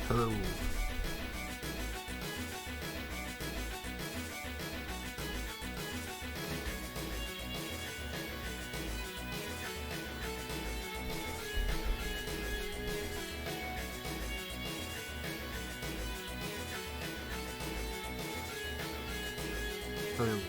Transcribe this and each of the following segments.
Hello. Hello.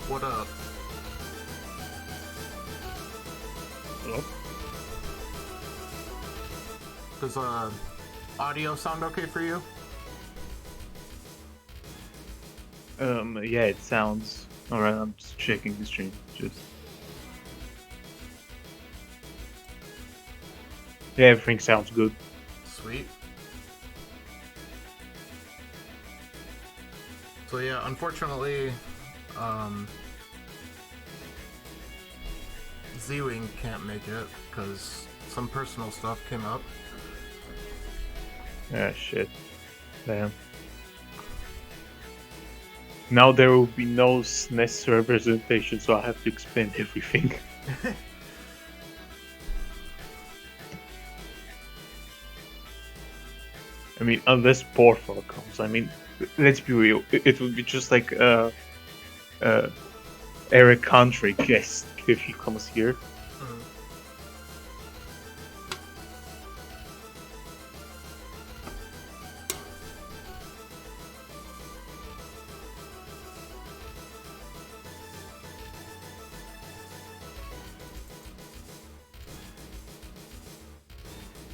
What up? Hello? Does audio sound okay for you? Yeah, it sounds alright. I'm just checking the stream. Yeah, everything sounds good. Sweet. So yeah, unfortunately, Z-Wing can't make it because some personal stuff came up. Ah, shit. Damn. Now there will be no SNES representation, so I have to explain everything. I mean, unless Portal comes. I mean, let's be real. It would be just like Eric Country guest if he comes here.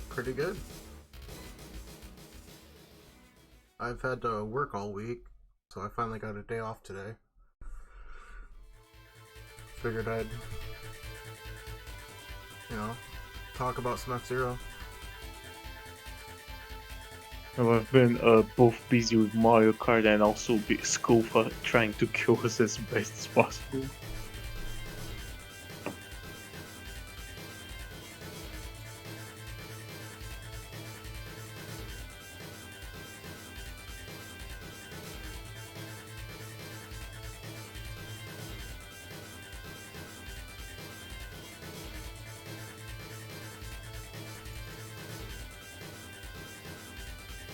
Pretty good. I've had to work all week, so I finally got a day off today. Figured I'd, talk about Smack Zero. Well, I've been both busy with Mario Kart and also school for trying to kill us as best as possible.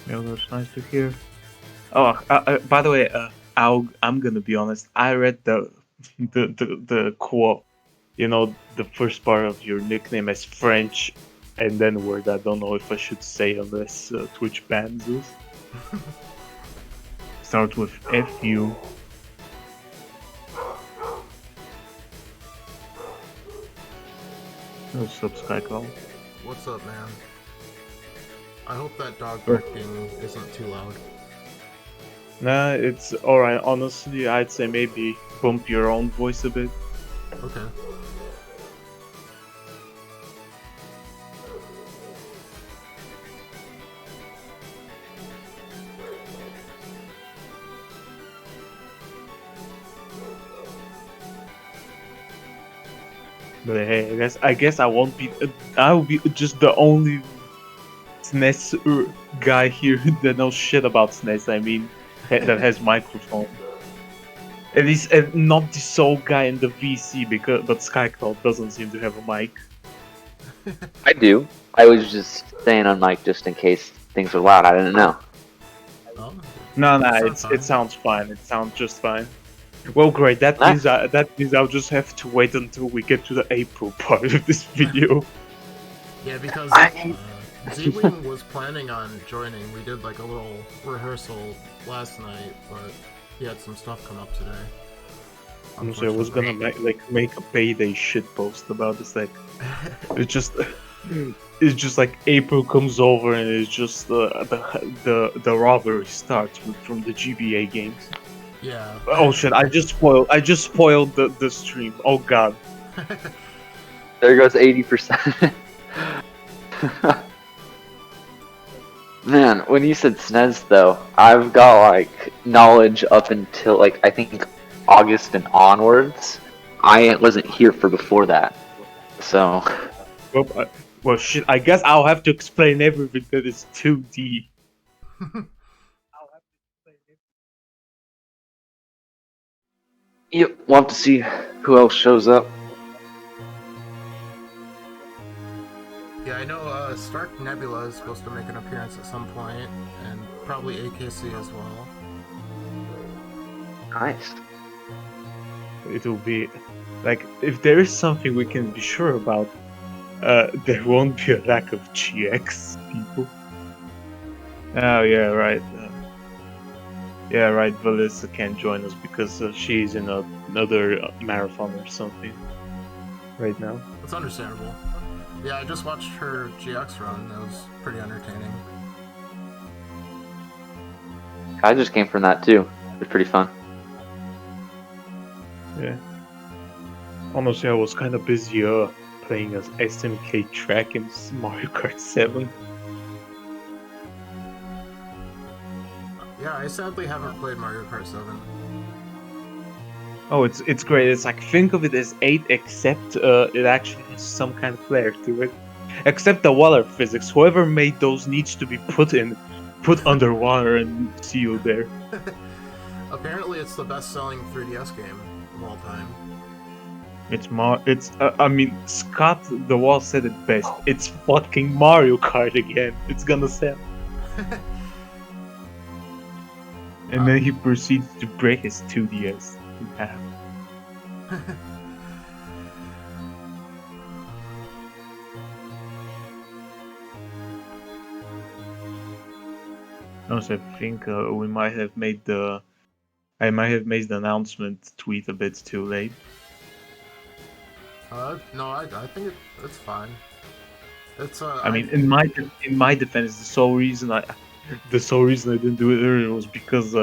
Yeah, that's nice to hear. Oh, by the way, I'm gonna be honest. I read the quote. You know, the first part of your nickname as French, and then word I don't know if I should say unless Twitch bans us. Start with FU. No subscribe call. What's up, man? I hope that dog barking isn't too loud. Nah, it's alright. Honestly, I'd say maybe bump your own voice a bit. Okay. But hey, I guess I won't be. I will be just the only SNES guy here that knows shit about SNES. I mean, that has microphone. At least not the sole guy in the VC, but SkyCloud doesn't seem to have a mic. I do. I was just saying on mic just in case things were loud. I didn't know. Oh, No, it sounds fine. It sounds just fine. Well, great. That means I'll just have to wait until we get to the April part of this video. Yeah, because Z-Wing was planning on joining. We did like a little rehearsal last night, but he had some stuff come up today. So I was gonna make a payday shit post about this. Like, it's just like April comes over and it's just the robbery starts from the GBA games. Yeah. Oh shit! I just spoiled the stream. Oh god. There goes 80%. Man, when you said SNES though, I've got like knowledge up until like I think August and onwards. I wasn't here for before that, so Well, shit. I guess I'll have to explain everything that is 2D. yep, we'll have to see who else shows up. Yeah, I know Stark Nebula is supposed to make an appearance at some point, and probably AKC as well. Nice. It will be like if there is something we can be sure about, there won't be a lack of GX people. Oh yeah, right. Yeah, right. Valissa can't join us because she's in another marathon or something right now. It's understandable. Yeah, I just watched her GX run. That was pretty entertaining. I just came from that too. It was pretty fun. Yeah. Honestly, I was kind of busy playing as SMK track in Mario Kart 7. Yeah, I sadly haven't played Mario Kart 7. Oh, it's great. It's like, think of it as 8, except it actually has some kind of flair to it. Except the water physics. Whoever made those needs to be put underwater and sealed there. Apparently, it's the best-selling 3DS game of all time. I mean, Scott the Wall said it best. It's fucking Mario Kart again. It's gonna sell. And then he proceeds to break his 2DS in half. Also, I think we might have made I might have made the announcement tweet a bit too late. No, I think it's fine. It's I mean, in my defense, the sole reason I didn't do it earlier was because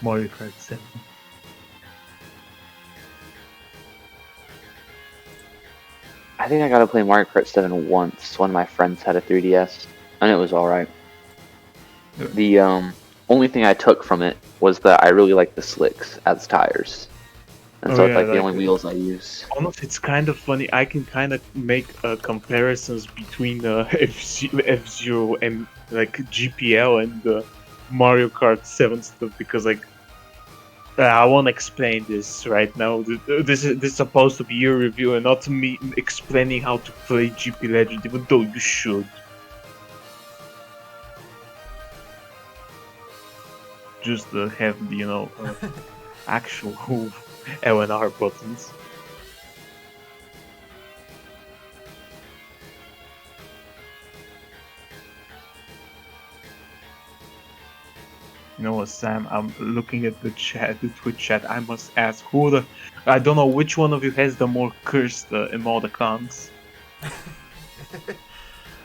Mario Kart 7. I think I got to play Mario Kart 7 once. One of my friends had a 3DS, and it was alright. The only thing I took from it was that I really like the slicks as tires. And so it's like the only wheels I use. Honestly, it's kind of funny. I can kind of make comparisons between F-Zero and like GPL and Mario Kart 7 stuff because like I won't explain this right now. This is supposed to be your review and not me explaining how to play GP Legend, even though you should. Just have actual L and R buttons. You know what, Sam? I'm looking at the Twitch chat. I must ask I don't know which one of you has the more cursed emoticons.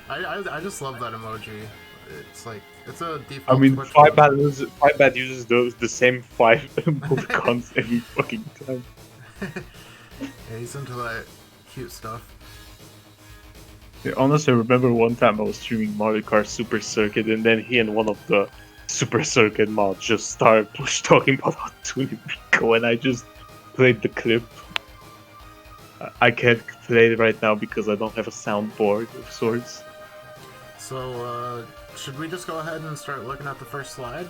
I just love that emoji. It's like it's a default. I mean, Twitch Firebad uses the same 5 emoticons every fucking time. Yeah, he's into that cute stuff. Yeah, honestly, I remember one time I was streaming Mario Kart Super Circuit, and then he and one of the Super Circuit mods just started talking about how tuning Rico, and I just played the clip. I can't play it right now because I don't have a soundboard of sorts. So, should we just go ahead and start looking at the first slide?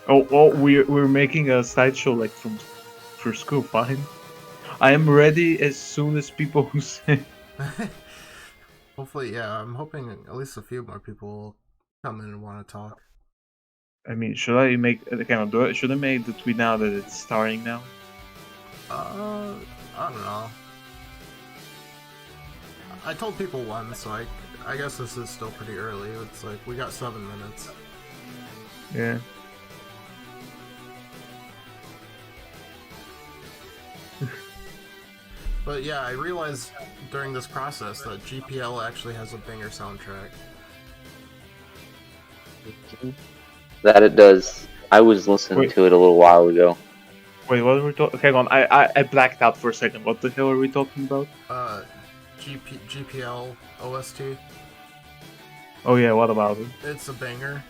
Oh, well, we're making a slideshow like for school. Fine. I am ready as soon as people who say. Hopefully, yeah. I'm hoping at least a few more people will come in and want to talk. I mean, should I make? Should I make the tweet now that it's starting now? I don't know. I told people once, so I guess this is still pretty early. It's like we got 7 minutes. Yeah. But yeah, I realized during this process that GPL actually has a banger soundtrack. That it does. I was listening to it a little while ago. Wait, what were we talking? Hang on, I blacked out for a second. What the hell are we talking about? GPL OST. Oh yeah, what about it? It's a banger.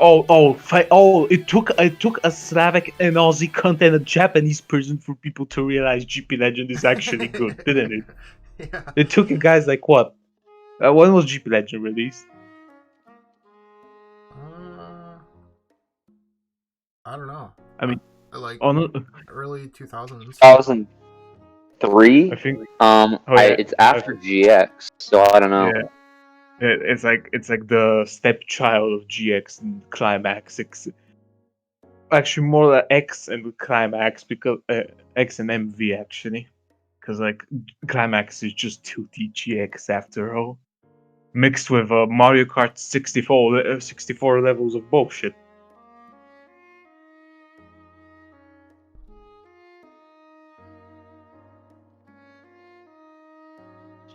It took a Slavic and Aussie content, a Japanese person for people to realize GP Legend is actually good, didn't it? Yeah. It took you guys like what? When was GP Legend released? I don't know. I mean, like on early 2000s. 2003. I think It's after GX, so I don't know. yeah, it's like the stepchild of GX and Climax. Actually, more like X and Climax because X and MV actually, because like Climax is just 2D GX after all, mixed with Mario Kart 64 levels of bullshit.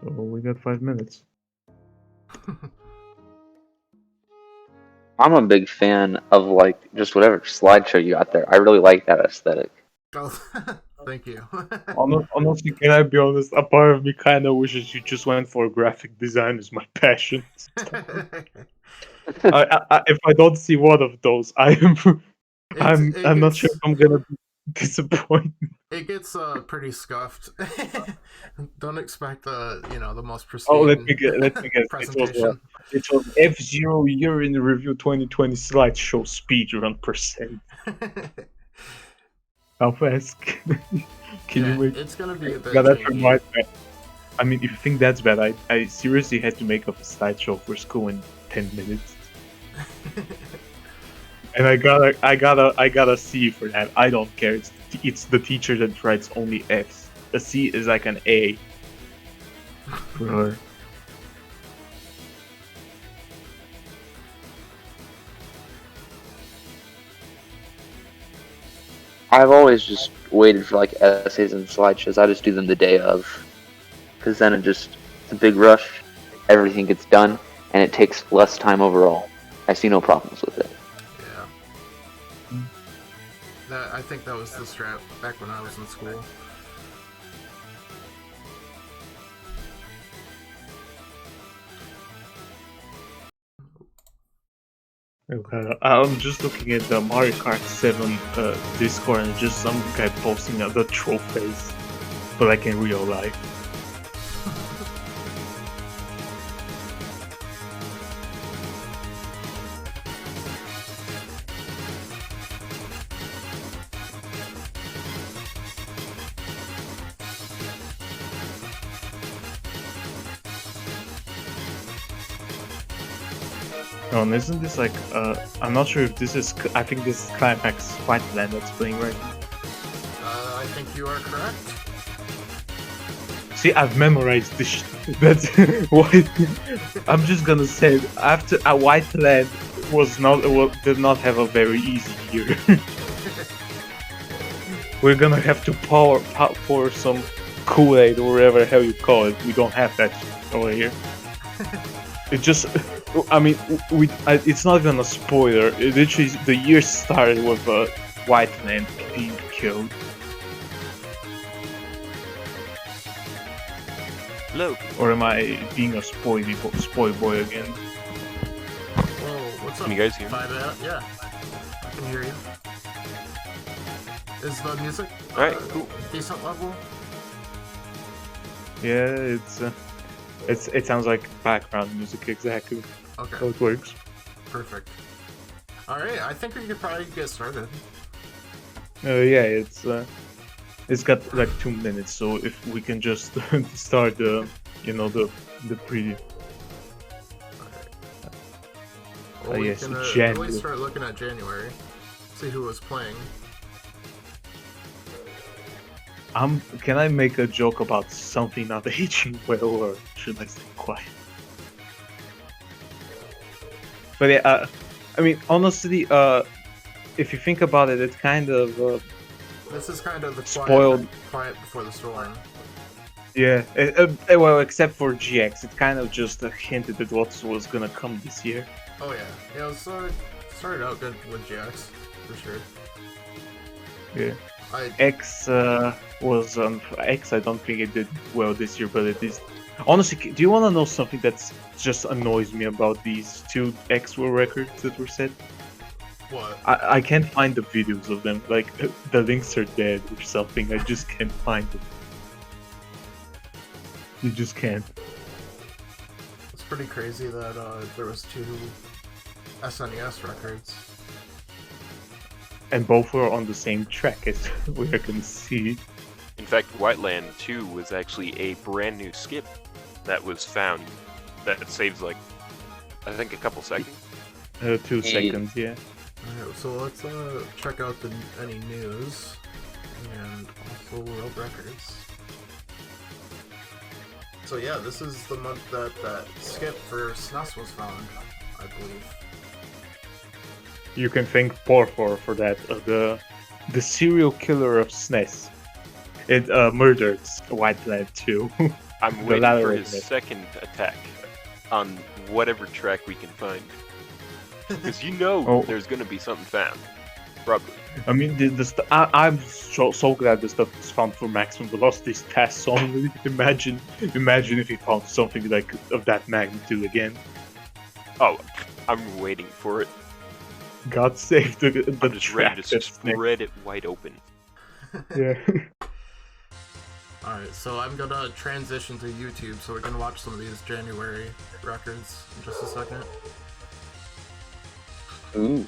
So we got 5 minutes. I'm a big fan of like just whatever slideshow you got there. I really like that aesthetic. Oh, thank you. Honestly, can I be honest? A part of me kind of wishes you just went for graphic design as my passion. If I don't see one of those, I'm not sure if I'm gonna be disappointed. It gets pretty scuffed. Don't expect the most pristine Oh, let me guess. presentation. It was F-Zero Year in Review 2020 slideshow speedrun percent. How fast can you make? It's gonna be a bit. Yeah, that's janky. right. I mean, if you think that's bad, I seriously had to make up a slideshow for school in 10 minutes. And I got a C for that. I don't care. It's the teacher that writes only F's. A C is like an A for her. I've always just waited for like essays and slideshows. I just do them the day of, because then it's a big rush. Everything gets done, and it takes less time overall. I see no problems with it. Yeah. I think that was the strat back when I was in school. Okay, I'm just looking at the Mario Kart 7 Discord and just some guy posting the trophies, but like in real life. Oh, and isn't this like, I'm not sure if this is, I think this is Climax Fightland that's playing right now. I think you are correct. See, I've memorized this That's why, I'm just gonna say, after a Whiteland did not have a very easy year. We're gonna have to pour some Kool-Aid or whatever the hell you call it. We don't have that over here. It just, I mean, it's not even a spoiler. It literally, the year started with a Whiteland being killed. Hello. Or am I being a spoil boy again? Whoa, what's up? Can you guys hear me? Yeah, I can hear you. Is the music Alright, cool. decent level? Yeah, it sounds like background music exactly. Okay. How it works. Perfect. Alright, I think we could probably get started. Yeah, it's got like 2 minutes, so if we can just start the preview. Well, we yes, can at January. least start looking at January. See who was playing. Can I make a joke about something not aging well, or should I stay quiet? But yeah, I mean, honestly, if you think about it, it's kind of This is kind of the spoiled. quiet before the storm. Yeah, well, except for GX, it kind of just hinted at what was gonna come this year. Oh yeah, yeah. It was, started out good with GX for sure. Yeah. X was X. I don't think it did well this year, but it is. Honestly, do you want to know something that's just annoys me about these two X World records that were set? What? I can't find the videos of them. Like the links are dead or something. I just can't find them. You just can't. It's pretty crazy that there was 2 SNES records. And both were on the same track, as we can see. In fact, Whiteland 2 was actually a brand new skip that was found that saves like, I think, a couple seconds. 2 seconds, yeah. Alright, so let's check out any news and also world records. So yeah, this is the month that skip for SNES was found, I believe. You can thank Porfor for that. The serial killer of SNES. It murdered Whiteland too. I'm waiting for his second attack on whatever track we can find. Because you know there's going to be something found. Probably. I mean, I'm so glad the stuff is found for maximum velocity tests only. Imagine if he found something like of that magnitude again. Oh, I'm waiting for it. God save the I'm just ready to track spread it wide open. Yeah. Alright, so I'm gonna transition to YouTube so we can watch some of these January records in just a second. Ooh.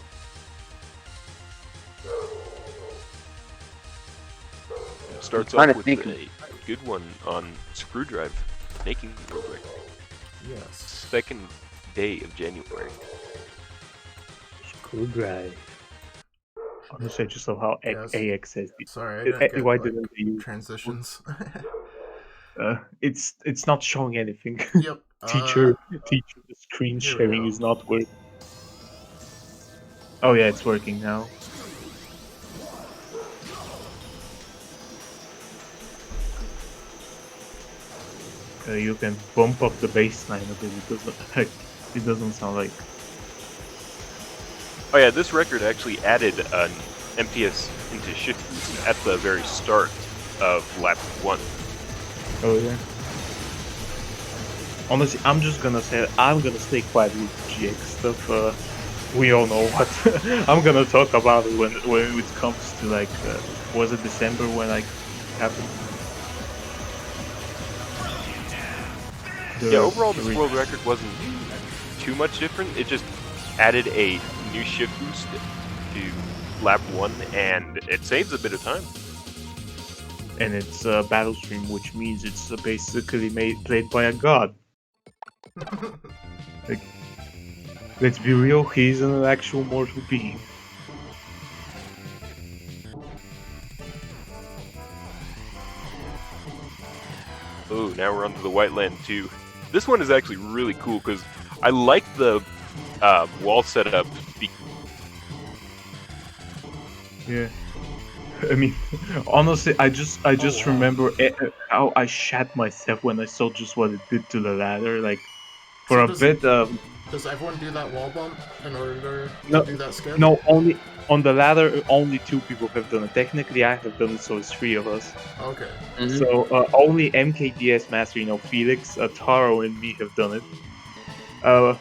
Starts I'm off trying with to a good one on Screwdrive, making the world record. Yes. Second day of January. Screwdrive. Honestly, I just love how Yes. AX says it. Sorry, I didn't get, Why like, didn't they use transitions. it's not showing anything. Yep. Teacher, the screen here we sharing go. is not working. Oh yeah, it's working now. You can bump up the bassline a bit. It doesn't sound like. Oh yeah, this record actually added an MPS into shift boost at the very start of lap 1. Oh yeah. Honestly, I'm just gonna say I'm gonna stay quiet with GX stuff. We all know what I'm gonna talk about it when it comes to like was it December when like happened? Yeah, overall this world record wasn't too much different. It just added a new shift boost to lap 1 and it saves a bit of time. And it's a battle stream, which means it's basically played by a god. Like, let's be real, he's an actual mortal being. Oh, now we're onto the Whiteland 2. This one is actually really cool because I like the wall setup. Yeah. I mean, honestly, I just remember how I shat myself when I saw just what it did to the ladder. Like, for a bit. Does everyone do that wall bump in order to do that skip? No, only on the ladder. Only 2 people have done it. Technically, I have done it, so it's 3 of us. Okay. Mm-hmm. So only MKDS Master, Felix, Taro, and me have done it.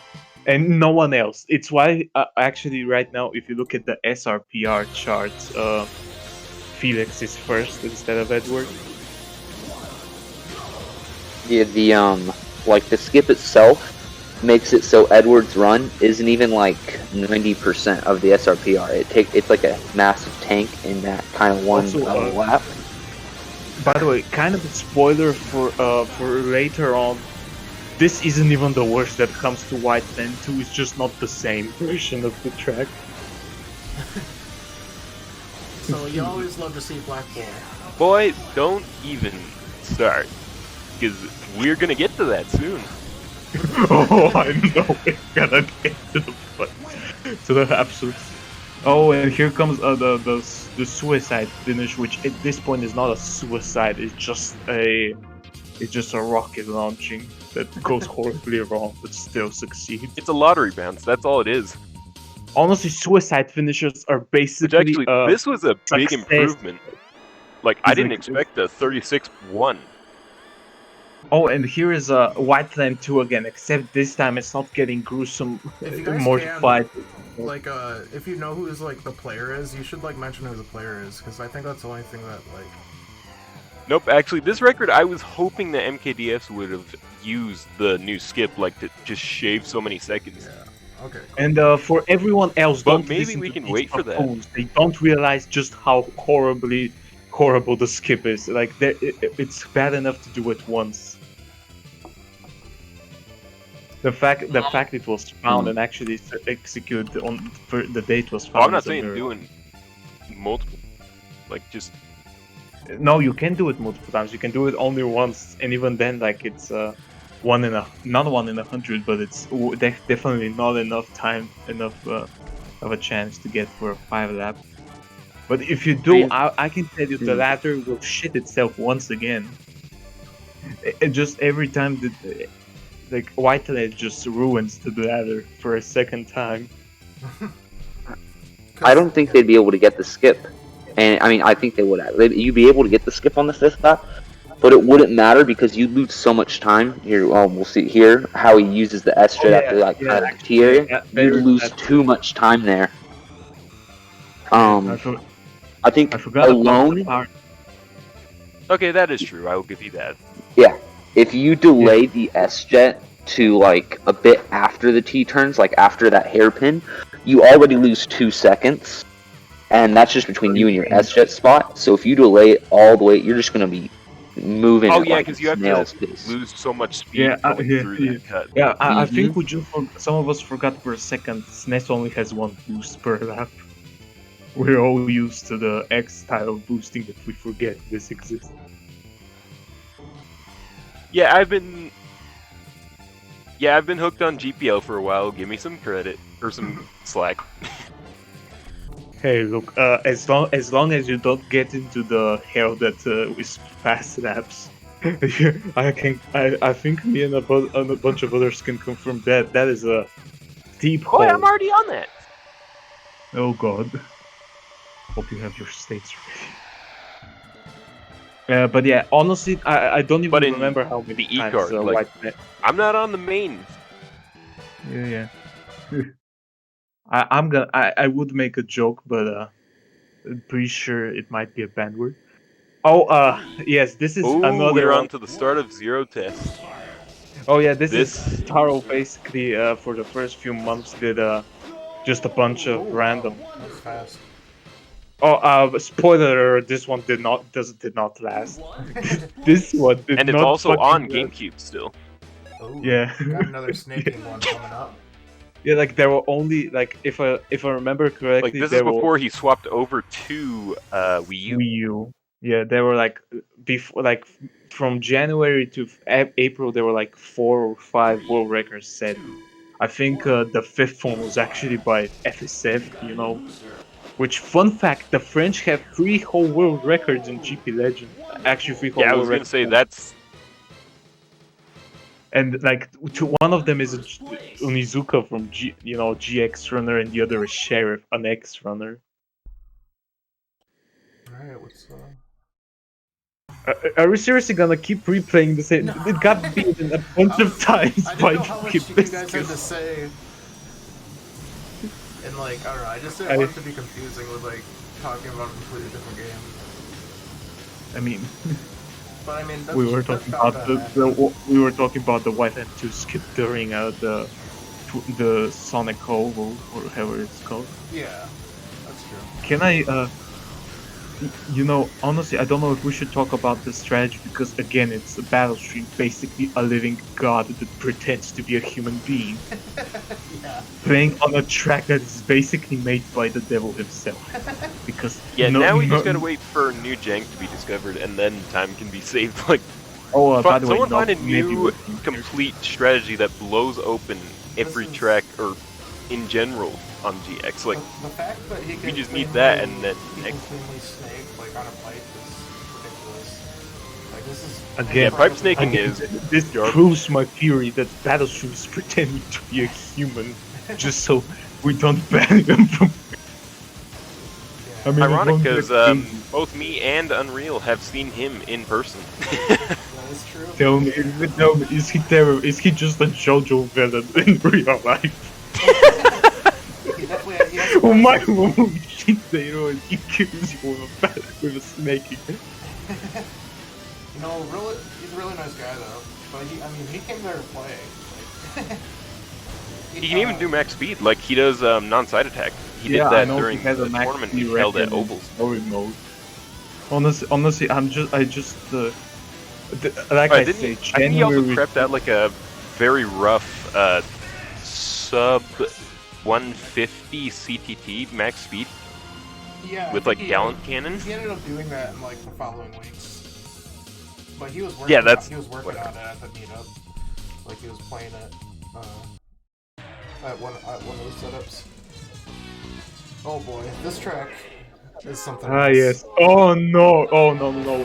And no one else. It's why actually right now, if you look at the SRPR charts, Felix is first instead of Edward. Yeah, the skip itself makes it so Edward's run isn't even like 90% of the SRPR. It's like a massive tank in that kind of one lap. By the way, kind of a spoiler for later on. This isn't even the worst that comes to Whiteland 2. It's just not the same version of the track. So you always love to see Black Bull. Boy, don't even start, because we're gonna get to that soon. Oh, I know we're gonna get to the absolute. Oh, and here comes the suicide finish, which at this point is not a suicide. It's just a rocket launching that goes horribly wrong, but still succeeds. It's a lottery bounce. That's all it is. Honestly, suicide finishers are basically. Which actually, this was a big success. improvement. Like, I didn't expect a 36-1. Oh, and here is Whiteland 2 again, except this time it's not getting gruesome, If you guys mortified. like if you know who like the player is, you should like mention who the player is, because I think that's the only thing that like. Nope, actually, this record, I was hoping that MKDS would have used the new skip, like, to just shave so many seconds. Yeah. Okay. Cool. And for everyone else, But don't maybe listen we to can these wait for that. buffons. They don't realize just how horrible the skip is. Like, it's bad enough to do it once. The fact it was found and actually executed on the date was found. Oh, I'm not saying doing multiple, like just. No, you can do it multiple times. You can do it only once, and even then, like it's not 1 in 100, but it's definitely not enough time, enough of a chance to get for a 5 lap. But if you do, I can tell you the ladder will shit itself once again. It just every time like Whitehead just ruins the ladder for a second time. I don't think they'd be able to get the skip. And I mean, I think they would have. You'd be able to get the skip on the 5th lap, but it wouldn't matter because you lose so much time. Here, we'll see here how he uses the S jet after that kind of T area. You lose too much time there. I think alone. Okay, that is true. I will give you that. Yeah, if you delay the S jet to like a bit after the T turns, like after that hairpin, you already lose 2 seconds. And that's just between you and your S-jet spot. So if you delay it all the way, you're just going to be moving. Oh yeah, because you have to lose so much speed through that cut. Yeah, I think some of us forgot for a second. SNES only has 1 boost per lap. We're all used to the X style of boosting that we forget this exists. Yeah, I've been hooked on GPL for a while. Give me some credit or some slack. Hey, look, as long as you don't get into the hell that is fast laps, I think me and a bunch of others can confirm that is a deep hole. Oh, I'm already on that. Oh god. Hope you have your states ready. But yeah, honestly, I don't even remember how many the times E-card, like, I'm not on the main. Yeah. I would make a joke, but I'm pretty sure it might be a bad word. Oh, yes, this is another. We're on to the start of Zero Test. Oh yeah, this is Taro basically for the first few months did just a bunch of random. That's fast. Oh, spoiler! This one did not last. This one did not. And it's also on GameCube still. Ooh, yeah. Got another snaking one coming up. Yeah, like there were only like if I remember correctly, like this is before he swapped over to Wii U. Wii U. Yeah, there were like before, like from January to April, there were like 4 or 5 world records set. I think the 5th one was actually by FSF, you know. Which, fun fact, the French have 3 whole world records in GP Legend. Actually, 3 whole world records. Yeah, I was gonna say that's. And like, one of them is Onizuka from GX Runner, and the other is Sheriff, an X Runner. Alright, what's Are we seriously gonna keep replaying the same? No. It got beaten a bunch of times I by didn't know how much you guys had to say. And like, I don't know, I just didn't want it to be confusing with like talking about a completely different game. I mean, but I mean, that's, we were talking about the White M2 skip during the Sonic Oval or however it's called. Yeah, that's true. Can I honestly, I don't know if we should talk about the strategy because again, it's a battle stream, basically a living god that pretends to be a human being. Yeah. Playing on a track that is basically made by the devil himself. Because now we just gotta wait for new jank to be discovered, and then time can be saved. Like, by the way, someone find a new complete strategy that blows open every track or in general on GX. Like, the fact that he we just need that, and then snake like on a pipe is ridiculous. Like, this is again, pipe snaking is. This proves my theory that battle streams pretending to be a human, just so we don't ban them from. I mean, ironic because both me and Unreal have seen him in person. That is true. Tell me, is he terrible? Is he just a JoJo villain in real life? He definitely Oh my shit, Zero, and he kills you with a snake. You know, really, he's a really nice guy though. But he came there to play. Like, He can even do max speed, like he does non-side attack. He did I that know during he has the a max tournament speed we held at record in Ovals. story mode. Honestly, I Didn't say, I think he also January. prepped out like a very rough sub 150 CTT max speed yeah, with like Gallant Cannon. He ended up doing that in like the following weeks. But he was working. Yeah, that's he was working on it at the meetup. Like he was playing it at one of those setups. Oh boy, this track is something else. Yes. Oh no! No!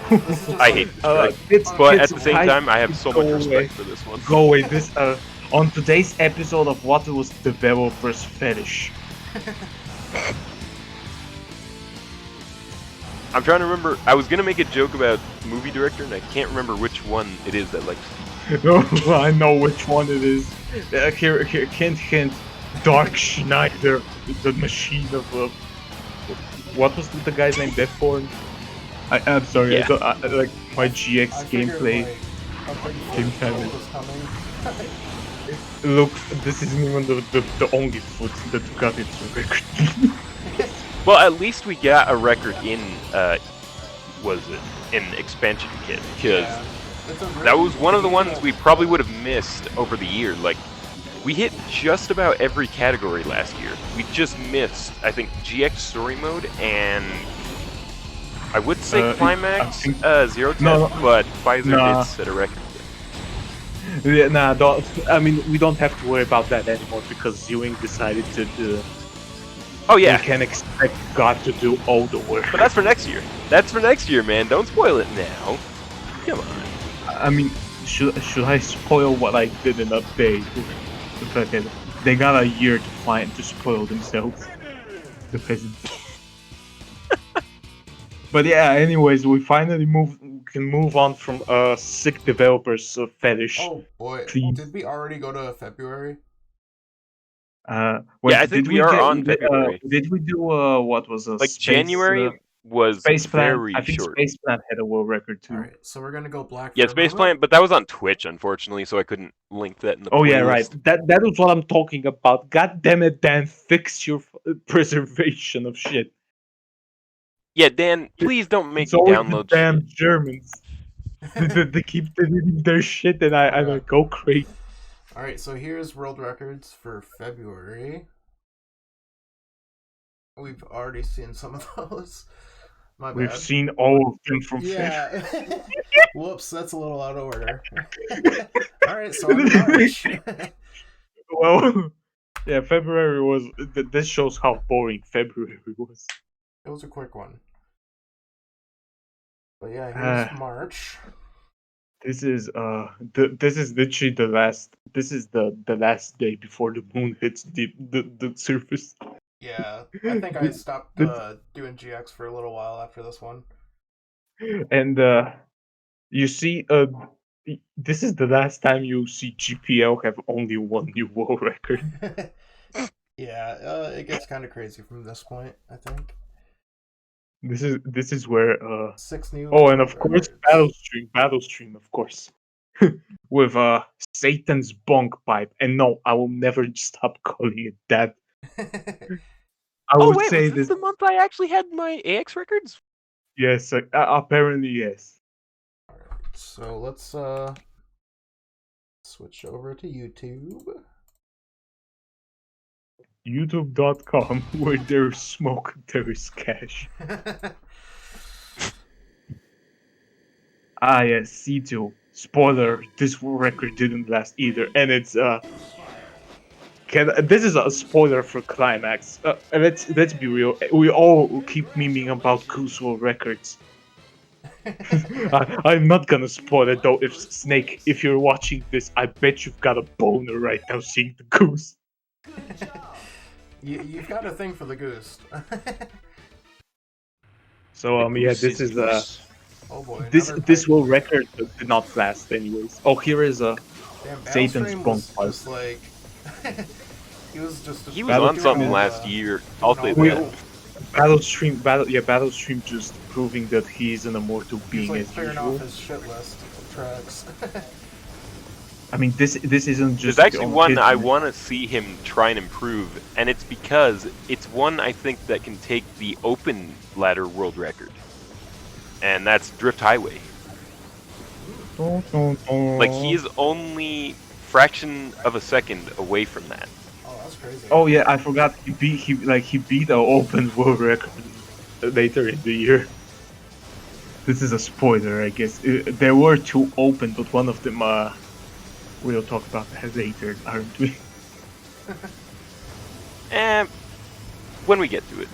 I hate this track. But at the same time, I have so much respect for this one. Go away. This on today's episode of What Was Developer's Fetish. I'm trying to remember. I was gonna make a joke about movie director, and I can't remember which one it is that likes. I know which one it is. Here, hint. Dark Schneider, the machine of what was the guy's name? Deathborn. I'm sorry. Yeah. I like my GX gameplay. Game time. Look, this isn't even the only foot that got its record. Well, at least we got a record in in expansion kit, because that was one of the ones we probably would have missed over the year. Like, we hit just about every category last year. We just missed, I think, GX story mode and I would say Climax, Zero Test, but Pfizer did set a record. Yeah, nah, don't. I mean, we don't have to worry about that anymore because Ewing decided to do. Oh yeah. We can expect God to do all the work. But that's for next year. That's for next year, man. Don't spoil it now. Come on. I mean, should I spoil what I did in update? The fact that they got a year to spoil themselves. The peasants. But yeah, anyways, we finally can move on from sick developers fetish. Oh boy, did we already go to February? Yeah, I think we are on February. Did we do what was like January was Space very Plant? I think short. Space Plant had a world record too. Alright, so we're gonna go black. Yeah, Space Plant, but that was on Twitch, unfortunately, so I couldn't link that in the. Oh playlist. yeah, right. That is what I'm talking about. God damn it, Dan! Fix your preservation of shit. Yeah, Dan, please don't make It's me always download the damn shit. Germans. they keep deleting their shit, and I go crazy. Alright, so here's world records for February. We've already seen some of those. My bad. We've seen all of them from February. Yeah. Whoops, that's a little out of order. Alright, so I'm March. Well, yeah, February was. This shows how boring February was. It was a quick one. But yeah, here's March. This is this is literally the last. This is the last day before the moon hits the surface. Yeah, I think I stopped doing GX for a little while after this one. And you see, this is the last time you see GPL have only one new world record. Yeah, it gets kind of crazy from this point, I think. This is where 6 new. Oh, and of course Battlestream, of course, with Satan's bonk pipe. And no, I will never stop calling it that. I would say was this the month I actually had my AX records? Yes, apparently yes. Alright, so let's switch over to YouTube. YouTube.com, where there's smoke, there is cash. Yes, C2. Spoiler, this record didn't last either, and it's this is a spoiler for Climax. Let's be real. We all keep memeing about Goose World records. I'm not gonna spoil it though. If Snake, if you're watching this, I bet you've got a boner right now seeing the goose. You've got a thing for the goose. So yeah, this is oh boy, this world record did not last anyways. Oh, here is a Satan's bonk pipe. Like He was just. He was Battle on something Stream, last year. I'll say We, that. Battle Stream just proving that he's an immortal He's being like as clearing usual. off his shit list of tracks. I mean, this isn't just. There's actually on one his- I want to see him try and improve, and it's because it's one I think that can take the open ladder world record, and that's Drift Highway. Like he is only fraction of a second away from that. Oh, that's crazy. Oh yeah, I forgot. He beat our open world record later in the year. This is a spoiler, I guess. There were 2 open, but one of them we'll talk about that later, aren't we? When we get to it.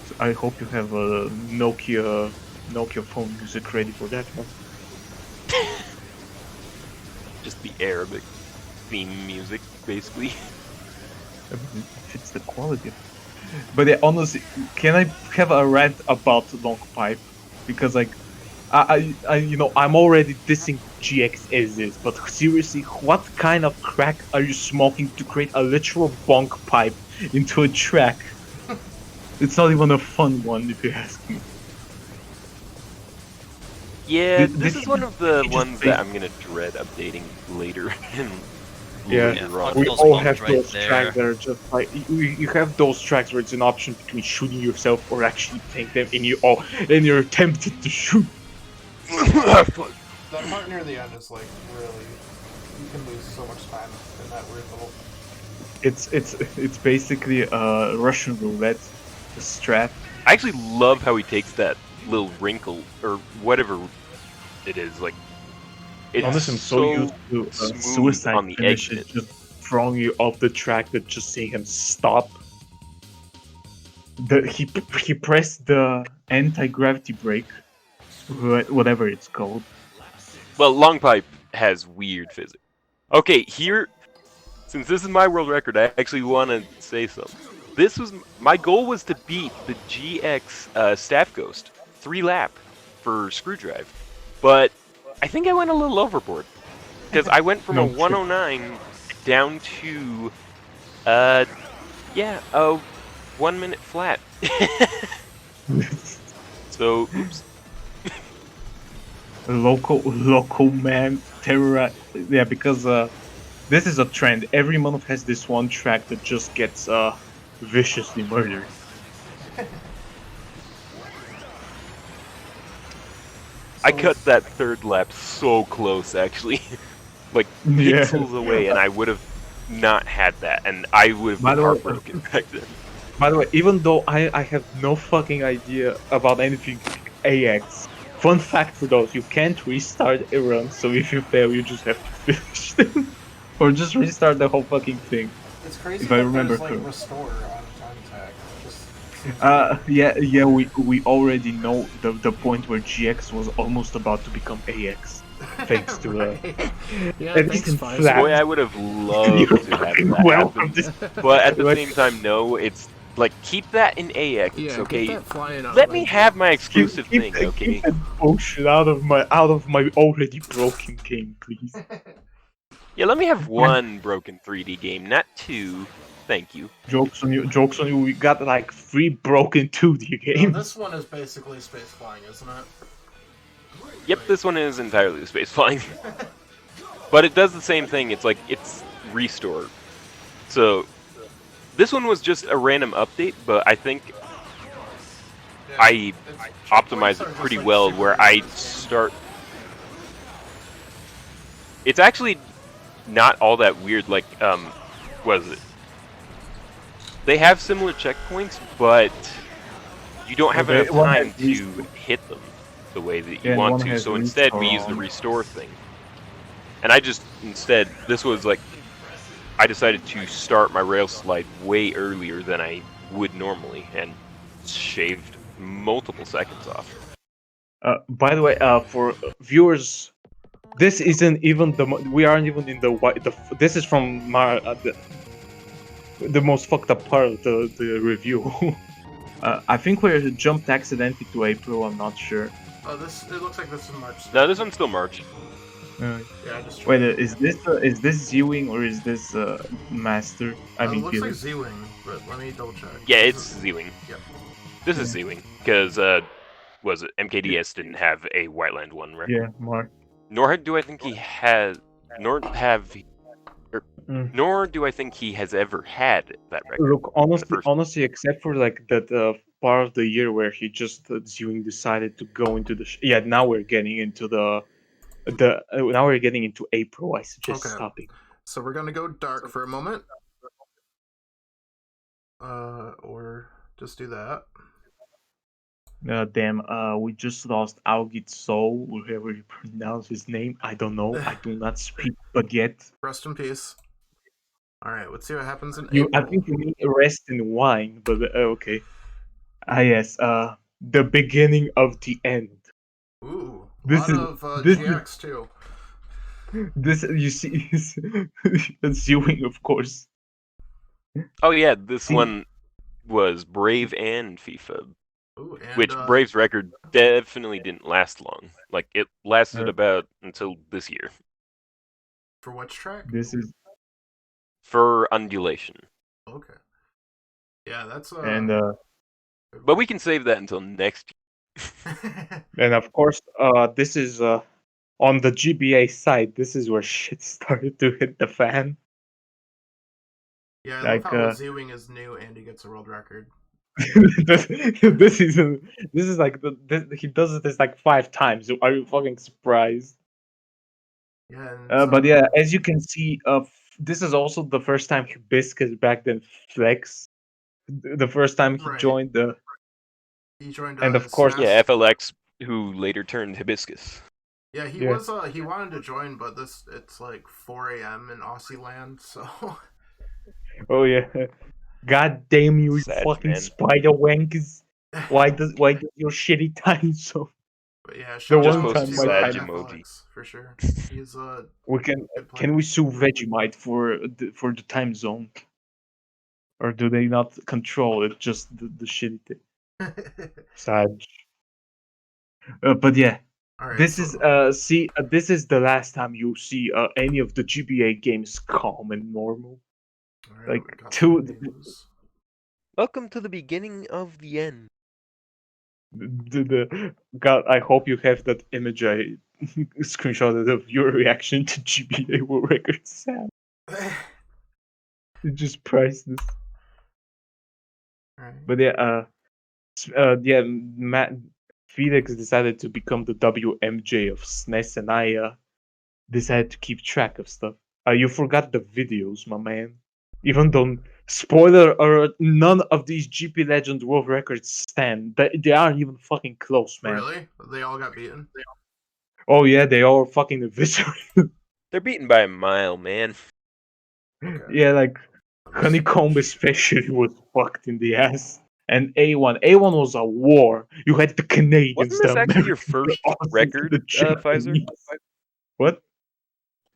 So I hope you have a Nokia phone music ready for that one. Just the Arabic theme music, basically. I mean, it fits the quality. But yeah, honestly, can I have a rant about Long Pipe? Because like, I I'm already dissing GX as is, but seriously, what kind of crack are you smoking to create a literal bonk pipe into a track? It's not even a fun one, if you ask me. Yeah, Did this he is one just- of the he just ones say- that I'm gonna dread updating later. Yeah, later on. we Those all bumps have right those there. tracks that are just like you have those tracks where it's an option between shooting yourself or actually playing them, and you're tempted to shoot. That part near the end is like really. You can lose so much time in that weird little. It's basically Russian roulette, the strat. I actually love how he takes that little wrinkle or whatever it is. Like, it's Honestly, I'm so used to smooth suicide on the finishes exit. just throwing you off the track that just seeing him stop. He pressed the anti-gravity brake, whatever it's called. Well, Long Pipe has weird physics. Okay, here, since this is my world record, I actually want to say something. My goal was to beat the GX Staff Ghost 3-lap for Screwdrive, but I think I went a little overboard because I went from No a shit. 109 down to a 1 minute flat. So, oops. Local man terror. Yeah, because this is a trend. Every month has this one track that just gets viciously murdered. I cut that 3rd lap so close, actually. Like, Yeah. pixels away, and I would have not had that, and I would have By been the way- heartbroken back then. By the way, even though I have no fucking idea about anything AX, fun fact for those, you can't restart a run, so if you fail, you just have to finish them. Or just restart the whole fucking thing. It's crazy If I that remember there's like correctly. restore on tag. Just Yeah, we already know the point where GX was almost about to become AX, thanks to yeah, at thanks, least in Five. flat. Boy, I would have loved You're to have fucking that welcome. happen. But at the Like- same time, no, it's like, keep that in AX, Yeah, okay? get that flying out. Let me have my exclusive thing, Keep okay? that bullshit out of my already broken game, please. Yeah, let me have one broken 3D game, not 2. Thank you. Jokes on you. We got like 3 broken 2D No, games. this one is basically space flying, isn't it? Yep, this one is entirely space flying. But it does the same thing, it's like, it's restore. So, this one was just a random update, but I think Yeah, I it's- optimized checkpoints are it just, pretty like, well, super where I easy. start... It's actually not all that weird, like, what is it? They have similar checkpoints, but you don't have Okay, enough one time has to restore. hit them the way that Yeah, you and want one to, has so instead we restore use the on. restore thing. And I just, instead, this was like, I decided to start my rail slide way earlier than I would normally, and shaved multiple seconds off. By the way, for viewers, this isn't even we aren't even in this is from the most fucked up part of the review. I think we jumped accidentally to April. I'm not sure. Oh, it looks like this is March. No, this one's still March. Yeah, just Wait, training. is this Z-Wing or is this Master? I mean, It looks like Felix. Z-Wing, but let me double check. Yeah, Is it's it- Z-Wing. Yep. This is Z-Wing, because, was it, MKDS didn't have a Whiteland 1 record. Yeah, Mark. Nor do I think he has, nor do I think he has ever had that record. Look, honestly, first- honestly, except for like that part of the year where he just Z-Wing decided to go into the yeah. Now we're getting into now we're getting into April. I suggest Okay. stopping. So we're gonna go dark for a moment. Or just do that. Damn, we just lost Augit Soul, whoever you pronounce his name. I don't know. I do not speak baguette. Rest in peace. Alright, let's see what happens in I April. think you mean rest in wine, but okay. Ah yes, the beginning of the end. Ooh, a This lot is- of this GX too. This you see, assuming of course. Oh yeah, this See- one was Brave and FIFA, Ooh, and, which Brave's record definitely didn't last long. Like, it lasted Uh, about until this year. for which track? This is For Undulation. Okay. Yeah, that's and But we can save that until next year. and of course this is on the GBA side. This is where shit started to hit the fan. yeah, I like, love how Z-Wing is new and he gets a world record. this is like he does this like 5 times. Are you fucking surprised? Yeah, and But yeah, as you can see, this is also the first time Hibiscus back then Flex. The first time he Right. joined the he joined. and of course- Smash. Yeah, FLX, who later turned Hibiscus. Yeah, he Yeah. was. He wanted to join, but it's like 4 a.m. in Aussie land, so. oh yeah, god damn you Sad, fucking man. spider wankers! Why does your shitty time so? But yeah, The shout one out time to my sad time- FLX, for sure. He's a We can good player. we sue Vegemite for the time zone, or do they not control it? Just the shitty thing. Sad. But yeah. All right, This so- is this is the last time you see any of the GBA games calm and normal. all right, like, we got two- some news. Welcome to the beginning of the end. God, I hope you have that image I screenshotted of your reaction to GBA World Record Sam. It's just priceless. All right. But yeah, yeah, Matt Felix decided to become the WMJ of SNES, and I decided to keep track of stuff. You forgot the videos, my man. Even though, spoiler alert, none of these GP Legends World Records stand. They aren't even fucking close, man. Really? They all got beaten. Oh yeah, they all fucking eviscerated. They're beaten by a mile, man. Okay. Yeah, like Honeycomb especially was fucked in the ass. And A1 was a war. You had the Canadians. Wasn't this the actually your Americans, first the Aussies, record, the Pfizer? Japanese. What?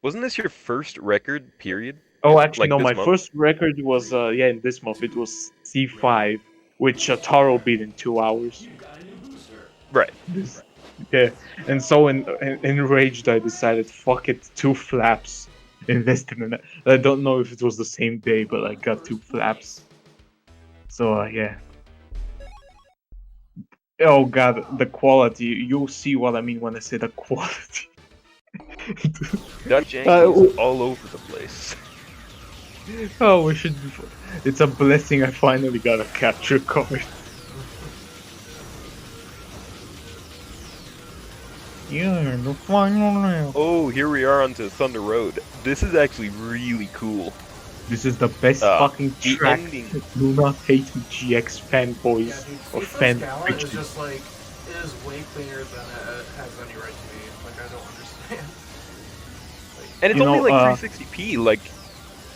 Wasn't this your first record, period? Oh, actually, Like no. this My month? first record was yeah, in this month it was C5, which Taro beat in 2 hours. Right. Yeah, and so enraged, I decided, fuck it, 2 flaps. Invested in it. I don't know if it was the same day, but I got 2 flaps. So yeah. Oh god, the quality. You'll see what I mean when I say the quality. Dutch Yankees all over the place. Oh, we should. It's a blessing I finally got a capture card. Yeah, the final lap. Oh, here we are onto Thunder Road. This is actually really cool. This is the best fucking The track. ending. Do not hate GX fanboys Yeah, dude, or FIFA's fan talent is bitches. just like it is way cleaner than it has any right to be. Like I don't understand. And it's You only know, like 360p, like,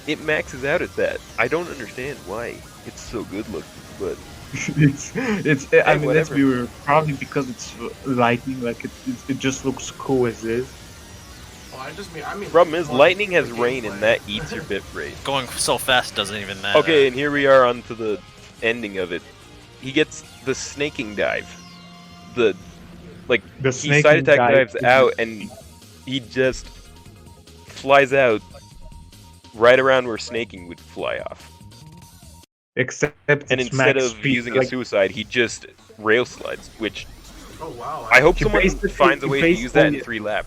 it maxes out at that. I don't understand why it's so good looking, but it's. I mean, let's whatever. be real. Probably because it's lightning. Like it just looks cool as is. Well, I mean. problem is, more lightning the has rain gameplay. and that eats your bit rate. Going so fast doesn't even matter. Okay, and here we are onto the ending of it. He gets the snaking dive. The The he snake side attack dive dives is- out and he just flies out right around where Snaking would fly off. Except And it's instead max of speed, using like, a suicide, he just rail slides, which Oh wow. I hope He someone basically- finds a way to he use that in basically- 3 lap.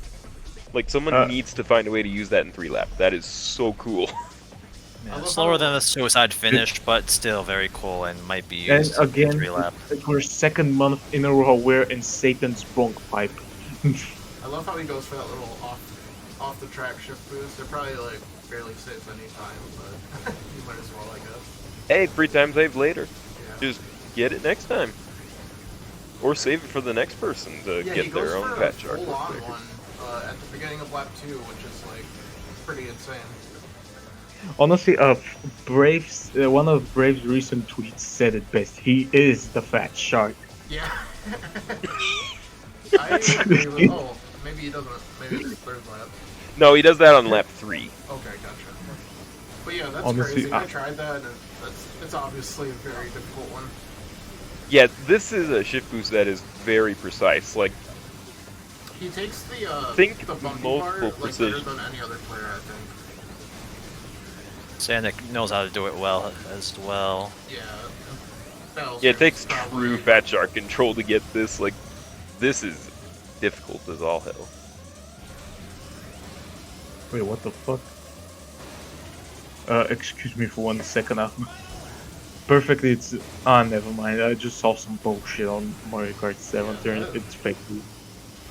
Like, someone Uh, needs to find a way to use that in 3 lap. That is so cool. I love Slower how- than the suicide finish, but still very cool and might be And used again, in 3 lap. for second month in a row, we're in Satan's bronc pipe. I love how he goes for that little off the track shift boost. They're probably like barely safe any time, but you might as well, I guess. Hey, free time save later. Yeah. Just get it next time. Or save it for the next person to Yeah, he get goes their own for a patch shark. full on one at the beginning of lap 2, which is like pretty insane. Honestly, Brave's one of Brave's recent tweets said it best. He is the fat shark. Yeah. I agree with. Oh, maybe he doesn't. Maybe it's third lap. No, he does that on lap 3. Okay, gotcha. But yeah, that's Honestly, crazy. I tried that, and it's obviously a very difficult one. Yeah, this is a shift boost that is very precise. Like, He takes the Think the bumpy multiple part like better precision. than any other player, I think. Sanic knows how to do it well as well. Yeah. Battle's yeah, it takes probably- true fat shark control to get this. Like, this is difficult as all hell. Wait, what the fuck? Excuse me for 1 second. Perfectly, it's never mind. I just saw some bullshit on Mario Kart 7 Yeah, turn. that- It's fake.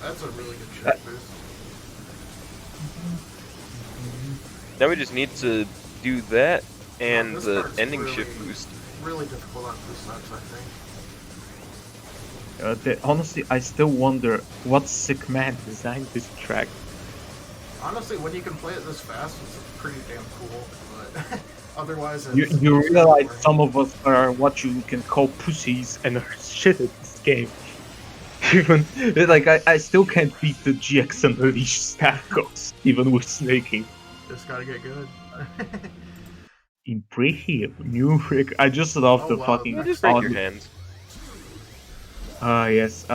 That's a really good shift boost. Now we just need to do that and this the part's ending really- shift boost. Really difficult on boost ups, I think. Honestly, I still wonder what sick man designed this track. Honestly, when you can play it this fast, it's pretty damn cool. But otherwise, You, it's, you it's realize boring. some of us are what you can call pussies and are shit at this game. Even like I still can't beat the GX Unleashed Stackos, even with snaking. Just gotta get good. Impressive, new rig. I just love Oh, the wow, fucking. that's Just break your audio. hands. Yes.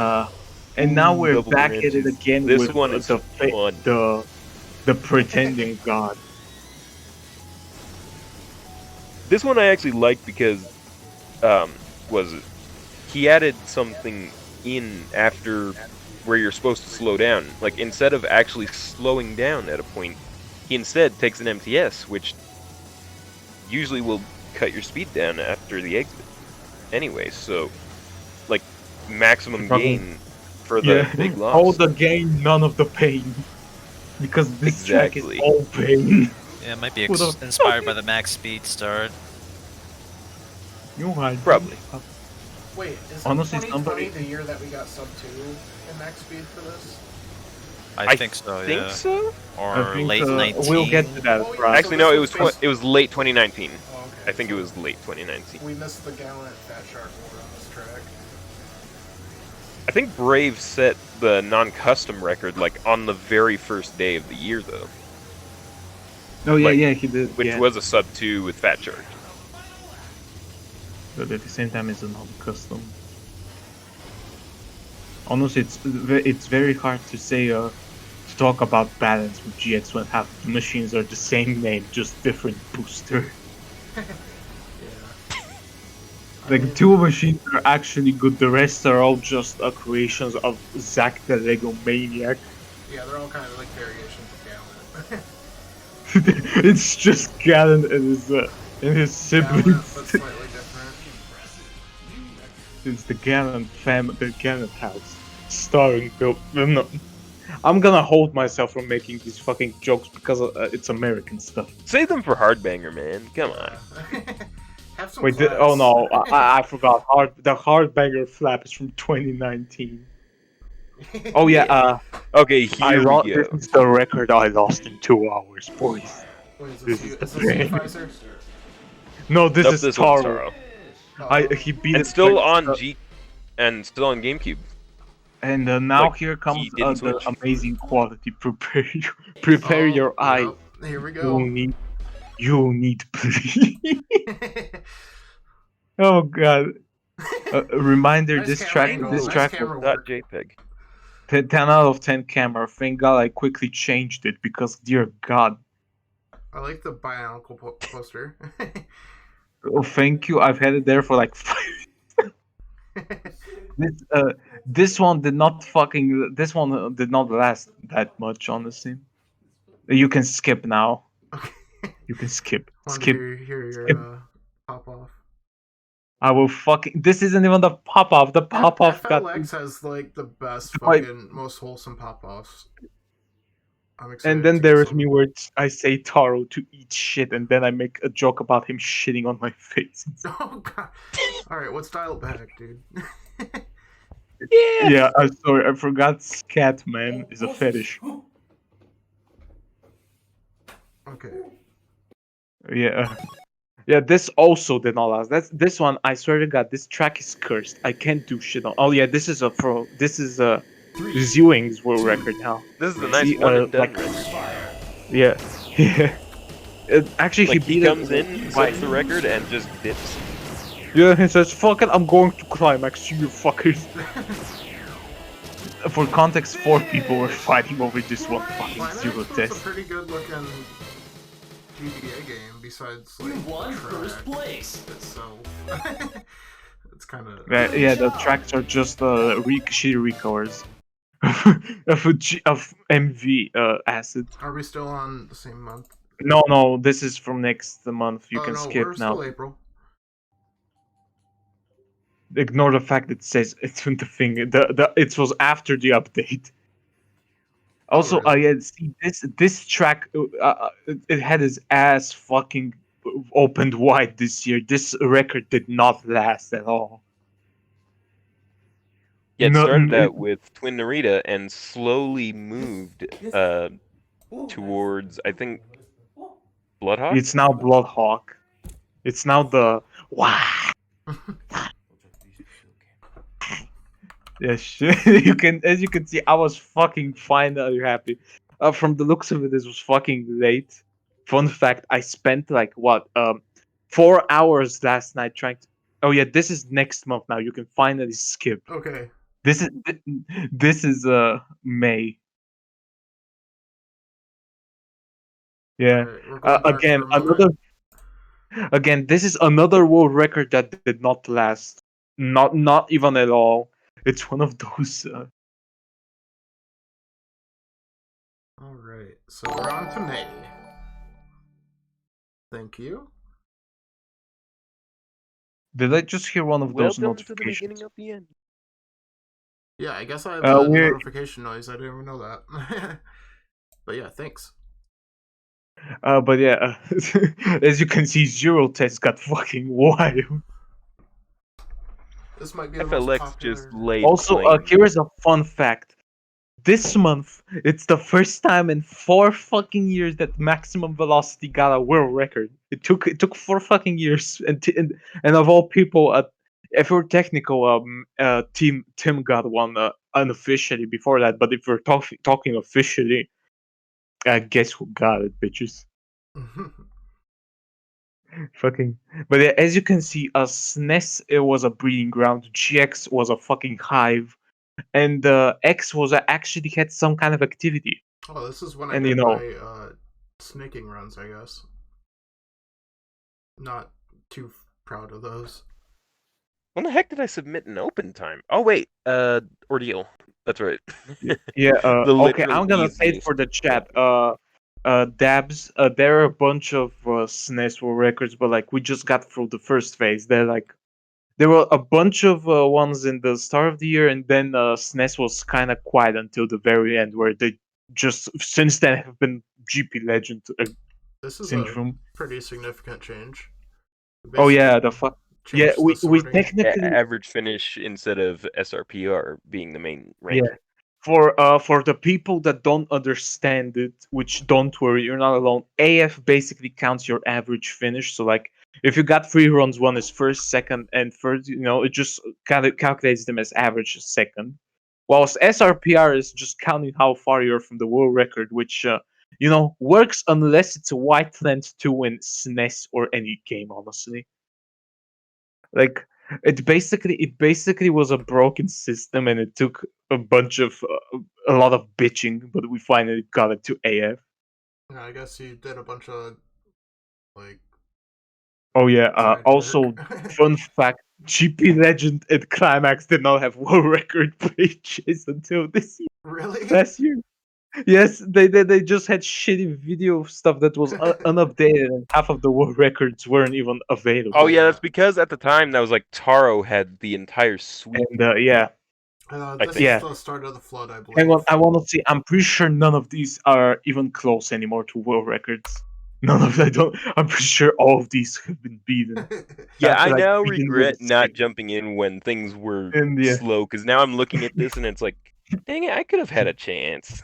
And now we're Double back at it ranges. again This with one is the fun. the pretending god. This one I actually liked because, he added something in after where you're supposed to slow down. Like, instead of actually slowing down at a point, he instead takes an MTS, which usually will cut your speed down after the exit. Anyway, so, like, maximum Fucking- gain for the big loss. All the gain, none of the pain. Because this track Exactly. is all pain. Yeah, it might be Who the inspired by the max speed start. You are Probably. Wait, is Honestly, 2020 somebody- the year that we got sub 2 in max speed for this? I think so, Think yeah. so? Or I think, late 19. We'll get to that, Oh, yeah. Brian. Actually, no. It was this was it was late 2019. Oh, okay. I think it was late 2019. We missed the Gallant Fat Shark War on this track. I think Brave set the non-custom record like on the very first day of the year, though, Oh yeah, like, yeah, he did. which yeah. was a sub 2 with Fat Shark. But at the same time, it's not custom. Honestly, it's very hard to say to talk about balance with GX when half the machines are the same name, just different booster. Yeah. Like two machines are actually good, the rest are all just creations of Zack the Lego Maniac. Yeah, they're all kind of like variations of Gallant. It's just Galen and his Gallant, siblings. but slightly different. It's the Galen the Galen house, starring Bill. No, I'm gonna hold myself from making these fucking jokes because it's American stuff. Save them for Hardbanger, man. Come on. Have some Wait, class. oh no, I forgot. The Hardbanger flap is from 2019. Oh yeah, Okay, I here lost. we This go. is the record I lost in 2 hours, boys. Wait, is This this, is is the this thing. Pfizer? No, this Nope, is this one's Taro. Taro. He beat And it still like, on and still on GameCube. And now like, here comes he didn't the switch. amazing quality. Prepare Oh, your eye. yep, Here we go. You need please. Oh god. A reminder: Nice this camera track, angle, this nice track, camera will, work. .jpg. 10 out of 10 camera. Thank God I quickly changed it because, dear God. I like the Bionicle poster. Oh, thank you. I've had it there for like 5. This one did not fucking. This one did not last that much, honestly. You can skip now. Okay. You can skip. Want Skip. to hear skip. your pop off? I will fucking. This isn't even the pop off. The pop off got. FLX has like the best My- fucking most wholesome pop offs. I'm excited. And then to there get is me some. where I say Taro to eat shit, and then I make a joke about him shitting on my face. Oh god. All right, let's dial it back, dude. Yeah, I'm sorry. I forgot Scatman is a fetish. Okay. Yeah. Yeah, this also did not last. This one. I swear to God, this track is cursed. I can't do shit on. Oh yeah, this is a pro. This is a Zwing's world record now. This is a nice See, one and done like- record. Yeah, yeah. Actually, Like he he beat comes it in, by- sets the record, and just dips. Yeah, he says, "Fuck it, I'm going to climax, you fuckers." For context, 4 people were fighting over this one fucking Climax zero was a test. pretty good looking GTA game besides like first place. So it's kind of Yeah, the tracks are just shitty records of MV acid. Are we still on the same month? No, this is from next month. You Oh, can no, skip we're now. still April. Ignore the fact it says it's in the thing. It was after the update. Also, really? yeah, see this track, it had his ass fucking opened wide this year. This record did not last at all. Yeah, it No- started n- out with Twin Narita and slowly moved towards, I think, Bloodhawk? It's now Bloodhawk. It's now the wow. Yes, you can. As you can see, I was fucking finally happy. From the looks of it, this was fucking late. Fun fact: I spent like what 4 hours last night trying to. Oh yeah, this is next month now. You can finally skip. Okay. This is May. Yeah. Alright, we're going back Again, for a moment. Again, this is another world record that did not last. Not even at all. It's one of those. Alright, so we're on to May. Thank you. Did I just hear one of those Welcome to the notifications? beginning of the end. Yeah, I guess I have a we're- notification noise. I didn't even know that. But yeah, thanks. But yeah, as you can see, Zero Test got fucking wild. This might be the most FLX popular. just laid Also, claim. here is a fun fact. This month, it's the first time in 4 fucking years that Maximum Velocity got a world record. It took 4 fucking years, and of all people, if we're technical, Tim got one unofficially before that. But if we're talking officially, guess who got it, bitches? Fucking. But yeah, as you can see, SNES it was a breeding ground. GX was a fucking hive, and X was actually had some kind of activity. Oh, this is when I And, did you know- my snaking runs, I guess. Not too proud of those. When the heck did I submit an open time? Oh wait, Ordeal. That's right. Yeah. The Okay, literal I'm gonna say it easiest. for the chat. Dabs. There are a bunch of SNES world records, but like we just got through the first phase. There were a bunch of ones in the start of the year, and then SNES was kind of quiet until the very end, where they just since then have been GP Legend This is syndrome. a pretty significant change. Oh yeah, Basically the fuck. changed Yeah, the we sorting. technically Average finish instead of SRPR being the main ranking. for the people that don't understand it, which don't worry, you're not alone. AF basically counts your average finish. So like if you got 3 runs, one is first, second, and third, it just kind of calculates them as average second. Whilst SRPR is just counting how far you're from the world record, which works unless it's a white lens 2 in SNES or any game, honestly. Like It basically was a broken system, and it took a lot of bitching, but we finally got it to AF. Yeah, I guess he did a bunch of like. Oh yeah. side Also, work. fun fact: GP Legend and Climax did not have world record pages until Really? last year. Yes, they just had shitty video stuff that was unupdated, and half of the world records weren't even available. Oh yeah, that's because at the time that was like Taro had the entire suite. And yeah, This yeah. is the start of the flood, I believe. Hang on, I want to see. I'm pretty sure none of these are even close anymore to world records. None of them. I'm pretty sure all of these have been beaten. Yeah, I Like, now beaten with regret a not stick. jumping in when things were And yeah, slow, because now I'm looking at this and it's like, dang it, I could have had a chance.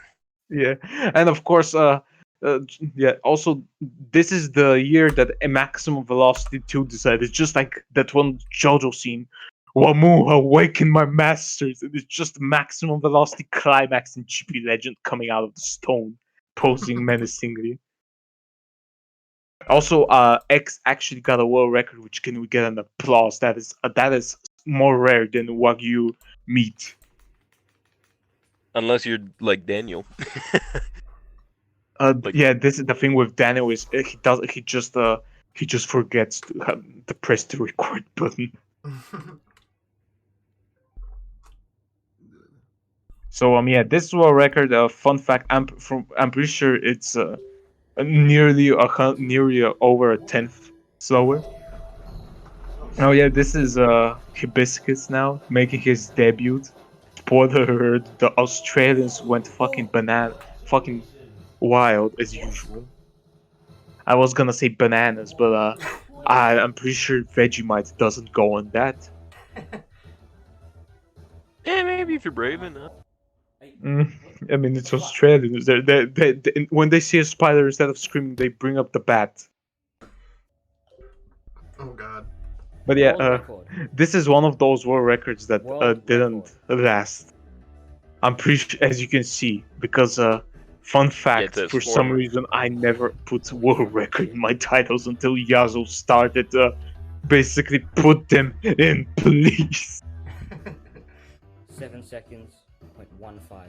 yeah, and of course, yeah. Also, this is the year that a Maximum Velocity 2 decided. Just like that one JoJo scene. Wamu, awaken my masters! And it's just Maximum Velocity Climax and GP Legend coming out of the stone, posing menacingly. Also, X actually got a world record, which can we get an applause? That is more rare than Wagyu meat. Unless you're like Daniel. Like- Yeah, this is the thing with Daniel is he just forgets to press the record button. So yeah, this world record. Fun fact: I'm pretty sure it's nearly over a tenth slower. Oh yeah, this is Hibiscus now making his debut. Spoiler alert: the Australians went fucking fucking wild as usual. I was gonna say bananas, but I'm pretty sure Vegemite doesn't go on that. Yeah, maybe if you're brave enough. I mean, it's Australians. They when they see a spider, instead of screaming, they bring up the bat. Oh god. But yeah, this is one of those world records that didn't last. I'm pretty sure, as you can see, because fun fact, it's for a some former. reason I never put world record in my titles until Yazo started basically put them in place. 7 seconds, 0.15.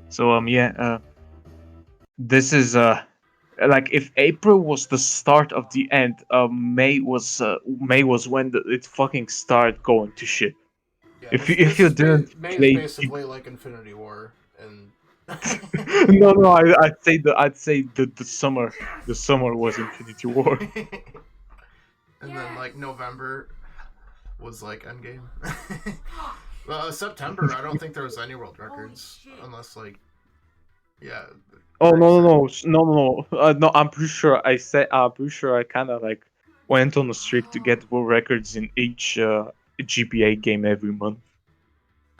So yeah, this is like if April was the start of the end, May was when it fucking started going to shit. Yeah, If you didn't May play, is basically like Infinity War, and no, I'd say the summer was Infinity War. and then like November was like Endgame. September, I don't think there was any world records unless like, yeah. Oh no! No, I'm pretty sure I kind of like went on a streak to get world records in each GPA game every month.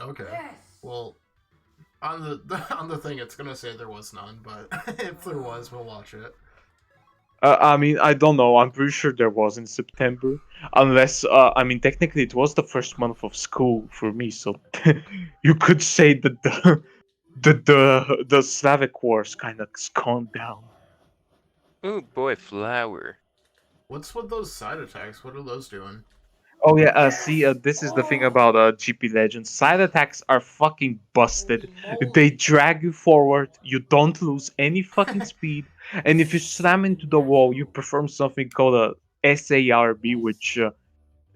Okay. Well, on the thing, it's gonna say there was none, but if there was, we'll watch it. I mean, I don't know. I'm pretty sure there was in September, unless I mean, technically it was the first month of school for me, so you could say that the Slavic wars kind of calmed down. Ooh, boy, flower. What's with those side attacks? What are those doing? Oh yeah, see, this is the thing about GP Legends. Side attacks are fucking busted. They drag you forward. You don't lose any fucking speed, and if you slam into the wall, you perform something called a SARB, which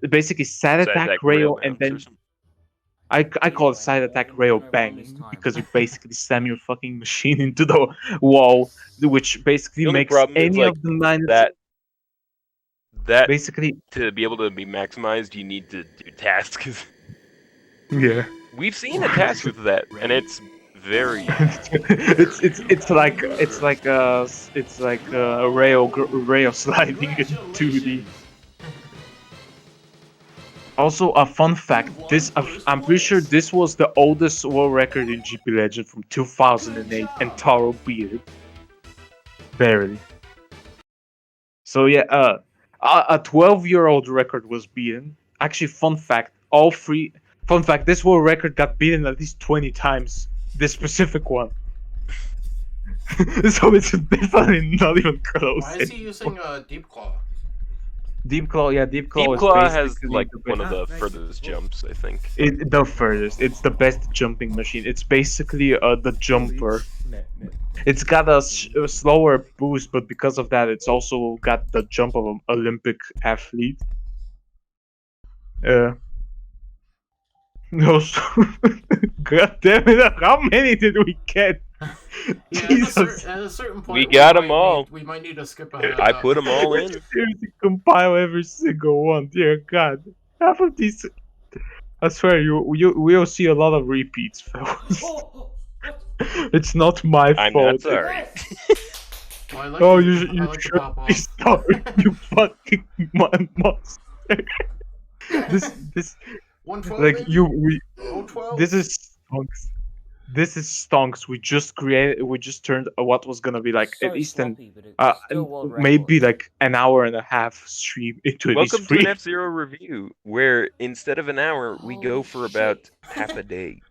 basically side attack rail, and then I call it side attack rail banging because you basically slam your fucking machine into the wall, which basically The only makes problem is, any like, of the nine that basically. to be able to be maximized, you need to do tasks. Yeah. We've seen a task with that, and it's very. it's like a rail sliding in 2D. Also, a fun fact: I'm pretty sure this was the oldest world record in GP Legend from 2008, and Taro beat it barely. So yeah, a 12-year-old record was beaten. Actually, fun fact: this world record got beaten at least 20 times. This specific one. So it's definitely not even close. Why is he using Deep Claw? Deep Claw, yeah, Deep Claw Deep is Claw has basically like the one of best. the furthest jumps, I think. The furthest. It's the best jumping machine. It's basically the jumper. It's got a slower boost, but because of that, it's also got the jump of an Olympic athlete. No, God damn it! How many did we get? Yeah, Jesus. at a certain point, We got 'em all. We might need to skip ahead. I put them all in. Seriously, compile every single one. Dear God, half of these. I swear, we'll see a lot of repeats, fellas. It's not my I'm fault. not sorry. Well, I like Oh, the- you I like the should pop be off. sorry, you fucking monster. This 112, like baby? we 012? this is stonks. This is stonks. We just turned what was gonna be like So at least sloppy, but it's still world maybe record. like an hour and a half stream into at least Welcome to an 3. F-Zero review, where instead of an hour, we go Holy for shit. about half a day.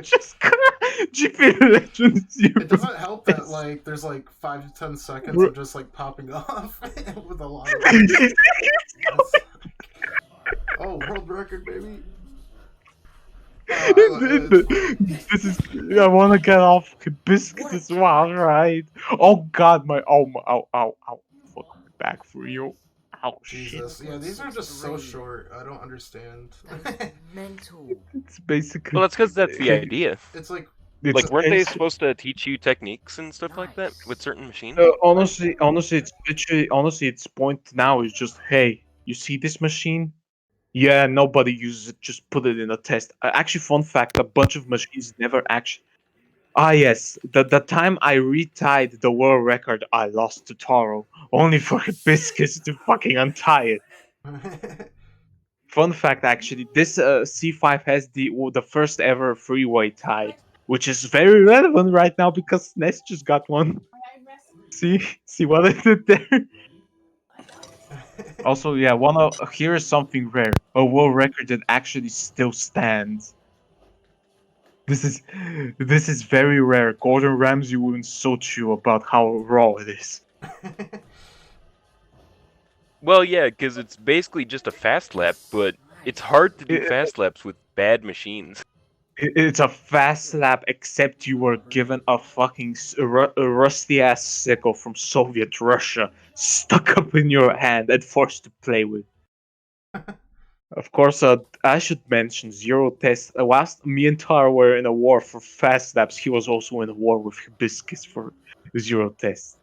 Just GP Legends Zero. It doesn't help that like there's like 5 to 10 seconds of just like popping off with a lot of. Oh, world record, baby! This is. I want to get off biscuits as well, right? Oh God, my ow! Fuck my back for you. Ow, Jesus, shit. yeah, these are just so short. I don't understand. Mental. It's basically. Well, that's because that's the idea. It's like Like, weren't they it's- supposed to teach you techniques and stuff like that with certain machines? honestly, it's literally, its point now is just, hey, you see this machine? Yeah, nobody uses it. Just put it in a test. Actually, fun fact: a bunch of machines never actually. Ah, yes, the time I retied the world record, I lost to Taro, only for Hibiscus to fucking untie it. Fun fact, actually, this C5 has the first ever freeway tie, which is very relevant right now because Ness just got one. See what I did there? Also, yeah, here is something rare. A world record that actually still stands. This is very rare. Gordon Ramsay wouldn't insult you about how raw it is. Well, yeah, because it's basically just a fast lap, but it's hard to do fast laps with bad machines. It's a fast lap, except you were given a fucking rusty ass sickle from Soviet Russia stuck up in your hand and forced to play with. Of course, I should mention Zero Test. Whilst me and Tar were in a war for fast laps, he was also in a war with Hibiscus for Zero Test.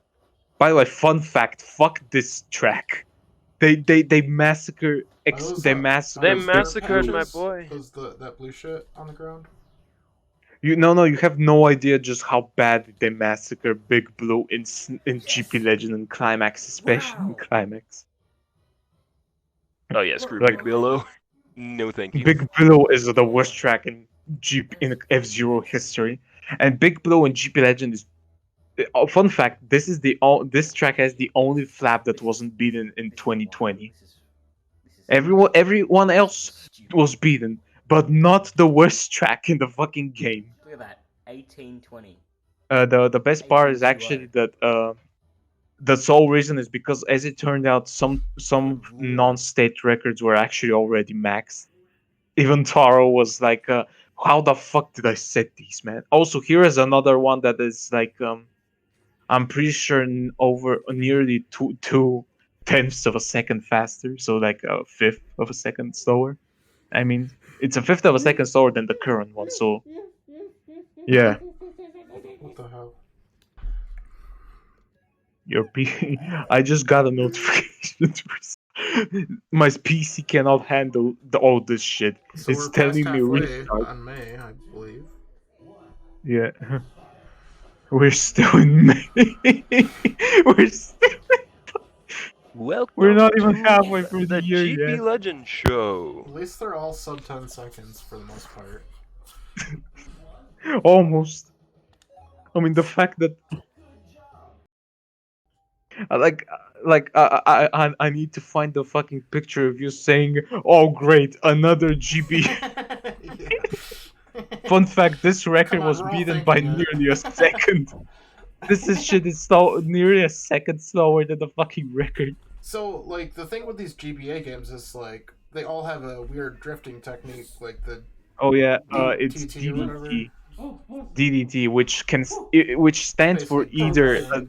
By the way, fun fact: fuck this track. They massacre. They massacred my boy. Was that blue shit on the ground? You have no idea just how bad they massacre Big Blue in GP Legend and Climax, especially in Climax. Oh yeah, screw Like- Big Billow. No, thank you. Big Blue is the worst track in F-Zero history, and Big Blue in GP Legend is. Fun fact: this track has the only flap that wasn't beaten in 2020. Everyone else was beaten, but not the worst track in the fucking game. Look at that. 1820. The best part is actually that the sole reason is because, as it turned out, some non-state records were actually already maxed. Even Taro was like, "How the fuck did I set these, man?" Also, here is another one that is like, I'm pretty sure over nearly 2/10 of a second faster, so like a fifth of a second slower. I mean, it's a fifth of a second slower than the current one, so yeah. What the hell? I just got a notification. My PC cannot handle all this shit. So It's we're past telling me halfway restart. on May, I believe. Yeah. We're still in May. We're still. Welcome We're not even to halfway through the the year GP yet. Legend Show. At least they're all sub 10 seconds for the most part. Almost. I mean, the fact that I need to find the fucking picture of you saying, "Oh great, another GB." Fun fact: this record Come on, was we're all beaten by thinking it. nearly a second. This shit is so nearly a second slower than the fucking record. So, like, the thing with these GBA games is, like, they all have a weird drifting technique, like the Oh yeah, it's DTT or whatever. DDT, which stands for Basically, either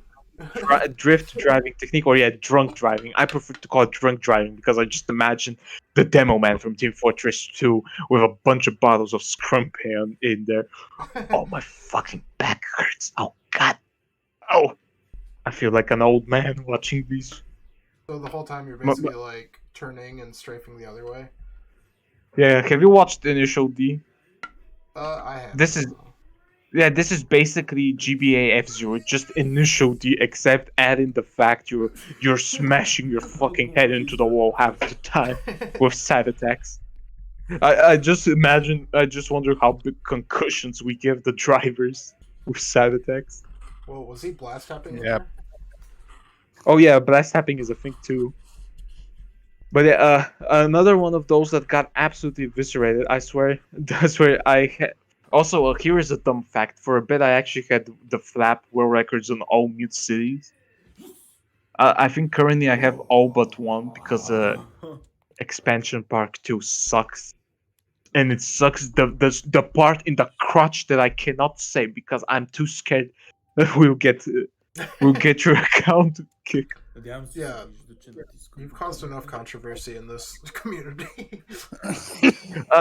drunk drift driving technique or yeah, drunk driving. I prefer to call it drunk driving because I just imagine the demo man from Team Fortress 2 with a bunch of bottles of Scrum Pan in there. Oh, my fucking back hurts. Oh god. Oh, I feel like an old man watching these. So the whole time you're Ma- ma- basically, like, turning and strafing the other way. Yeah, have you watched Initial D? I have. This is basically GBA F-Zero, just Initial D, except adding the fact you're smashing your fucking head into the wall half the time with side attacks. I just wonder how big concussions we give the drivers with side attacks. Well, was he blast tapping? Yep. Oh yeah, blast tapping is a thing too. But yeah, another one of those that got absolutely eviscerated. I swear, Also, here is a dumb fact. For a bit, I actually had the Flap world records on all mute cities. I think currently I have all but one because Expansion Park 2 sucks. And it sucks the part in the crotch that I cannot say because I'm too scared that we'll get your account kicked. Yeah, you've caused enough controversy in this community.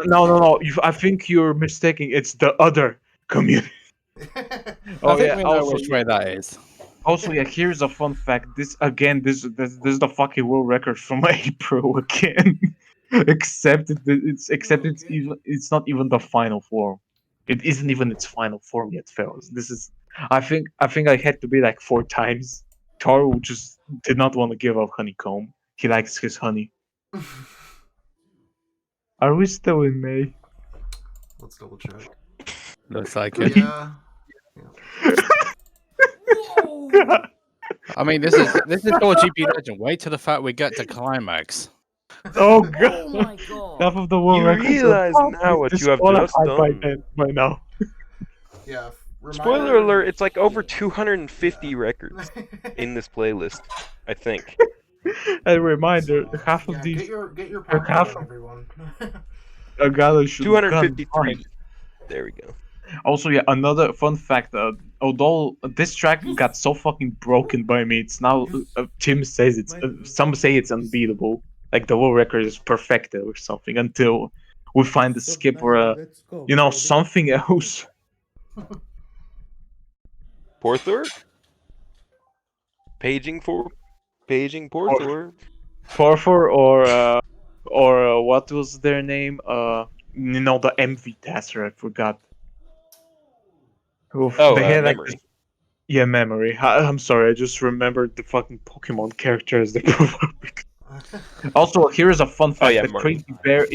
No. I think you're mistaken. It's the other community. I think we know which way that is. Also, yeah, here's a fun fact. This is the fucking world record from April again. except it's not even the final form. It isn't even its final form yet, fellas. This is I think I had to be like 4 times. Taro just did not want to give up honeycomb. He likes his honey. Are we still in May? Let's double check. Looks like it. Yeah. I mean, this is all GP Legend. Wait till the fact we get to climax. Oh Oh god! my god. Half of the world You records realize are now what you have just disqualified done. by now. Yeah. Spoiler alert, it's like over 250 records in this playlist, I think. A reminder: half of Yeah, these get your half popcorn, of- everyone. Agalo should 253. There we go. Also, yeah, another fun fact. Although this track got so fucking broken by me, it's now Tim says some say it's unbeatable. Like the world record is perfected or something until we find a skip or something else. Porthor? Paging Porthor. Porfor or what was their name? The MV Tasser. I forgot. Memory. Yeah, memory. I'm sorry, I just remembered the fucking Pokemon characters. Also, here is a fun fact: the Martin. crazy bear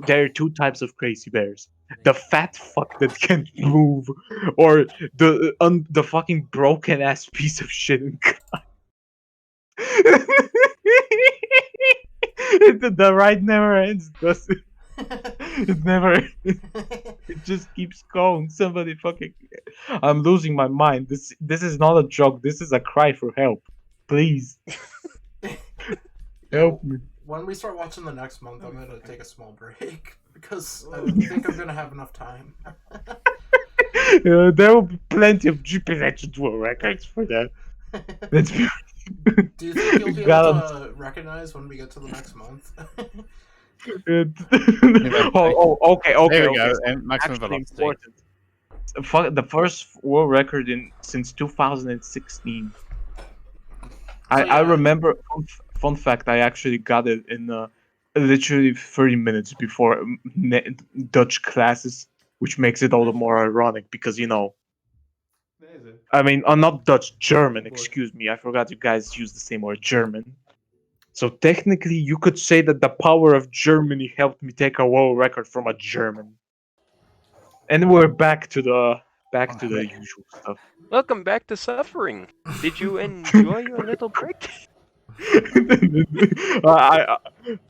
there are 2 types of crazy bears. The fat fuck that can't move, or the fucking broken ass piece of shit. The ride never ends, does it? It never. It just keeps going. Somebody fucking. I'm losing my mind. This is not a joke. This is a cry for help. Please. Help me. When we start watching the next month, I'm gonna take a small break because I think I'm gonna have enough time. There will be plenty of GP Legend World records for that. Let's be. Do you think you'll be able to recognize when we get to the next month? Okay. There we go. So And maximum actually velocity. important. The first world record since 2016. I remember. Fun fact: I actually got it in literally 30 minutes before Dutch classes, which makes it all the more ironic because I mean, not Dutch, German. Excuse me, I forgot you guys use the same word, German. So technically, you could say that the power of Germany helped me take a world record from a German. And we're back to the usual stuff. Welcome back to Suffering. Did you enjoy your little break?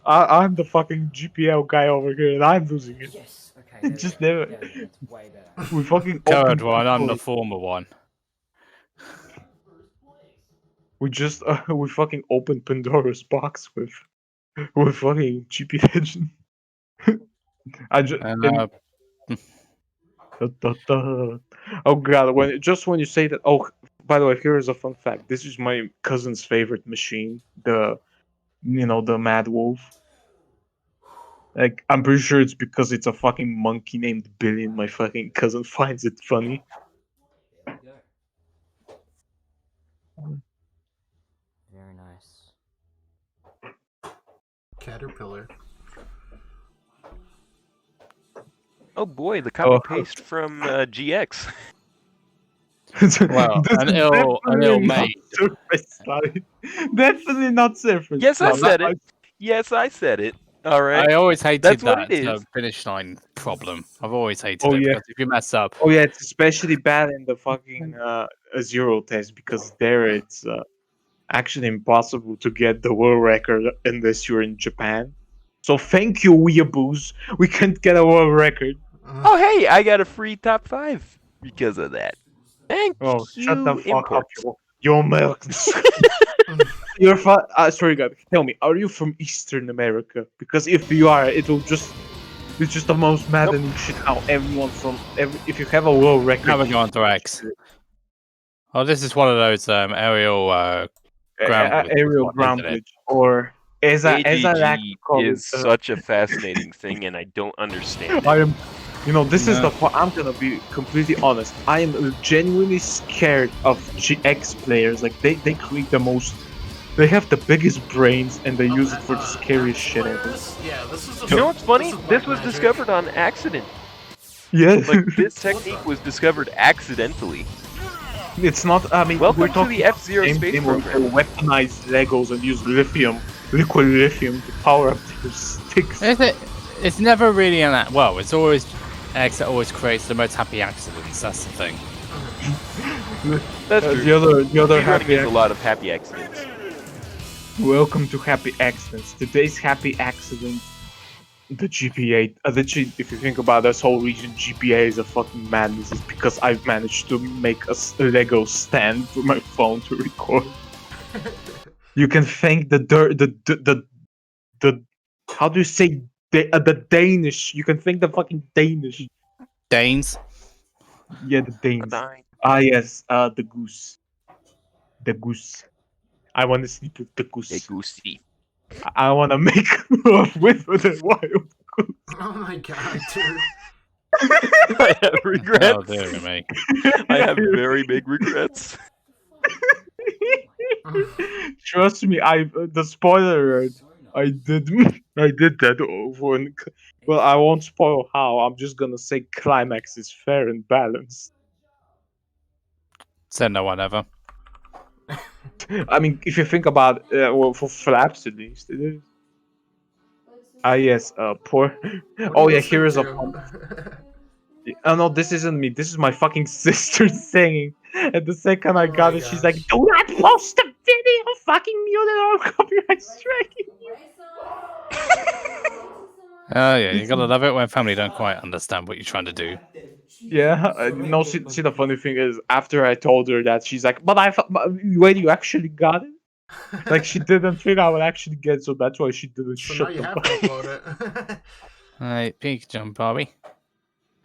I'm the fucking GPL guy over here, and I'm losing it. Yes. Okay. It just never. It's way better. We fucking Third opened one, I'm the equally. former one. We just we fucking opened Pandora's box with fucking GP Legend. I just oh god, when you say that. Oh, by the way, here is a fun fact. This is my cousin's favorite machine. The Mad Wolf. Like, I'm pretty sure it's because it's a fucking monkey named Billy, and my fucking cousin finds it funny. Very nice. Caterpillar. Oh boy, the copy paste from GX. Well, an ill mate. Surface slide. Definitely not surface. Yes, I slide. said it. Yes, I said it. All right. I always hated That's what that it is. finish line problem. I've always hated Oh, it yeah. because if you mess up, Oh yeah, it's especially bad in the fucking zero test, because there it's actually impossible to get the world record unless you're in Japan. So thank you, weeaboos. We can't get a world record. Oh hey, I got a free top 5 because of that. Thank Oh, you, shut the fuck imports. up, you Americans. You're sorry, God. Tell me, are you from Eastern America? Because if you are, it's just the most maddening shit. How everyone if you have a world record, now we're going to X. Oh, this is one of those aerial ground aerial ground glitch, or as I like to call is it, such a fascinating thing, and I don't understand it. I am, this is the part. I'm gonna be completely honest. I am genuinely scared of GX players. Like they create the most. They have the biggest brains, and they use it for the scariest shit ever. Yeah, this is. You know what's funny? This was magic. discovered on accident. Yeah, Like, this technique was discovered accidentally. it's not. I mean, Welcome we're to talking the F-Zero same space game where program. they weaponize Legos and use liquid lithium to power up their sticks. It's never really well. It's always X that always creates the most happy accidents. That's the thing. That's true. The other Speedrunning happy. is a lot of happy accidents. Welcome to Happy Accidents. Today's happy accident, the GPA. Literally, if you think about this whole region, GPA is a fucking madness. It's because I've managed to make a Lego stand for my phone to record. You can thank the how do you say the Danish? You can thank the fucking Danish. Danes. Yeah, the Danes. Nine. Ah yes, the goose. The goose. I want to sleep with the goose. Hey, Goosey. I want to make love with the wild goose. Oh my god, dude. I have regrets. Oh dear me. I have very big regrets. Trust me, the spoiler alert. I did that one. Well, I won't spoil how. I'm just gonna say climax is fair and balanced. Said no one ever. I mean, if you think about well, for flaps at least, it is. Ah yes, poor. Oh yeah, here is a. Oh no, this isn't me. This is my fucking sister singing. And the second I got it, she's like, "Do not post the video, fucking mute it or copyright striking you." Oh yeah, you gotta love it when family don't quite understand what you're trying to do. Yeah, no. See, the funny thing is, after I told her that, she's like, "But wait, you actually got it?" Like she didn't think I would actually get it, so that's why she didn't So shut now you the have to upload it. Alright, peek jump, Bobby.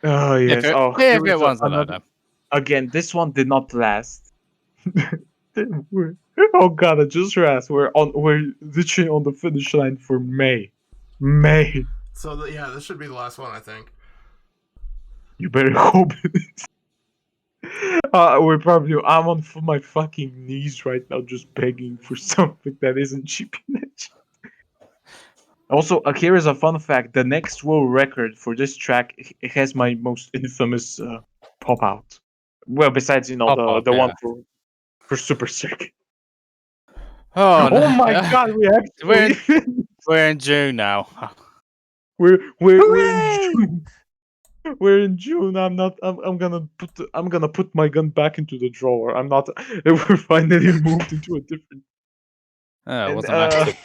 Oh yes. If Oh, it here is one's another. Again, this one did not last. Oh god, I just realized we're literally on the finish line for May. May. So yeah, this should be the last one, I think. You better hope it is. I'm on my fucking knees right now, just begging for something that isn't GP. Also, here is a fun fact: the next world record for this track, it has my most infamous pop out. Well, besides the one for Super Circuit. Oh, no. My god, we're in June now. we're in June. We're in June. I'm gonna put my gun back into the drawer. I'm not. We're finally moved into a different. Oh, what's the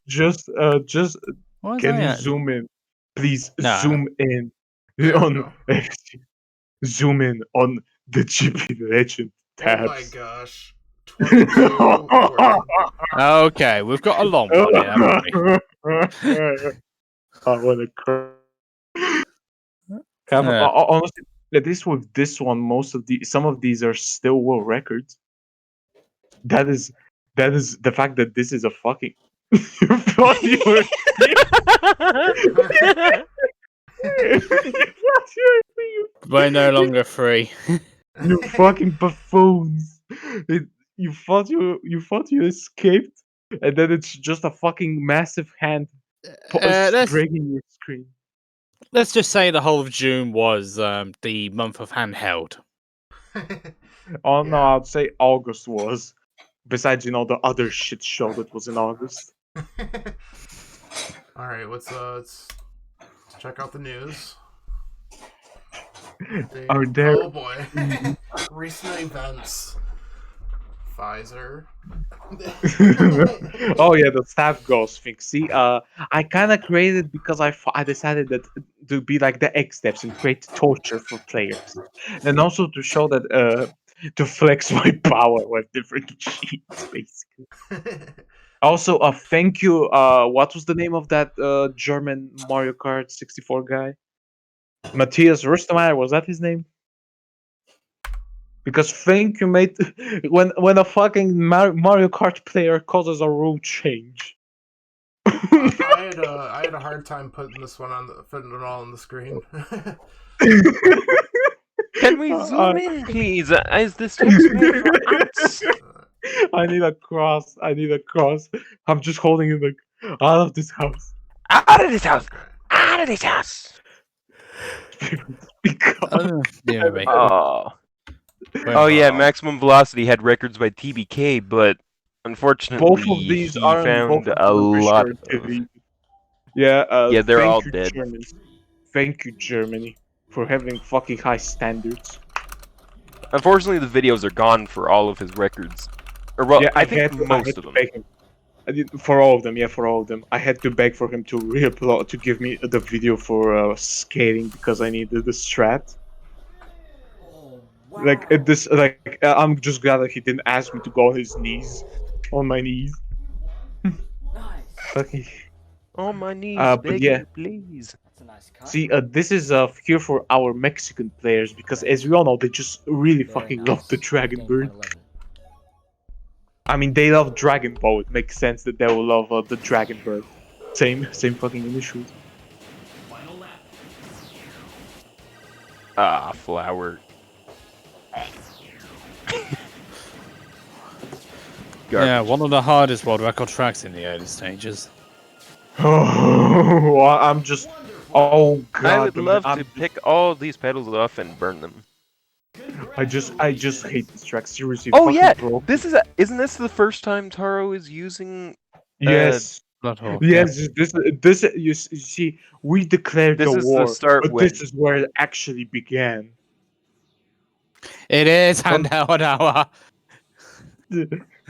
Just can you zoom in, please? Zoom in on zoom in on the GP Legend tabs. Oh my gosh. 22. Okay, we've got a long one here, haven't we? I wanna cry. Honestly, at least with this one, some of these are still world records. That is the fact that this is a fucking. You thought you were. You thought We're no longer free. you fucking buffoons. You thought you escaped, and then it's just a fucking massive hand let's breaking your screen. let's just say the whole of June was the month of handheld. Oh no, I'd say August was. Besides, the other shit show that was in August. All right, let's check out the news. Are there? Oh boy, recent events. Pfizer. Oh yeah, the staff goals thing. See, I kind of created because I decided that to be like the X steps and create torture for players, and also to show that to flex my power with different cheats, basically. Also, thank you. What was the name of that German Mario Kart 64 guy? Matthias Rustemeyer, was that his name? Because thank you, mate. When a fucking Mario Kart player causes a rule change. I had a hard time putting putting it all on the screen. Can we zoom in, please? Is this just made for us? I need a cross. I'm just holding it like out of this house. Out of this house! Out of this house! Because Yeah, mate. Oh yeah, Maximum Velocity had records by TBK, but unfortunately, both of these he aren't found both a lot. Yeah, Yeah, they're thank all you, dead. Germany. Thank you, Germany, for having fucking high standards. Unfortunately, the videos are gone for all of his records. Or well, Yeah, I think most of them. For all of them, yeah, for all of them. I had to beg for him to re-upload to give me the video for skating because I needed the strat. I'm just glad that he didn't ask me to go on my knees. Fucking. On my knees, But begging yeah. you, please. That's a nice cut. See, this is here for our Mexican players because, as we all know, they just really Very fucking nice. love the Dragon Bird. 15.11. I mean, they love Dragon Ball. It makes sense that they will love the Dragon Bird. Same fucking initials. Ah, Flower. Yeah, one of the hardest world record tracks in the early stages. Oh, I'm just. Oh god. I would man, love I'm to pick all these pedals off and burn them. I just hate this track. Seriously. Oh fucking yeah, broke. isn't this the first time Taro is using? Yes. Bloodhawk. Yes. This you see, we declared This the is the war, start but when- this is where it actually began. It is handheld hour.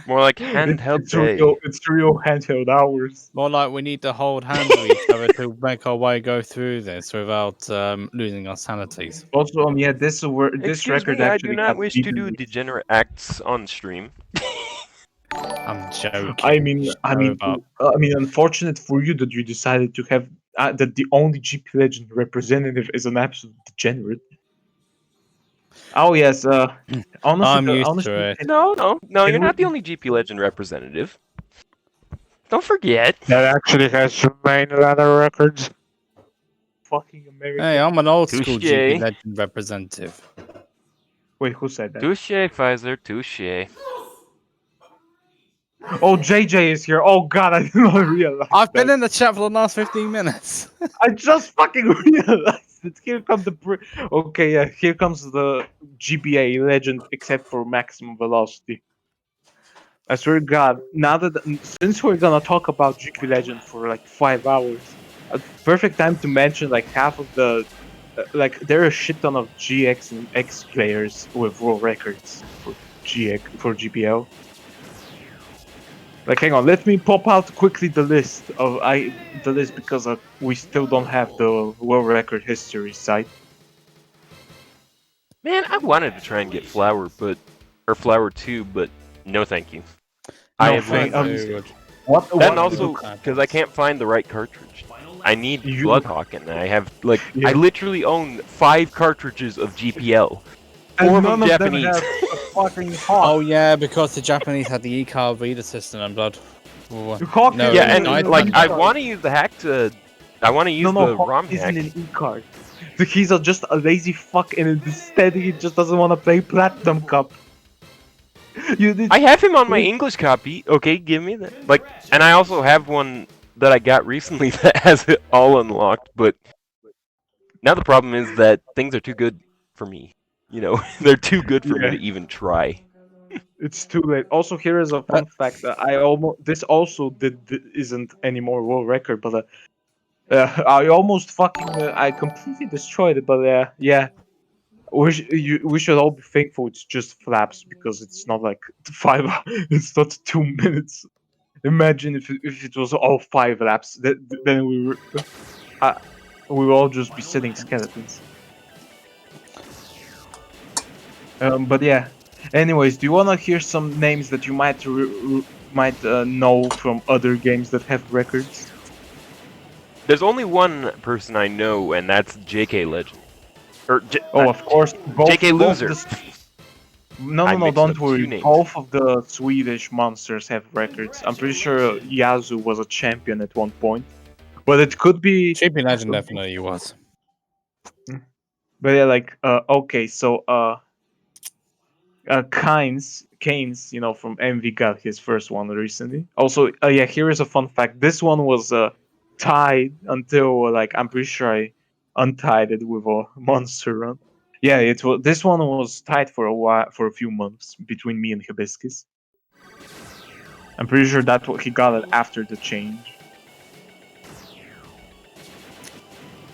More like handheld day. It's real handheld hours. More like we need to hold hands with each other to make our way go through this without losing our sanities. Also, yeah, this Excuse record me, I actually do not got wish to beaten do with- degenerate acts on stream. I'm joking. I mean, Shut up. unfortunate for you that you decided to have that the only GP Legend representative is an absolute degenerate. Oh yes, honestly, I'm used to it. No, Can you're not we- the only GP Legend representative. Don't forget. That actually has Jermaine Ladder records. Fucking American. Hey, I'm an old school Touche. GP Legend representative. Wait, who said that? Touche, Pfizer, touche. Oh, JJ is here. Oh god, I did not realize. I've been that. in the chat for the last 15 minutes. I just fucking realized it. Here comes okay, yeah, here comes the GBA legend, except for maximum velocity. I swear to God, now that since we're gonna talk about GP Legend for like 5 hours, a perfect time to mention like half of the there are a shit ton of GX and X players with world records for GPL. Like, hang on, let me pop out quickly the list because we still don't have the world record history site. Man, I wanted to try and get Flower, Flower 2, but No, thank you. No, I have thank- not. What? Then what- also because I can't find the right cartridge. I need You- Bloodhawk, and I have like Yeah. I literally own 5 cartridges of GPL. and 4 of none them of Japanese. them have a fucking hawk. Oh yeah, because the Japanese had the e-card reader system and blood. Ooh, Hawk no, is Yeah, in and an like I e-card. want to use the hack to. I want to use No, the Hawk ROM isn't hack. an e-card. He's just a lazy fuck, and instead he just doesn't want to play Platinum Cup. You did. I have him on my English copy. Okay, give me that. Like, and I also have one that I got recently that has it all unlocked. But now the problem is that things are too good for me. You know, they're too good for me Yeah. to even try. It's too late. Also, here is a fun fact. I almost this also isn't anymore world record, but I almost fucking I completely destroyed it. But yeah, we should all be thankful it's just flaps because it's not like 5. It's not 2 minutes. Imagine if it was all 5 laps. Then we would all just be sitting skeletons. But yeah. Anyways, do you wanna hear some names that you might know from other games that have records? There's only one person I know, and that's J.K. Legend. Or Oh, of course. J.K. both Loser. No, I no, mixed don't up two worry. names. Both of the Swedish monsters have records. I'm pretty sure Yazu was a champion at one point. But it could be. Chippy Legend definitely was. But yeah, like, okay, so, Keynes, you know, from MV got his first one recently. Also, yeah, here is a fun fact. This one was tied until like I'm pretty sure I untied it with a monster run. Yeah, it was. This one was tied for a while, for a few months between me and Hibiscus. I'm pretty sure that's what he got it after the change.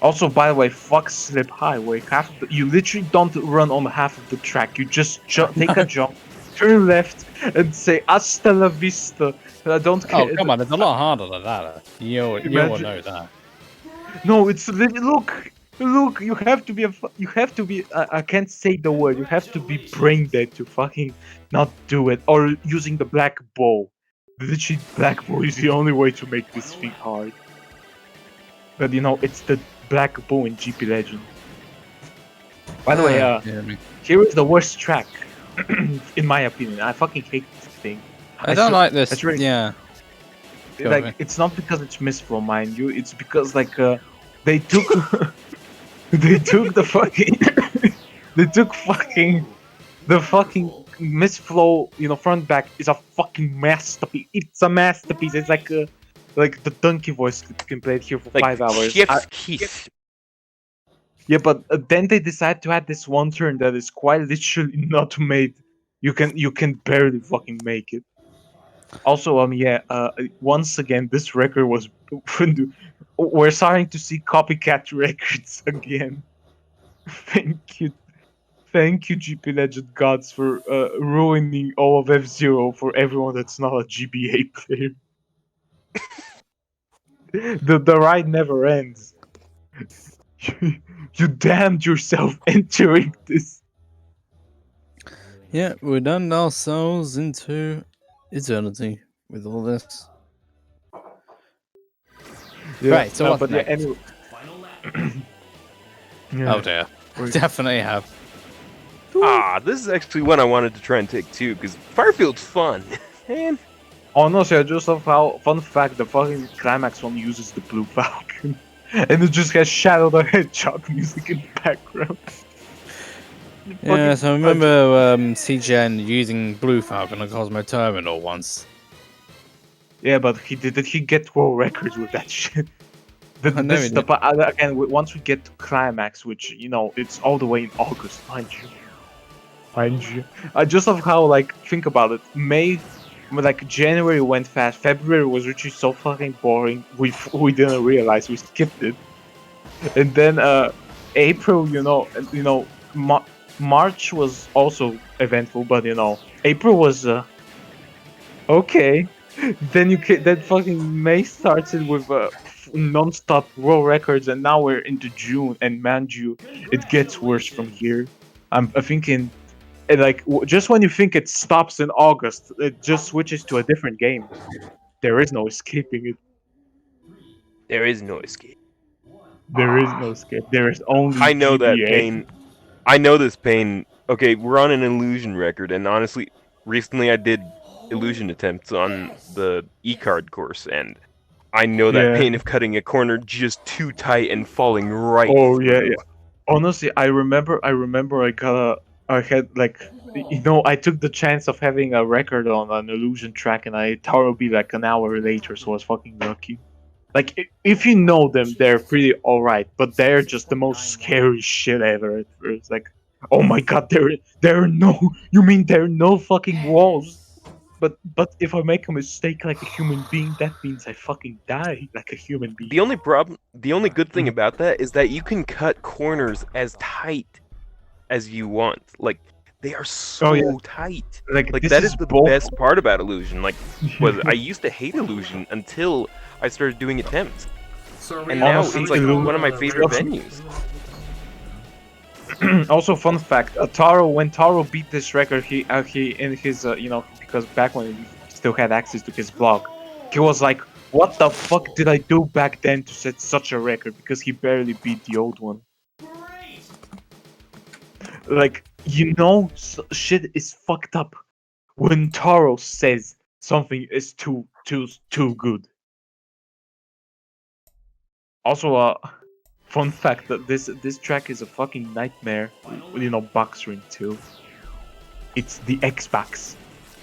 Also, by the way, fuck Slip Highway. You literally don't run on half of the track. You just take a jump, turn left, and say "Hasta la vista." I don't care. Oh come on, it's a lot harder than that. You all Imagine- know that. No, it's look. You have to be I can't say the word. You have to be brain dead to fucking not do it, or using the black bow. Literally, black bow is the only way to make this thing hard. But you know, it's the black bow in GP Legend. By the way, here is the worst track, in my opinion. I fucking hate this thing. I don't like this. that's right. Yeah. Go Like, ahead. it's not because it's Mistflow, mind you. It's because like they took they took the fucking the fucking Mistflow, you know, front back is a fucking masterpiece. It's a masterpiece. It's like the donkey voice that you can play it here for like 5 hours. Keith. Yeah, but then they decide to add this one turn that is quite literally not made. You can barely fucking make it. Also, yeah, once again, this record was. We're starting to see copycat records again. Thank you, GP Legend gods, for ruining all of F-Zero for everyone that's not a GBA player. the ride never ends. You damned yourself entering this. Yeah, we done ourselves into eternity with all this. Right, so what's but yeah, next? anyway. Yeah. Oh dear. We're- Definitely have. Ah, this is actually one I wanted to try and take too, because Firefield's fun. Man, Honestly, I just love how, fun fact, the fucking climax one uses the Blue Falcon. And it just has Shadow the Hedgehog music in the background. Yeah, so I remember CGN using Blue Falcon on Cosmo Terminal once. Yeah, but he get world records with that shit. I know This he is the did. again, once we get to climax, which, you know, it's all the way in August, mind you. I just love how, like, think about it. January went fast. February was literally so fucking boring. We didn't realize we skipped it. And then April, March was also eventful, but you know, April was okay. Then fucking May started with non-stop world records, and now we're into June, and man, it gets worse from here. I'm thinking And like just when you think it stops in August, it just switches to a different game. There is no escaping it. There is no escape. There is no escape. There is only I know that GBA. pain. I know this pain. Okay, we're on an illusion record, and honestly, recently I did illusion attempts on the E-card course, and I know that Yeah. pain of cutting a corner just too tight and falling right Oh through. yeah, yeah. Honestly, I remember. I had like, I took the chance of having a record on an illusion track, and I Taro beat like an hour later, so I was fucking lucky. Like, if you know them, they're pretty alright, but they're just the most scary shit ever at first. Like, oh my god, there are no. You mean there are no fucking walls? But if I make a mistake like a human being, that means I fucking die like a human being. The only good thing about that is that you can cut corners as tight as you want. Like, they are so yeah. tight. Like, Like this that is is the both- best part about illusion. Like, I used to hate illusion until I started doing attempts, So and now Honestly, it's like Illusion- one of my favorite Also- venues. Also, fun fact: when Taro beat this record, he in his because back when he still had access to his blog, he was like, "What the fuck did I do back then to set such a record?" Because he barely beat the old one. Like, shit is fucked up when Taro says something is too good. Also, fun fact that this track is a fucking nightmare. Box ring too. It's the Xbox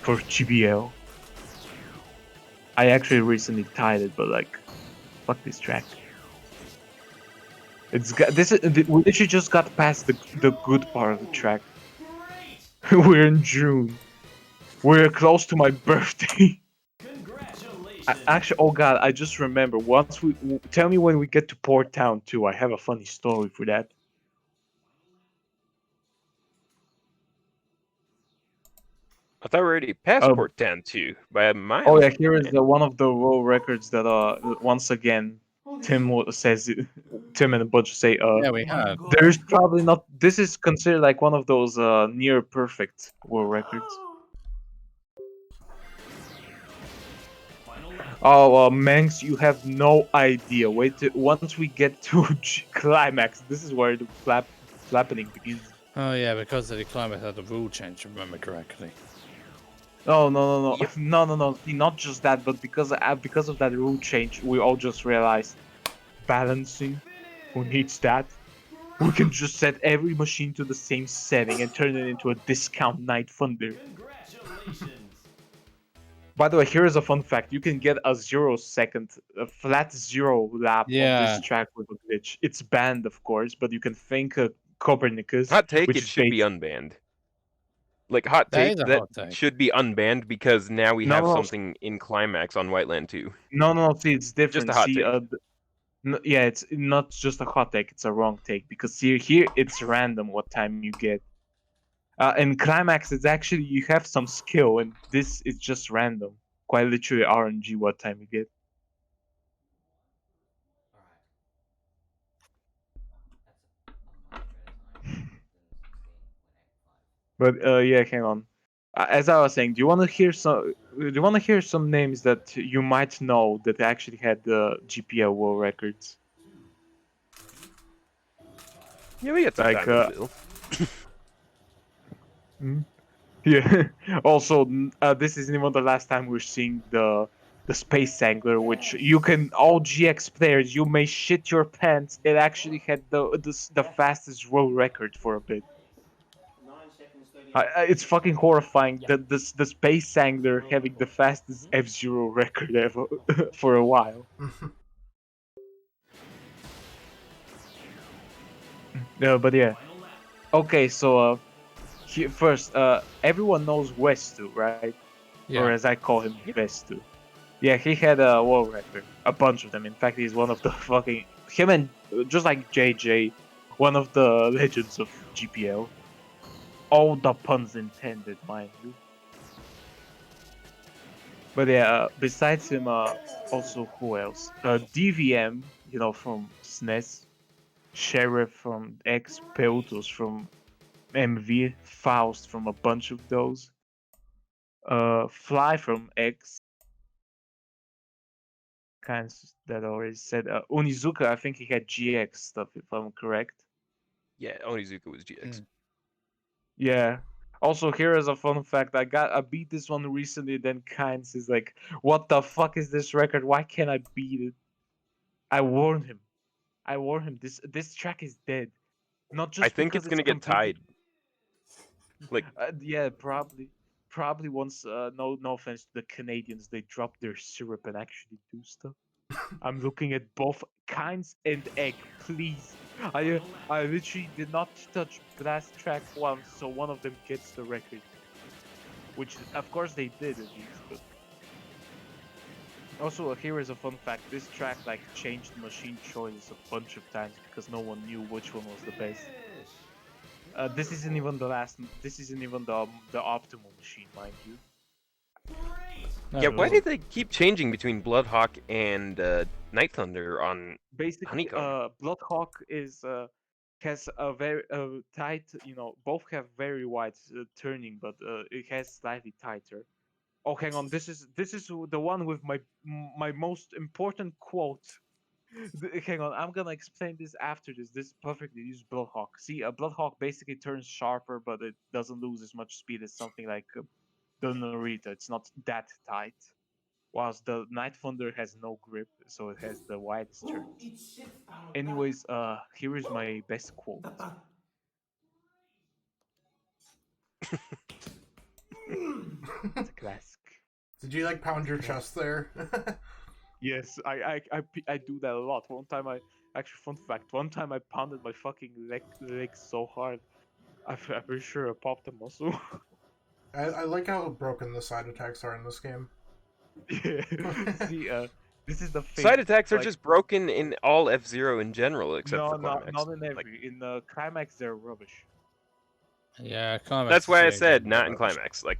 for GBL. I actually recently tied it, but like, fuck this track. We literally just got past the good part of the track. We're in June. We're close to my birthday. Actually, oh god, I just remember. Tell me when we get to Port Town too. I have a funny story for that. I thought we already Passport Town 2 by a mile. Oh yeah, here is one of the world records that once again says Tim and the bunch say Yeah, we have. there's probably not. This is considered like one of those near perfect world records. Oh, Manx, you have no idea. Once we get to climax, this is where the flapping begins. Oh yeah, because of the climate had the rule change, if I remember correctly. Oh no. Not just that, but because of that rule change, we all just realized balancing. Who needs that? We can just set every machine to the same setting and turn it into a discount Night Thunder. By the way, here is a fun fact: you can get a 0-second, flat 0 lap on this track with a glitch. It's banned, of course, but you can thank Copernicus. Hot take, which it should be unbanned. Like, hot take, that should be unbanned because now we have something in Climax on Whiteland 2. No, see, it's different. Just a hot take. Yeah, it's not just a hot take, it's a wrong take. Because here it's random what time you get. In Climax, it's actually, you have some skill, and this is just random. Quite literally RNG what time you get. But yeah, hang on. As I was saying, do you want to hear some names that you might know that actually had the GPL world records? Yeah, we got some Like, time to fill. Yeah. Also, this isn't even the last time we're seeing the Space Angler, which you can, all GX players, you may shit your pants. It actually had the fastest world record for a bit. It's fucking horrifying that the Space Angler having the fastest F-Zero record ever for a while. No, but yeah. Okay, so first, everyone knows Westu, right? Yeah. Or as I call him, Westu. Yeah, he had a world record, a bunch of them. In fact, he's one of the fucking him and just like JJ, one of the legends of GPL. All the puns intended, mind you. But yeah, besides him, also who else? DVM, from SNES, Sheriff from X, Peutos from MV, Faust from a bunch of those, Fly from X, kinds that I already said. Onizuka, I think he had GX stuff, if I'm correct. Yeah, Onizuka was GX. Hmm. Yeah. Also, here is a fun fact. I beat this one recently. Then Kynes is like, "What the fuck is this record? Why can't I beat it?" I warned him. This track is dead. Not just I think because it's gonna get completely. tied. Like, Yeah, probably once. No offense to the Canadians, they drop their syrup and actually do stuff. I'm looking at both Kynes and Egg. Please, I literally did not touch Blast track once, so one of them gets the record. Which, of course, they did at least. But also, here is a fun fact: this track like changed machine choice a bunch of times because no one knew which one was the best. This isn't even the last. This isn't even the optimal machine, mind you. yeah, why So, did they keep changing between Bloodhawk and Night Thunder on basically, Honeycomb? Bloodhawk is has a very tight. Both have very wide turning, but it has slightly tighter. Oh, hang on. This is the one with my most important quote. Hang on, I'm gonna explain this after this. This perfectly used Bloodhawk. See, a Bloodhawk basically turns sharper, but it doesn't lose as much speed as something like the Narita. It's not that tight. Whilst the Night Thunder has no grip, so it has the widest turns. Anyways, here is my best quote. It's a classic. Did you like pound your chest there? Yes, I do that a lot. One time fun fact, one time I pounded my fucking leg so hard, I'm pretty sure I popped a muscle. I like how broken the side attacks are in this game. Yeah. See, this is the thing. Side attacks are like, just broken in all F-Zero in general, except no, for Climax. not in every. Like, In Climax, they're rubbish. Yeah, Climax. that's why I is said really not in rubbish. Climax. Like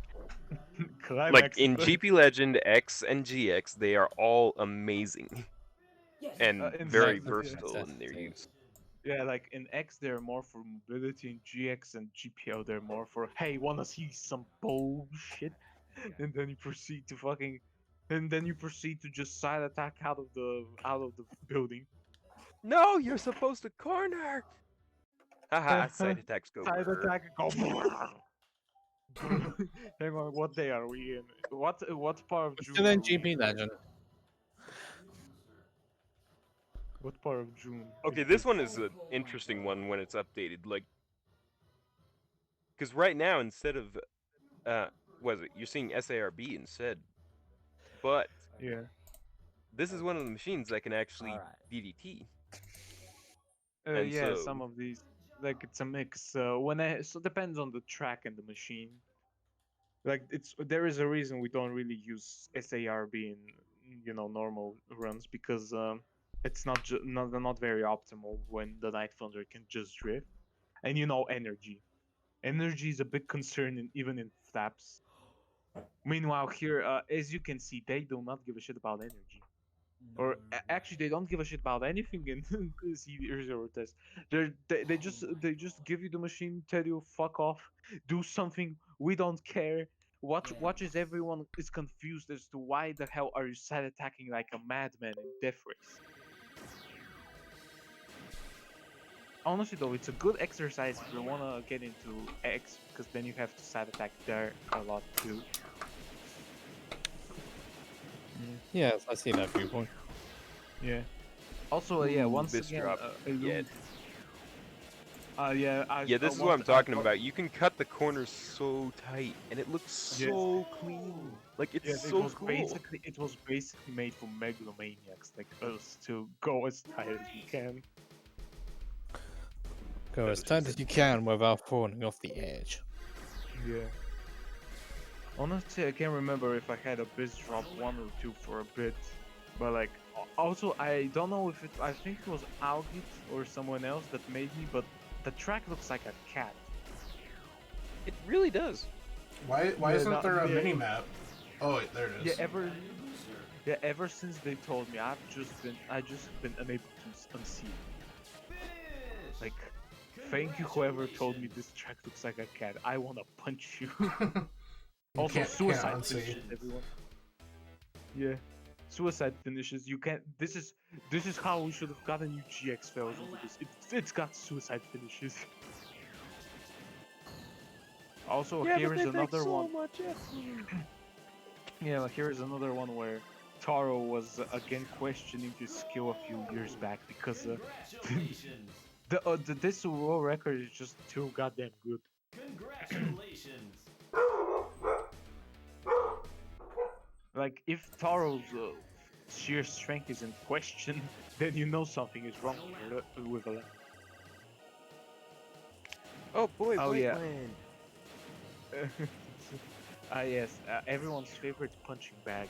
Climax in is GP Legend, X and GX, they are all amazing and in very X, versatile in their necessity. use. yeah, like in X, they're more for mobility. In GX and GPO, they're more for hey, wanna see some bullshit, and then you proceed to fucking, and then you proceed to just side attack out of the building. No, you're supposed to corner. Haha, side attacks go. Side brr. attack, go. Hang on, what day are we in? What part of June? Still in Are we GP Legend. What part of June? Okay, this one is an interesting one when it's updated. Like, because right now instead of was it you're seeing SARB instead, but Yeah. this is one of the machines that can actually Alright. DDT. And Yeah, so- some of these, like it's a mix. So depends on the track and the machine. Like there is a reason we don't really use SARB in normal runs because it's not very optimal when the Night Thunder can just drift, and energy. Energy is a big concern even in flaps. Meanwhile, here, as you can see, they do not give a shit about energy. Or actually, they don't give a shit about anything in Zero Test. They just give you the machine, tell you fuck off, do something. We don't care. Watch as everyone is confused as to why the hell are you side attacking like a madman in Death Race. Honestly though, it's a good exercise if you wanna get into X because then you have to side attack there a lot too. Yes, I see that viewpoint. Yeah. Also, yeah. Once this again, drop. yeah. Yeah, this is what I'm talking about. You can cut the corners so tight, and it looks Yes. so clean. Like it's Yeah, so cool. it was basically made for megalomaniacs like us to go as tight as we can. Go as tight as you can without falling off the edge. Yeah. Honestly, I can't remember if I had a biz drop 1 or 2 for a bit, but like, also I don't know if I think it was Algit or someone else that made me, but the track looks like a cat. It really does. Why Yeah, isn't there a yeah. mini map? Oh wait, there it is. Ever since they told me, I just been unable to unsee it. Like, Thank you, whoever told me this track looks like a cat. I wanna punch you. Also, can't suicide unsee. finishes, everyone. Yeah, suicide finishes. You can't. This is how we should have gotten new GX fails into this. It's got suicide finishes. Also, here is another one. Yeah, here is another one where Taro was again questioning his skill a few years back because this world record is just too goddamn good. Congratulations! Like, if Taro's sheer strength is in question, then you know something is wrong with a. Oh boy, Oh, yeah. Wasteland. Yes, everyone's favorite punching bag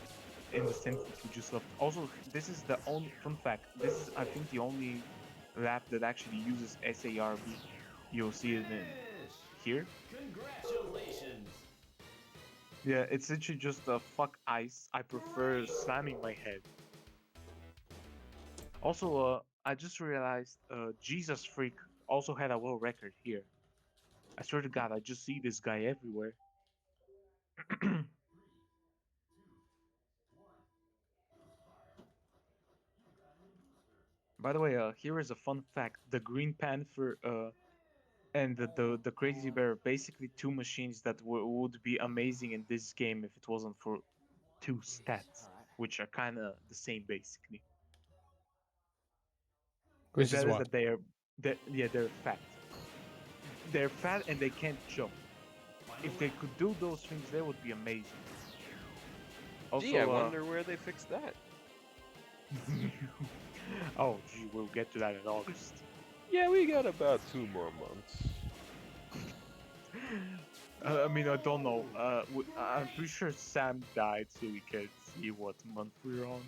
in the sense that we just love. Also, this is the only fun fact. This is, I think, the only lap that actually uses SARB. You'll see it in here. Congratulations! Yeah, it's literally just a fuck ice. I prefer slamming my head. Also, I just realized Jesus Freak also had a world record here. I swear to God, I just see this guy everywhere. By the way, here is a fun fact: the Green Panther and the Crazy Bear are basically two machines that would be amazing in this game if it wasn't for two stats, which are kind of the same basically. Which That is is what? that they're fat. They're fat and they can't jump. If they could do those things, that would be amazing. Also, Gee, I wonder where they fixed that. oh, gee, we'll get to that in August. Yeah, we got about 2 more months. I mean, I don't know. I'm pretty sure Sam died, so we can see what month we're on.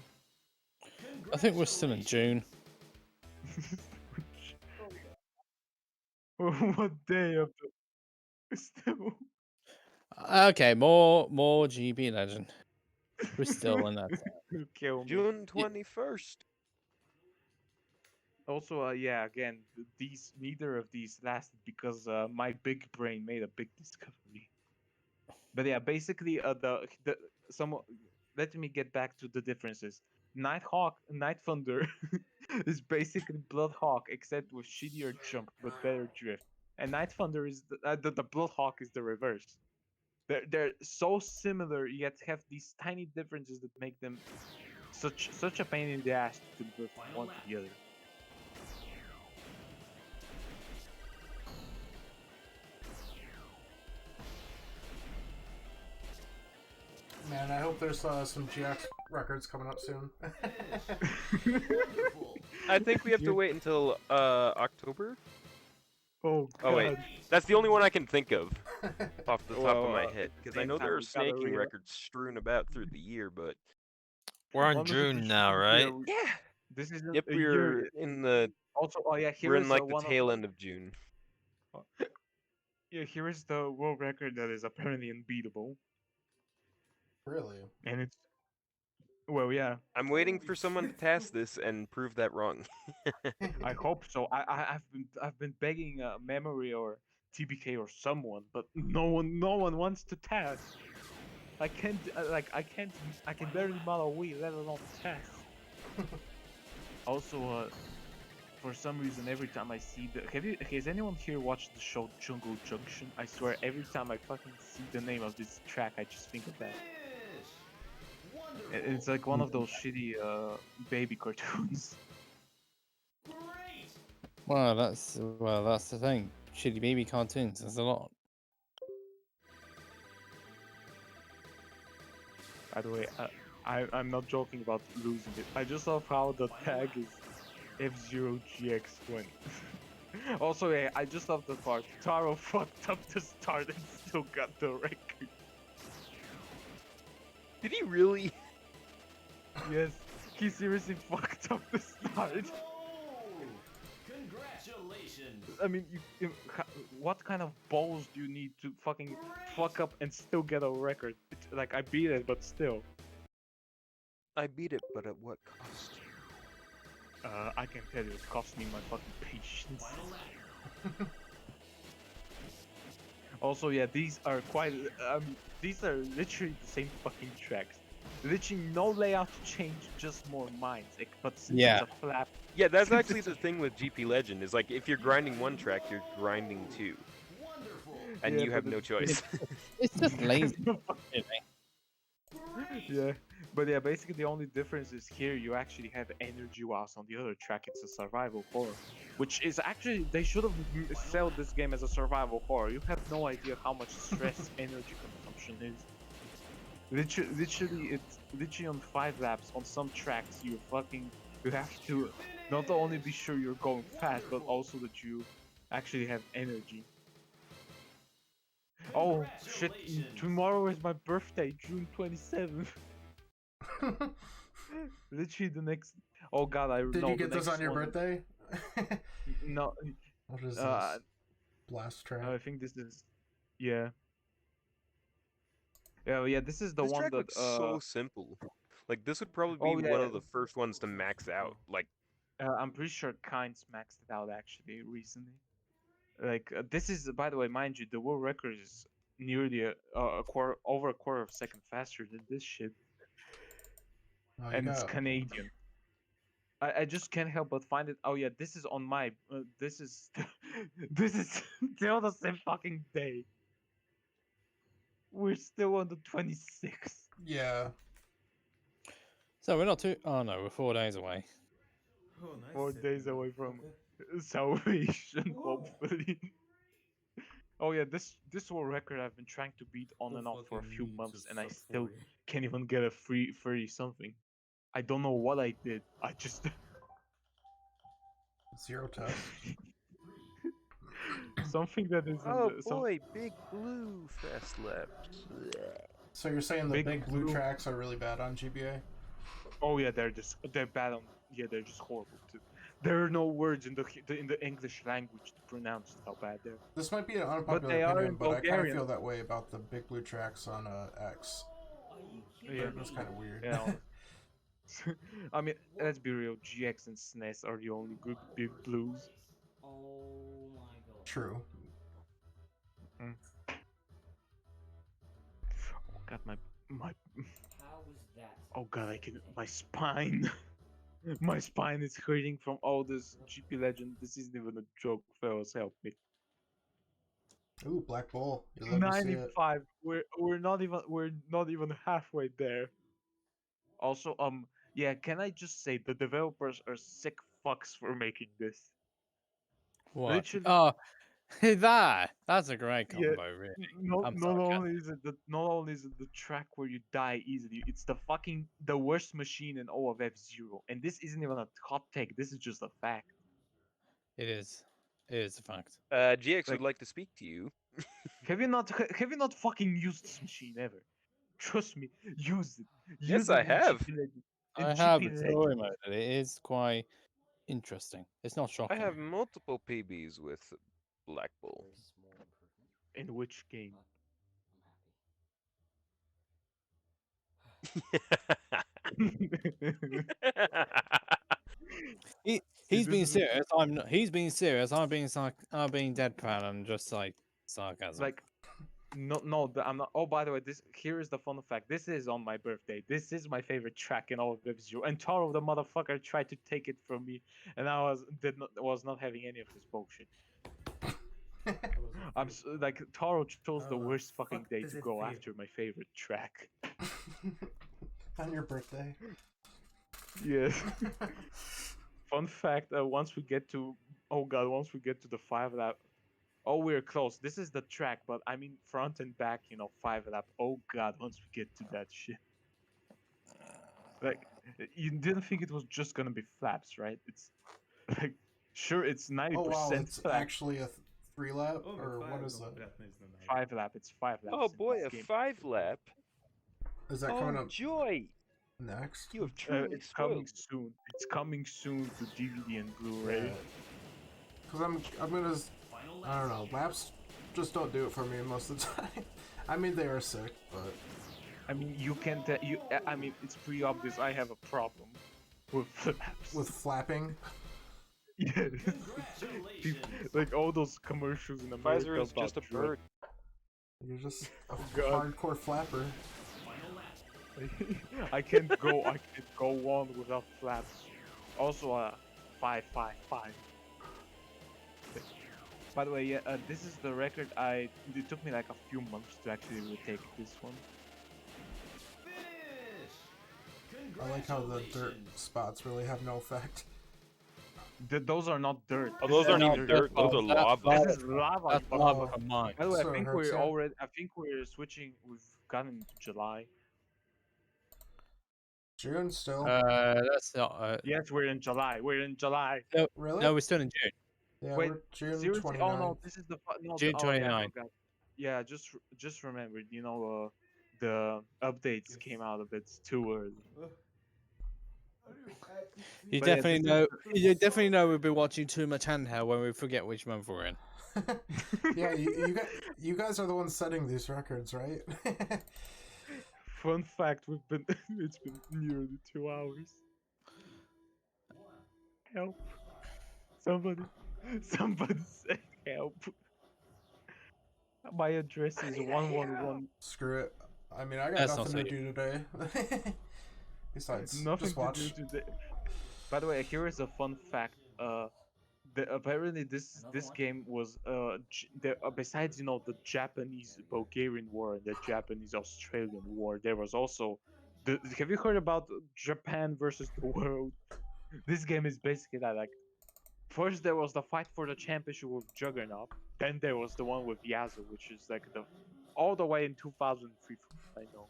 I think we're still in June. What day of the still? Okay, more GB Legend. We're still in that. Kill me. June 21st. Also, yeah, again, neither of these lasted because my big brain made a big discovery. But yeah, basically, let me get back to the differences. Night Thunder is basically Blood Hawk except with shittier jump but better drift. And Night Thunder is the Blood Hawk is the reverse. They're so similar yet have these tiny differences that make them such a pain in the ass to convert from one to the other. Man, I hope there's some GX records coming up soon. I think we have to wait until October. Oh, God. Oh wait, that's the only one I can think of off the top of my head because I same know time, there are we gotta snaking real- records strewn about through the year, but We're on Honestly, June now, right? yeah. This is Yep, a we're year. in the Also, oh yeah, here we're in is like the one tail end of June. Yeah, here is the world record that is apparently unbeatable, Really? and it's well, yeah. I'm waiting for someone to pass this and prove that wrong. I hope so. I've been begging Memory or TBK or someone, but no one wants to test. I can't I can barely model Wii, let alone test. Also, for some reason, every time I see has anyone here watched the show Jungle Junction? I swear, every time I fucking see the name of this track, I just think of that. It's like one of those shitty baby cartoons. Well, that's the thing. Shitty baby cartoons. There's a lot. By the way, I'm not joking about losing it. I just love how the tag is F-Zero GX20. Also, yeah, I just love the part. Taro fucked up the start and still got the record. Did he really? Yes, he seriously fucked up the start. Congratulations! I mean, what kind of balls do you need to fucking fuck up and still get a record? Like, I beat it, but still. I beat it, but at what cost? I can tell you, it cost me my fucking patience. Also, yeah, these are quite. These are literally the same fucking tracks. Literally no layout change, just more mines. But since Yeah. it's a flap, Yeah, that's actually the thing with GP Legend is like if you're grinding one track, you're grinding two, Wonderful. and Yeah, you have but no choice. It's just lazy. Really. yeah, but yeah, basically the only difference is here you actually have energy, whilst on the other track it's a survival horror, which is actually they should have sell this game as a survival horror. You have no idea how much stress energy consumption is. Literally, it's literally on 5 laps on some tracks you have to not only be sure you're going fast, but also that you actually have energy. Oh shit! Congratulations. Tomorrow is my birthday, June 27th. Literally the next. Oh god, I Did know you get the this next on your one- birthday? No, What is uh, this? Blast track. I think this is. Yeah. Yeah. This is the This one track that. looks so simple. Like this would probably Oh, be yeah. one of the first ones to max out. Like I'm pretty sure Kynes maxed it out actually recently. Like this is, by the way, mind you, the world record is nearly a quarter, over a quarter of a second faster than this shit, Oh, you and it's got Canadian. I just can't help but find it. Oh yeah, this is on my. This is this is still the same fucking day. We're still on the 26th. yeah. So we're not too. Oh no, we're 4 days away. Oh, nice. 4 days away from salvation, hopefully. Oh yeah, this world record I've been trying to beat on and off for a few months, and I still can't even get a free 30 something. I don't know what I did. I just 0 test. something that is. oh boy, Big Blue fast laps. So you're saying the Big big blue blue. tracks are really bad on GBA? Oh yeah, they're bad on. Yeah, they're just horrible too. There are no words in the English language to pronounce how bad they're. This might be an But unpopular they are opinion, in but I kind of Bulgarian. feel that way about the big blue tracks on X. Yeah, That's kind of weird. yeah. I mean, let's be real. GX and SNES are the only good big blues. Oh my god. True. Oh god, my. How was that? Oh god, I can. My spine. My spine is hurting from all this GP Legend. This isn't even a joke, fellas. Help me. Ooh, Black Bull. You love to see it. 95. We're not even halfway there. Also, yeah, can I just say the developers are sick fucks for making this. What? Literally- Oh, that's a great Yeah. combo, really. Not I'm only is it the track where you die easily, it's the worst machine in all of F-Zero. And this isn't even a hot take, this is just a fact. It is. It is a fact. GX Like- would like to speak to you. Have you not fucking used this machine ever? Trust me, use it. Yes, Use it I in have. GP Legend. In I have GP the Legend. story mode. And it is quite interesting. It's not I shocking. have multiple PBs with Black Bull. Very small improvement. In which game? But I'm happy. He's this being is- serious. I'm not. He's being serious. I'm being deadpan and just like sarcasm. Like, no, I'm not. Oh, by the way, here is the fun fact. This is on my birthday. This is my favorite track in all of F-Zero. And Taro, the motherfucker, tried to take it from me, and I was not having any of this bullshit. Like Taro chose the worst fucking day to go after my favorite track. On your birthday. Yes. Fun fact: once we get to the 5 lap. Oh, we're close. This is the track, but I mean front and back, 5 lap. Oh god, once we get to that shit. Like, you didn't think it was just gonna be flaps, right? It's like, sure, it's 90% Oh wow, it's flaps. actually a 3 lap? Or what is that? 5 lap. It's 5 laps. Oh in boy, this a game. 5 lap. Is that coming Oh up joy! next? You have truly It's coming spoiled. soon. It's coming soon to DVD and Blu-ray. Because I'm gonna, I don't know, laps just don't do it for me most of the time. I mean, they are sick, but I mean, you can't. I mean, it's pretty obvious. I have a problem with flaps. with flapping, Yeah. Congratulations. Like all those commercials in America Pfizer is about just a drugs. bird. You're just a God. hardcore flapper. Final lap. I can't go on without flaps. Also, 555. By the way, yeah, this is the record. It took me like a few months to actually retake this one. Finish. I like how the dirt Congratulations. spots really have no effect. Those are not dirt. Oh, This those is aren't not even dirt. Those are That's lava. This is lava. That's you fucking- lava Oh. for mine. By the way, So I it think hurts we're ya? already. I think we're switching. We've gotten into July. June still. That's not. Yes, we're in July. We're in July. Really? No, we're still in June. Yeah, Wait, we're June seriously? 29th. Oh no, this is the no. June Oh yeah, I 29. forgot. Yeah, just remembered. The updates came out a bit too early. You But yeah, definitely this is know. You definitely know we've been watching too much handheld when we forget which month we're in. Yeah, you guys are the ones setting these records, right? Fun fact: it's been nearly 2 hours. Help! Somebody say help! My address is 111. Screw it. I mean, I got That's not nothing to safe. do today. Besides, Nothing just to watch. do today. By the way, here is a fun fact. Apparently this game was besides the Japanese Bulgarian War and the Japanese Australian War, there was also have you heard about Japan versus the world? This game is basically that. Like, first there was the fight for the championship with Juggernaut, then there was the one with Yasuo, which is like all the way in 2003. I know,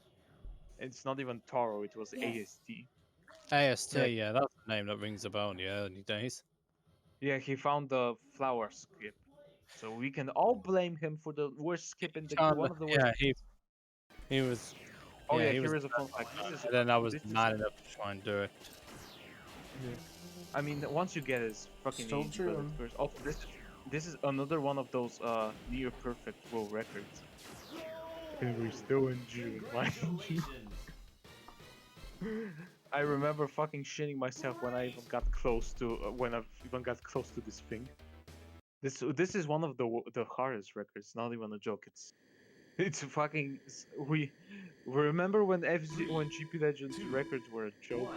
and it's not even Taro; it was AST. AST, Yeah. yeah, that's the name that rings a bell in the early days. Yeah, he found the flower skip. So we can all blame him for the worst skip in the one of the worst. Yeah, he was. Oh yeah, he was. here is a fun fact. And then I was this is- mad enough to try and do it. I mean, once you get it, it's fucking Still easy. But June. at first, also this is another one of those near perfect world records. And we're still in June, mind you. Congratulations. I remember fucking shitting myself when I even got close to this thing. This is one of the hardest records. Not even a joke. It's fucking. We remember when when GP Legends records were a joke,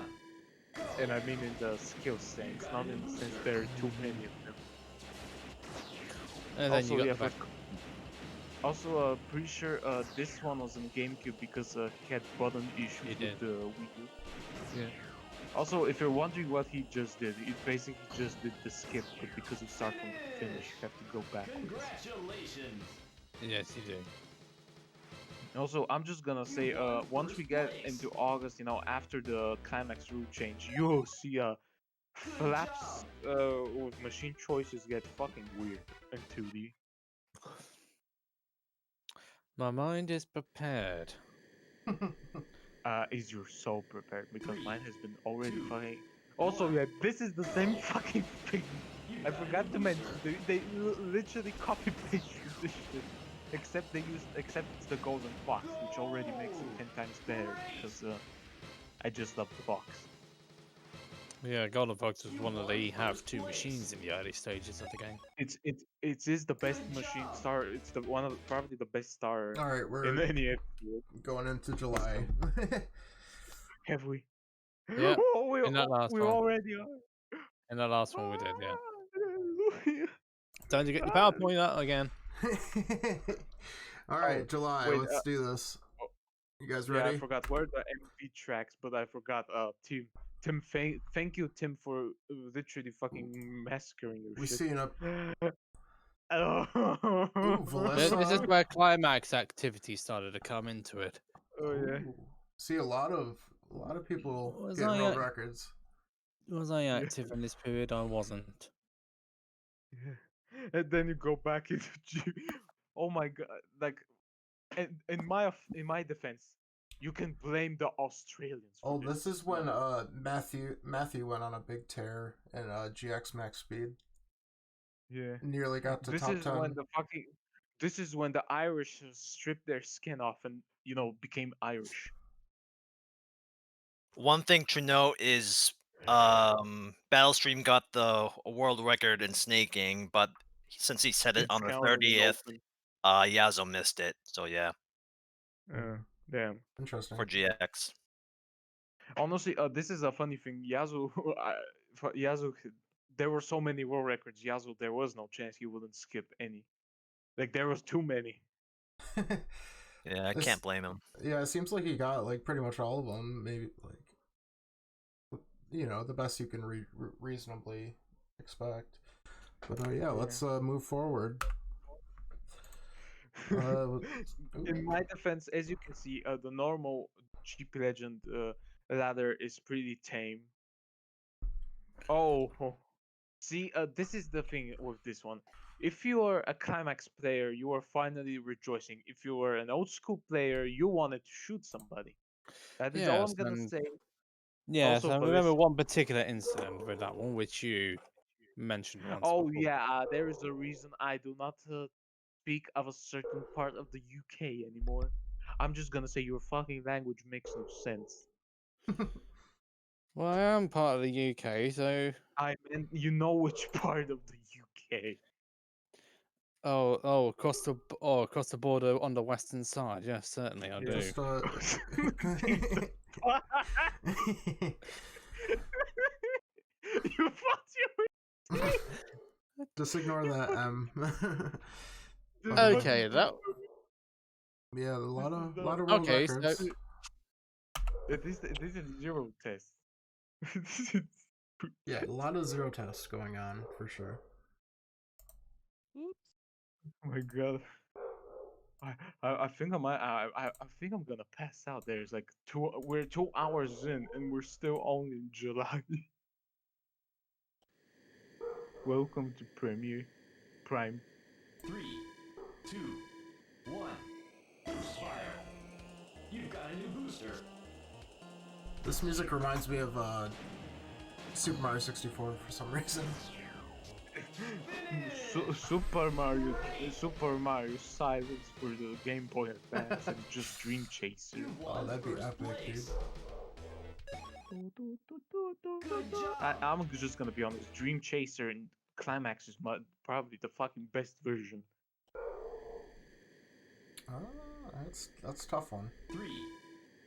and I mean in the skill sense, not in the sense there are too many of them. And then Also, you got yeah, the back. also, pretty sure this one was on GameCube because he had button issues He with did. the Wii U. Yeah. Also, if you're wondering what he just did, it basically just did the skip, but because you start from the finish, you have to go backwards. Congratulations. Yes, you do. Also, I'm just gonna say, once we get into August, after the climax rule change, you'll see flaps with machine choices get fucking weird in 2D. My mind is prepared. Is your soul prepared? Because mine has been already fucking. Also, yeah, this is the same fucking thing. I forgot to mention, they literally copy pasted this shit. Except it's the golden box, which already makes it 10 times better because I just love the box. Yeah, Golden Fox was one of the have two machines in the early stages of the game. It is the best machine star. It's the one of probably the best star All right, in we're any episode. going into July. Have we? Yeah, Oh, we in that last one. already are. In the last one we did, yeah. Hallelujah. Time to get your PowerPoint out again. All right, July. wait, Let's do this. oh, You guys Yeah, ready? I forgot where the MV tracks, but I forgot. Tim, thank you, Tim, for literally fucking massacring your We shit. seen a Oh. Valessa. This is where climax activity started to come into it. Oh yeah. Ooh. See a lot of people Was getting I, world records. Was I active in this period? I wasn't. Yeah. And then you go back into oh my god! Like, in my defense, you can blame the Australians. For Oh, this is when Matthew went on a big tear in GX Max Speed. Yeah. Nearly got to This top is 10. when this is when the Irish stripped their skin off and became Irish. One thing to note is Battlestream got the world record in snaking, but since he set it It's on the counted in 30th, open. Yazo missed it. So yeah, Damn. Interesting. for GX. Honestly, this is a funny thing. Yasu, Yasu, there were so many world records. Yasu, there was no chance he wouldn't skip any. Like there was too many. Yeah, I This- can't blame him. Yeah, it seems like he got like pretty much all of them. Maybe like, you know, the best you can reasonably expect. But yeah, let's move forward. In my defense, as you can see, the normal GP Legend ladder is pretty tame. Oh, see, this is the thing with this one. If you are a Climax player, you are finally rejoicing. If you are an old school player, you wanted to shoot somebody. That is all Yes, I'm gonna and say. yes, Also, I but remember it's- one particular incident with that one, which you mentioned once Oh before. yeah, there is a reason I do not speak of a certain part of the UK anymore. I'm just gonna say your fucking language makes no sense. Well, I am part of the UK, so I mean, you know which part of the UK. across the border on the western side. Yes, certainly I do. Just You thought you just ignore that Okay, that yeah, a lot of the- world okay. records. So This is zero test. This is- Yeah, a lot of zero tests going on for sure. Oh my god. I think I might I think I'm gonna pass out. There's like we're 2 hours in and we're still only in July. Welcome to Prime. 3, 2, 1. Fire. You've got a new booster. This music reminds me of Super Mario 64 for some reason. Super Mario Silence for the Game Boy Advance and just Dream Chaser. Oh, that'd be epic, dude. I'm just gonna be honest. Dream Chaser and Climax is probably the fucking best version. That's a tough one. 3,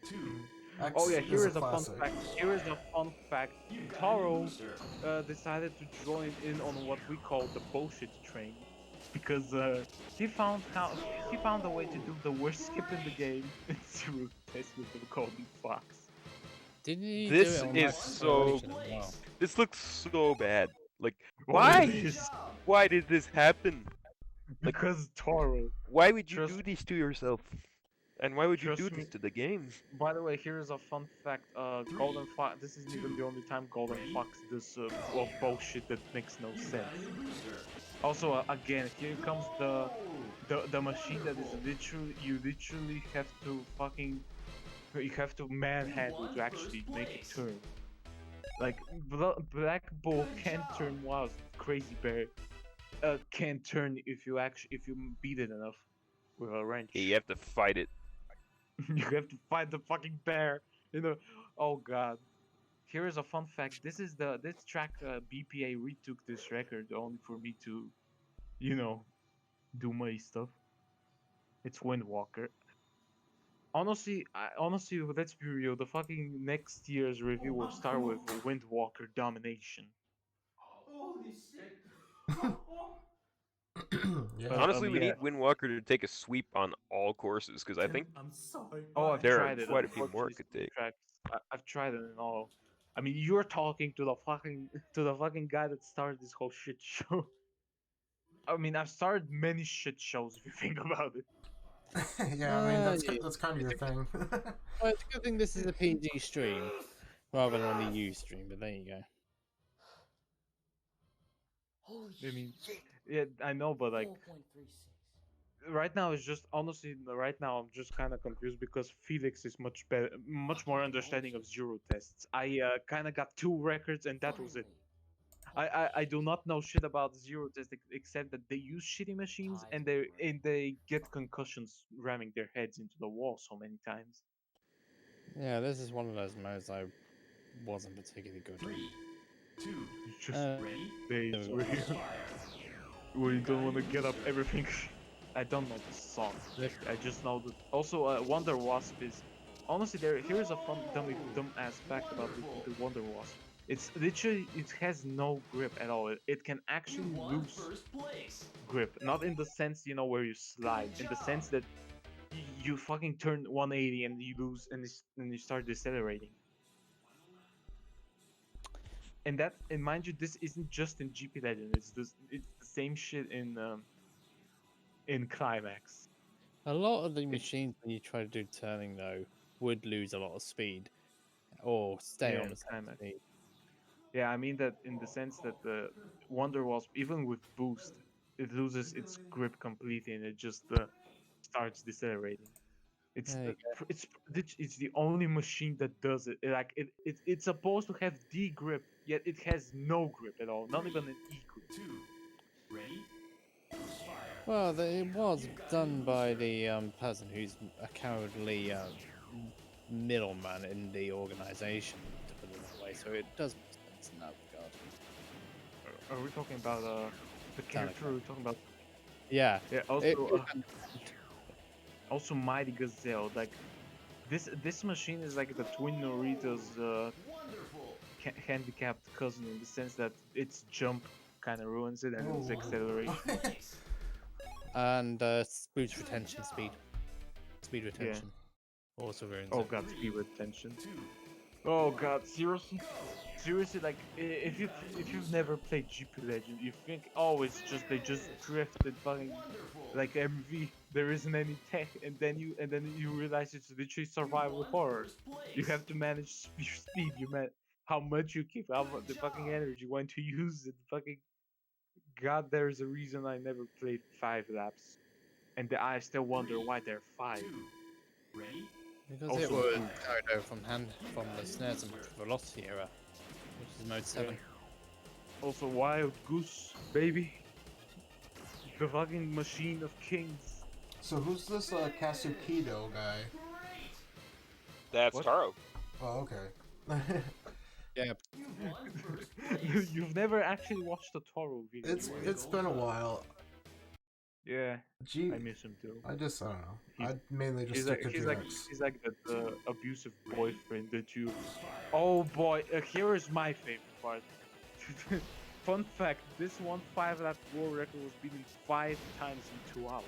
2. X Oh yeah, here is a fun classic. fact. Here is a fun fact. You've got a new Taro booster. decided to join in on what we call the bullshit train because he found a way to do the worst skip in the game in Zero Test with the Golden Fox. didn't he This do it on is Max so- Acceleration as well? This looks so bad. Like, Oh, why? it is. Why did this happen? Because Taro. Why would you Trust- do this to yourself? And why would you Trust do me. this to the game? By the way, here is a fun fact. Golden Fox. This isn't even the only time Golden Fox does bullshit that makes no sense. Also, again, here comes the machine that is literally you have to manhandle to actually make it turn. Like Black Bull can't turn while Crazy Bear can't turn if you beat it enough with a wrench. Yeah, you have to fight it. You have to fight the fucking bear. You know. Oh god. Here is a fun fact. This track BPA retook this record only for me to, you know, do my stuff. It's Windwalker. Honestly, let's be real. The fucking next year's review will start with Windwalker domination. Holy shit. Yeah. Honestly, we yeah. need Windwalker to take a sweep on all courses because I think I'm sorry. Oh, I've there tried are it. quite a few more it could Unfortunately, take. tracks. I've tried it in all. I mean, you're talking to the fucking guy that started this whole shit show. I mean, I've started many shit shows if you think about it. Yeah, I mean Yeah. that's kind of your thing. Well, it's a good thing this is a PG stream rather than a U stream, but there you go. Holy I mean, shit. yeah, I know, but like 4.36. right now it's just honestly right now I'm just kind of confused because Felix is much better, much more understanding of zero tests. I kind of got 2 records and that was it. I do not know shit about zero test except that they use shitty machines and they get concussions ramming their heads into the wall so many times. Yeah, this is one of those modes I wasn't particularly good. 3, 2, It's just ready? days no. where you, where you don't want to get up everything. I don't know the song. I just know that. Also, Wonder Wasp is honestly there. Here's a fun dumb ass fact about the Wonder Wasp. It's literally it has no grip at all. It can actually lose grip, not in the sense where you slide, in the sense that you fucking turn 180 and you lose and you start decelerating. And mind you, this isn't just in GP Legend. It's the same shit in Climax. A lot of the machines, when you try to do turning, though, would lose a lot of speed or stay Yeah, on in the same Climax. speed. Yeah, I mean that in the sense that the Wonder Wasp, even with boost, it loses its grip completely and it just starts decelerating. It's There you go. it's the only machine that does it. It's supposed to have D grip, yet it has no grip at all, not even an E grip. 2, ready? Well, it was done by the person who's a cowardly middleman in the organization, to put it that way. So it does make sense in that regard. Are we talking about the character? Are we talking about? Yeah. Yeah. Also Mighty Gazelle. Like this machine is like the twin Norito's handicapped cousin in the sense that its jump kind of ruins it and its acceleration. And boost retention speed. Speed retention. Also ruins Oh it. god, speed retention. Oh god, seriously? Seriously, like if you've never played GP Legend, you think it's just they just drifted fucking like MV. There isn't any tech, and then you realize it's literally survival horror. You have to manage your speed. How much you keep, how much the fucking energy, when to use it. Fucking god, there's a reason I never played 5 laps, and I still wonder why there are 5. Ready? Because it Also was boost. carried over from the SNES and Velocity era, which is Mode 7. Also, Wild Goose, baby. The fucking machine of kings. So who's this Kasukido guy? That's What? Taro. Oh, okay. Yeah. You've never actually watched the Toro video. It's been a while. Yeah, Gee, I miss him too. I don't know. He's- I mainly just He's stick like to he's like GX. he's like that abusive boyfriend that you. Oh boy, here is my favorite part. Fun fact: this 5-lap world record was beaten 5 times in 2 hours.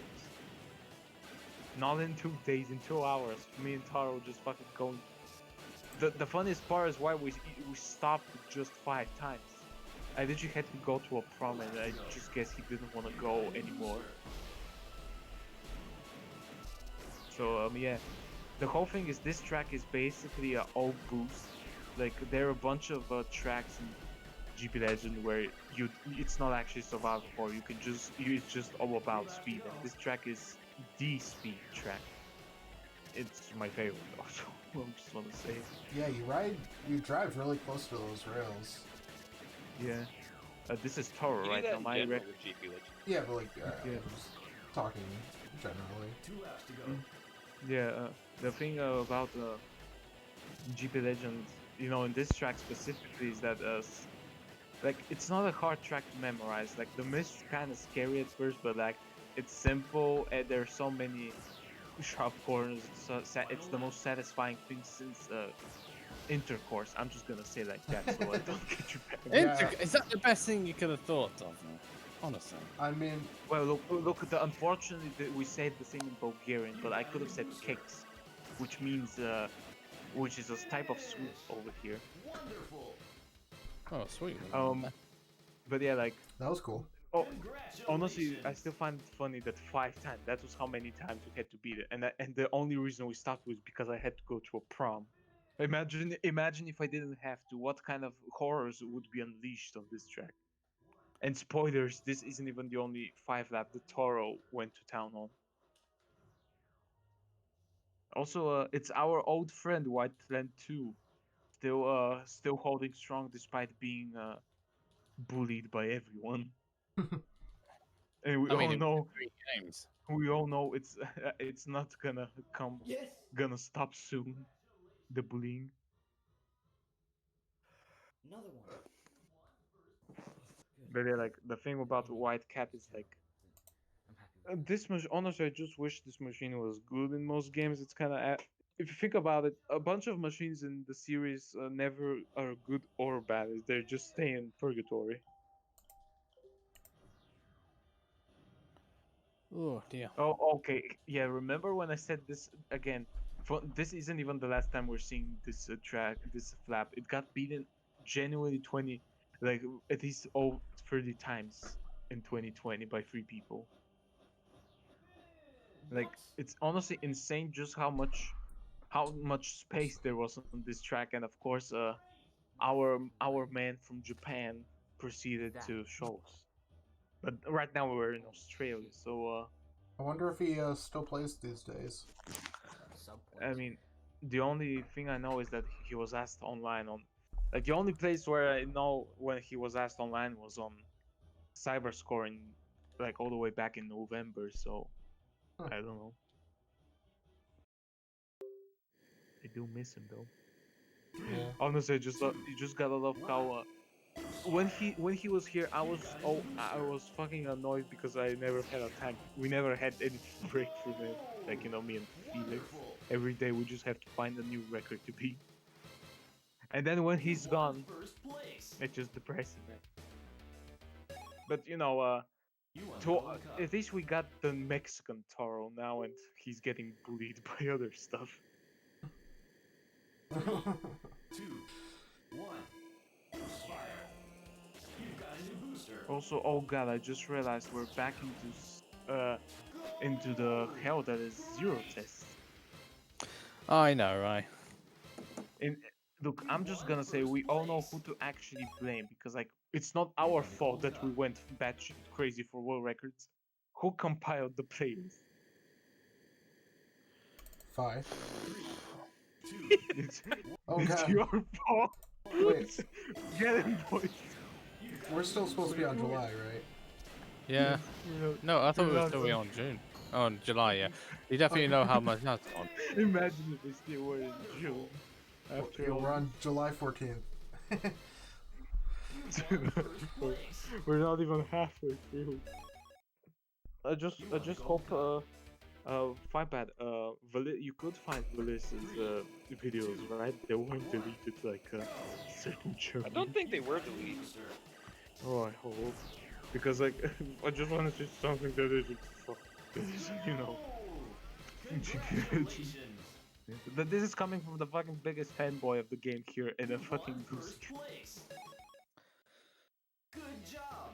Not in 2 days, in 2 hours. Me and Taro just fucking going. The funniest part is why we stopped with just 5 times. I literally had to go to a prom and I just guess he didn't want to go anymore. So yeah, the whole thing is this track is basically a all boost. Like there are a bunch of tracks in GP Legend where it's not actually survival horror. It's just all about speed. And this track is the speed track. It's my favorite also. I just want to say. Yeah, you drive really close to those rails. Yeah. This is Toro, You right? do that Am in I general rec- with GP Legend. Yeah, but like, Yeah. I'm just talking generally. 2 laps to go. Yeah, the thing about GP Legend, in this track specifically, is that like it's not a hard track to memorize. Like the mist's kind of scary at first, but like it's simple and there's so many sharp corners. It's the most satisfying thing since Intercourse. I'm just gonna say like that, so I don't get you back. Yeah. Is that the best thing you could have thought of? Honestly. I mean, Well, look. Unfortunately, we said the thing in Bulgarian, but I could have said kicks, which means which is a type of sweet over here. Oh, sweet. But yeah, like. that was cool. Oh, honestly, I still find it funny that 5 times. That was how many times we had to beat it, and the only reason we stopped was because I had to go to a prom. Imagine if I didn't have to. What kind of horrors would be unleashed on this track? And spoilers, this isn't even the only 5-lap the Toro went to town on. Also, it's our old friend White Trend 2, still holding strong despite being bullied by everyone. And we all know. 3 games. We all know it's not gonna stop soon. The bullying. Another one. But yeah, like the thing about the White Cat is like I'm happy with this machine. Honestly, I just wish this machine was good in most games. It's kind of if you think about it, a bunch of machines in the series never are good or bad. They're just stay in purgatory. Oh dear. Oh, okay. Yeah, remember when I said this again? This isn't even the last time we're seeing this this flap. It got beaten genuinely 20, like at least 30 times in 2020 by 3 people. Like it's honestly insane just how much space there was on this track, and of course, our man from Japan proceeded to show us. But right now we're in Australia, so I wonder if he still plays these days. I mean, the only thing I know is that he was asked online on, like the only place where I know when he was asked online was on Cyberscore like all the way back in November. So Huh. I don't know. I do miss him though. Yeah. Honestly, you just gotta love how when he was here, I was fucking annoyed because I never had a time. We never had any break from him. Like me and Felix. Every day we just have to find a new record to beat. And then when he's gone, it's just depressing, man. But at least we got the Mexican Taro now, and he's getting bullied by other stuff. 2, 1. Fire. You've got a new booster. Also, oh god, I just realized we're back into the hell that is Zero Test. I know, right? And look, I'm just gonna say we all know who to actually blame because like it's not our fault that we went batshit crazy for world records. Who compiled the playlist? 5. 2. It's, Oh it's god. your fault. Wait, Get him, boys. we're still supposed to be on July, right? Yeah. No, I thought we were still on June. Oh, in July, yeah. You definitely know how much that's on. Imagine if we still were in June. After Yeah, all, we're on July 14th. we're not even halfway through. I just hope Fightbad, you could find Melissa's videos, right? They weren't deleted like a certain chunk. I don't think they were deleted. Oh, I hope. Because like I just want to see something that is But this is coming from the fucking biggest fanboy of the game here in a fucking boost. Good job.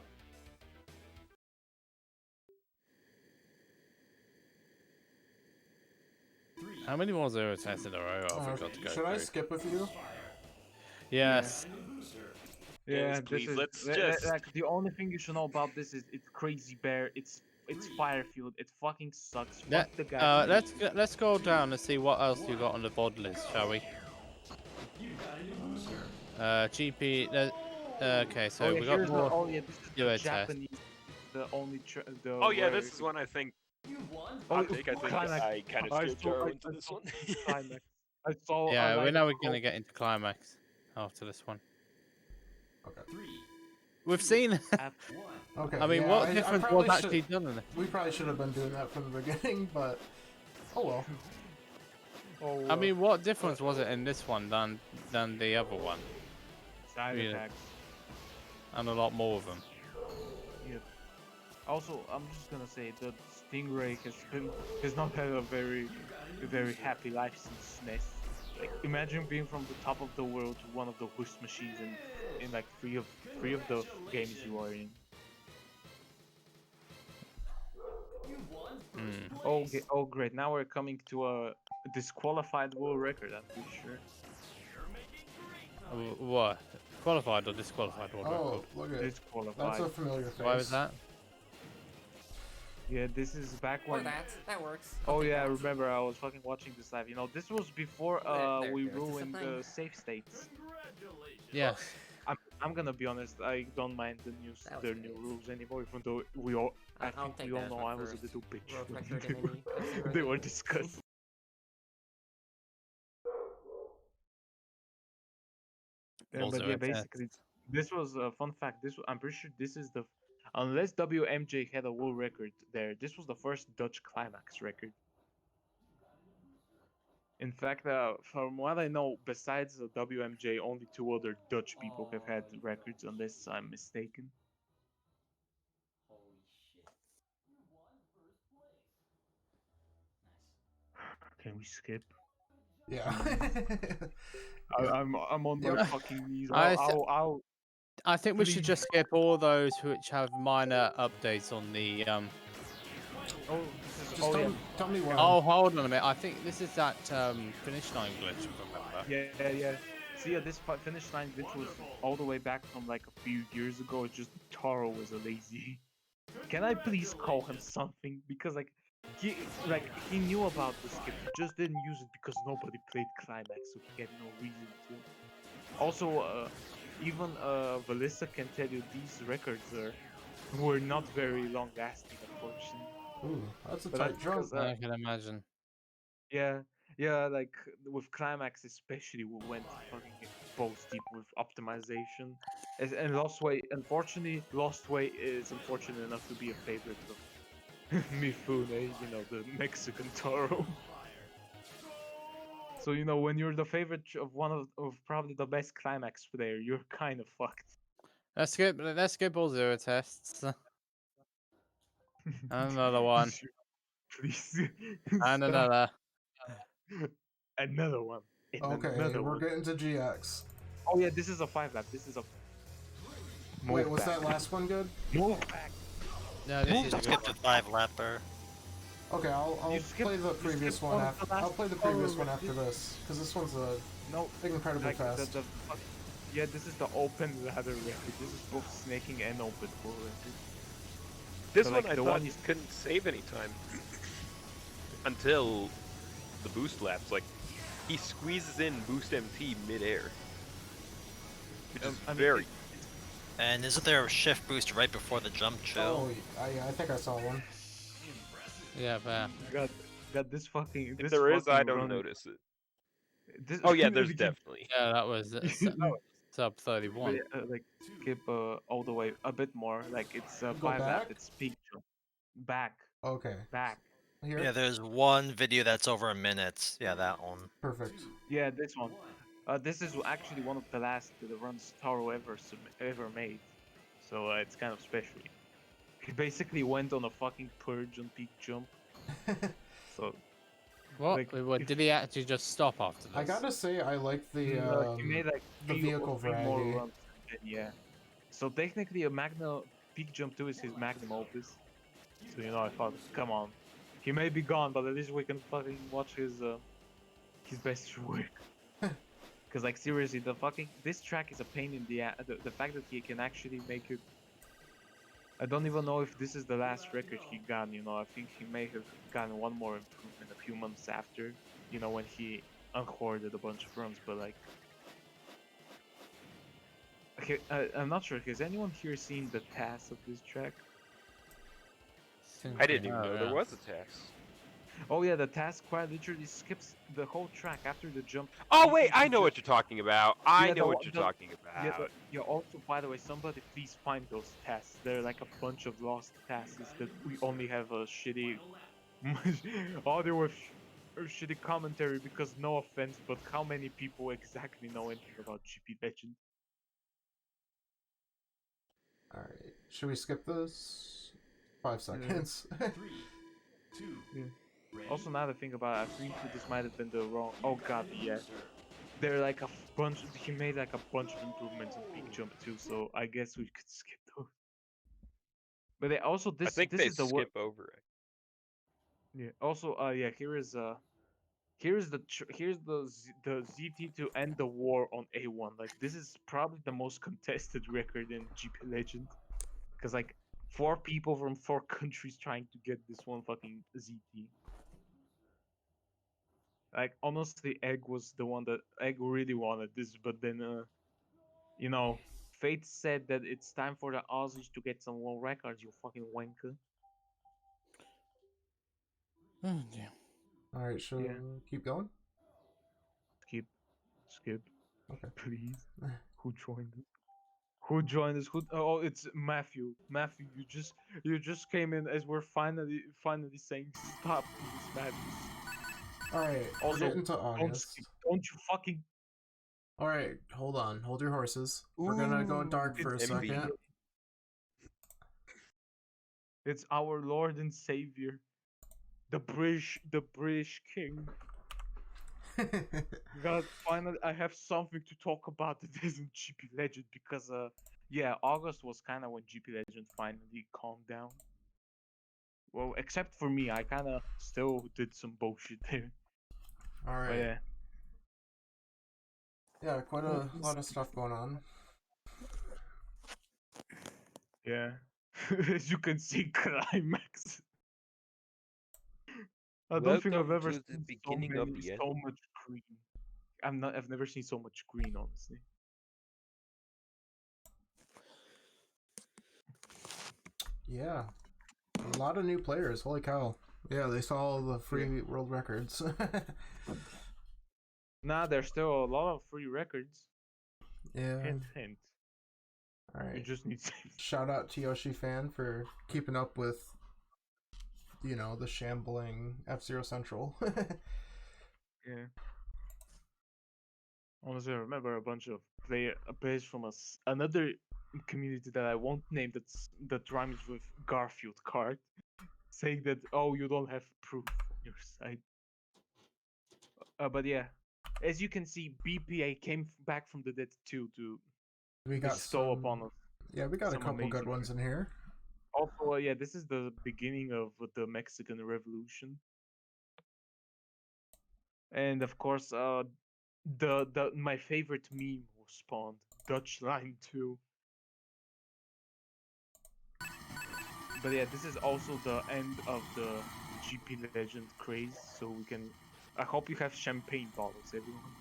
How many more zero tests in a row have we got to go Should I through? skip with you? Yes. Yeah, please, this is let's just- like the only thing you should know about this is it's Crazy Bear, it's Firefield, it fucking sucks. Fuck the guy. Let's go down and see what else you got on the VOD list, shall we? GP. Okay, so we got more. This is Euro the test. Japanese. The only. Oh yeah, this is one I think. I think Climax. I kind of steered Jaro into this one. Climax. I saw. Yeah, we know we're gonna get into climax after this one. Okay. We've seen. Okay. I mean, yeah, what I difference probably was actually done in it? We probably should have been doing that from the beginning, but oh well. I mean, what difference was it in this one than the other one? Side effects. And a lot more of them. Yep. Also, I'm just gonna say that Stingray has not had a very happy life since SNES. Like, imagine being from the top of the world to one of the worst machines in like three of the games you are in. Oh great! Now we're coming to a disqualified world record. I'm pretty sure. What? Qualified or disqualified world record? Oh, look at Disqualified. That's a familiar face. Why was that? Yeah, this is back when. That works. Oh yeah, I remember I was fucking watching this live. This was before we there's ruined something. the save states. Yes. I'm gonna be honest. I don't mind the new rules anymore, even though I think we all know I was a little bitch when they were discussed. Full But zero yeah, basically, test. this was a fun fact. I'm pretty sure this is the, unless WMJ had a world record there, this was the first Dutch climax record. In fact, from what I know, besides the WMJ, only 2 other Dutch people have had records, unless I'm mistaken. Holy shit. You won first place. Nice. Can we skip? Yeah. I'm on my Yep. fucking knees. I I'll I think we should please. just skip all those which have minor updates on the Oh, this is. Just Oh yeah. tell me when. Oh, hold on a minute. I think this is that finish line glitch. Remember? Yeah. See, this finish line glitch was all the way back from like a few years ago. It's just Taro was a lazy. Can I please call him something? Because he knew about the skip, he just didn't use it because nobody played Climax, so he had no reason to. Also, even Valissa can tell you these records were not very long lasting, unfortunately. Ooh, that's a But tight that's jump. because I can imagine. yeah, like with Climax especially, we went fucking balls deep with optimization. And Lost Way, unfortunately, Lost Way is unfortunate enough to be a favorite of Mifune, the Mexican Toro. So when you're the favorite of one of probably the best Climax player, you're kind of fucked. Let's skip all zero tests. Another one. Please. And Stop. another. Another one. And Okay, another we're one. getting to GX. Oh yeah, this is a 5 lap. This is a. Wait, was that last one good? Move back. No, this is a Skip good the one. 5-lapper. Okay, I'll play the previous one after. I'll play the previous one after this, because this one's incredibly fast. Yeah, this is the open ladder record. This is both snaking and open full record. This So, one like, I the thought one you couldn't save any time until the boost laps. Like he squeezes in boost MT midair, which is very. And isn't there a shift boost right before the jump chill? Oh, I think I saw one. Yeah, fair. Got this fucking. If there is, I don't notice it. Oh yeah, there's definitely. Yeah, that was sub 31. Like skip all the way a bit more. Like it's Go 5 lap. back? It's peak jump. Back. Okay. Back. Here? Yeah, there's one video that's over a minute. Yeah, that one. Perfect. Yeah, this one. This is actually one of the last runs Taro ever made. So it's kind of special. He basically went on a fucking purge on peak jump. So. What? Like, Did he actually just stop after this? I gotta say, I like the he made like the vehicle three more variety. runs. Yeah. So technically, a Magna Peak Jump 2 is his magnum opus. So I thought, come on, he may be gone, but at least we can fucking watch his best work. Because like seriously, this track is a pain in the ass. The fact that he can actually make it. I don't even know if this is the last record he got. I think he may have gotten one more improvement a few months after. When he unhoarded a bunch of runs, but like. Okay, I'm not sure. Has anyone here seen the task of this track? I didn't even know there was a task. Oh yeah, the task quite literally skips the whole track after the jump. Oh wait, I know what you're talking about. I know what you're talking about. Yeah, also, by the way, somebody please find those tasks. They're like a bunch of lost tasks that we only have a shitty audio with shitty commentary because no offense, but how many people exactly know anything about GP Legend? Alright, should we skip this? 5 seconds. 3, 2, Also, now that I think about it, I think this might have been the wrong. Oh god, yeah. They're like a bunch. He made like a bunch of improvements in Peak Jump too, so I guess we could skip those. But they also I think this they is the skip over it. Yeah. Also, yeah. Here's the ZT to end the war on A1. Like this is probably the most contested record in GP Legend, because like 4 people from 4 countries trying to get this one fucking ZT. Like honestly, Egg was the one that Egg really wanted this, but then Fate said that it's time for the Aussies to get some world records. You fucking wanker. Oh dear. Alright, should we keep going? Skip. Okay. Please. Who joined us? Who joined us? Who? Oh, it's Matthew. Matthew, you just came in as we're finally saying stop to this madness. Alright, we're Also, getting to August. don't you fucking. Alright, hold on. Hold your horses. We're gonna go dark for a it's MV. second. It's our Lord and Savior, the British King. God, finally, I have something to talk about that isn't GP Legend because, yeah, August was kind of when GP Legend finally calmed down. Well, except for me, I kind of still did some bullshit there. Alright. But yeah. Yeah, quite a lot of stuff going on. Yeah. As you can see, climax. I don't think I've Welcome ever to the seen beginning of the end. so much green. I've never seen so much green, honestly. Yeah. A lot of new players. Holy cow. Yeah, they saw all the free world records. Nah, there's still a lot of free records. Yeah. Hint, hint. You Alright. just need Shout out to Yoshi Fan for keeping up with, you know, the shambling F-Zero Central. Yeah. Honestly, I remember a bunch of players from another community that I won't name that rhymes with Garfield card, saying that, oh, you don't have proof on your side. But yeah, as you can see, BPA came back from the dead too to we got bestow upon us. Yeah, we got a some couple good amazing ones in here. Also, yeah, this is the beginning of the Mexican Revolution, and of course, my favorite meme was spawned, Dutch Line 2. But yeah, this is also the end of the GP Legend craze, so we can. I hope you have champagne bottles, everyone.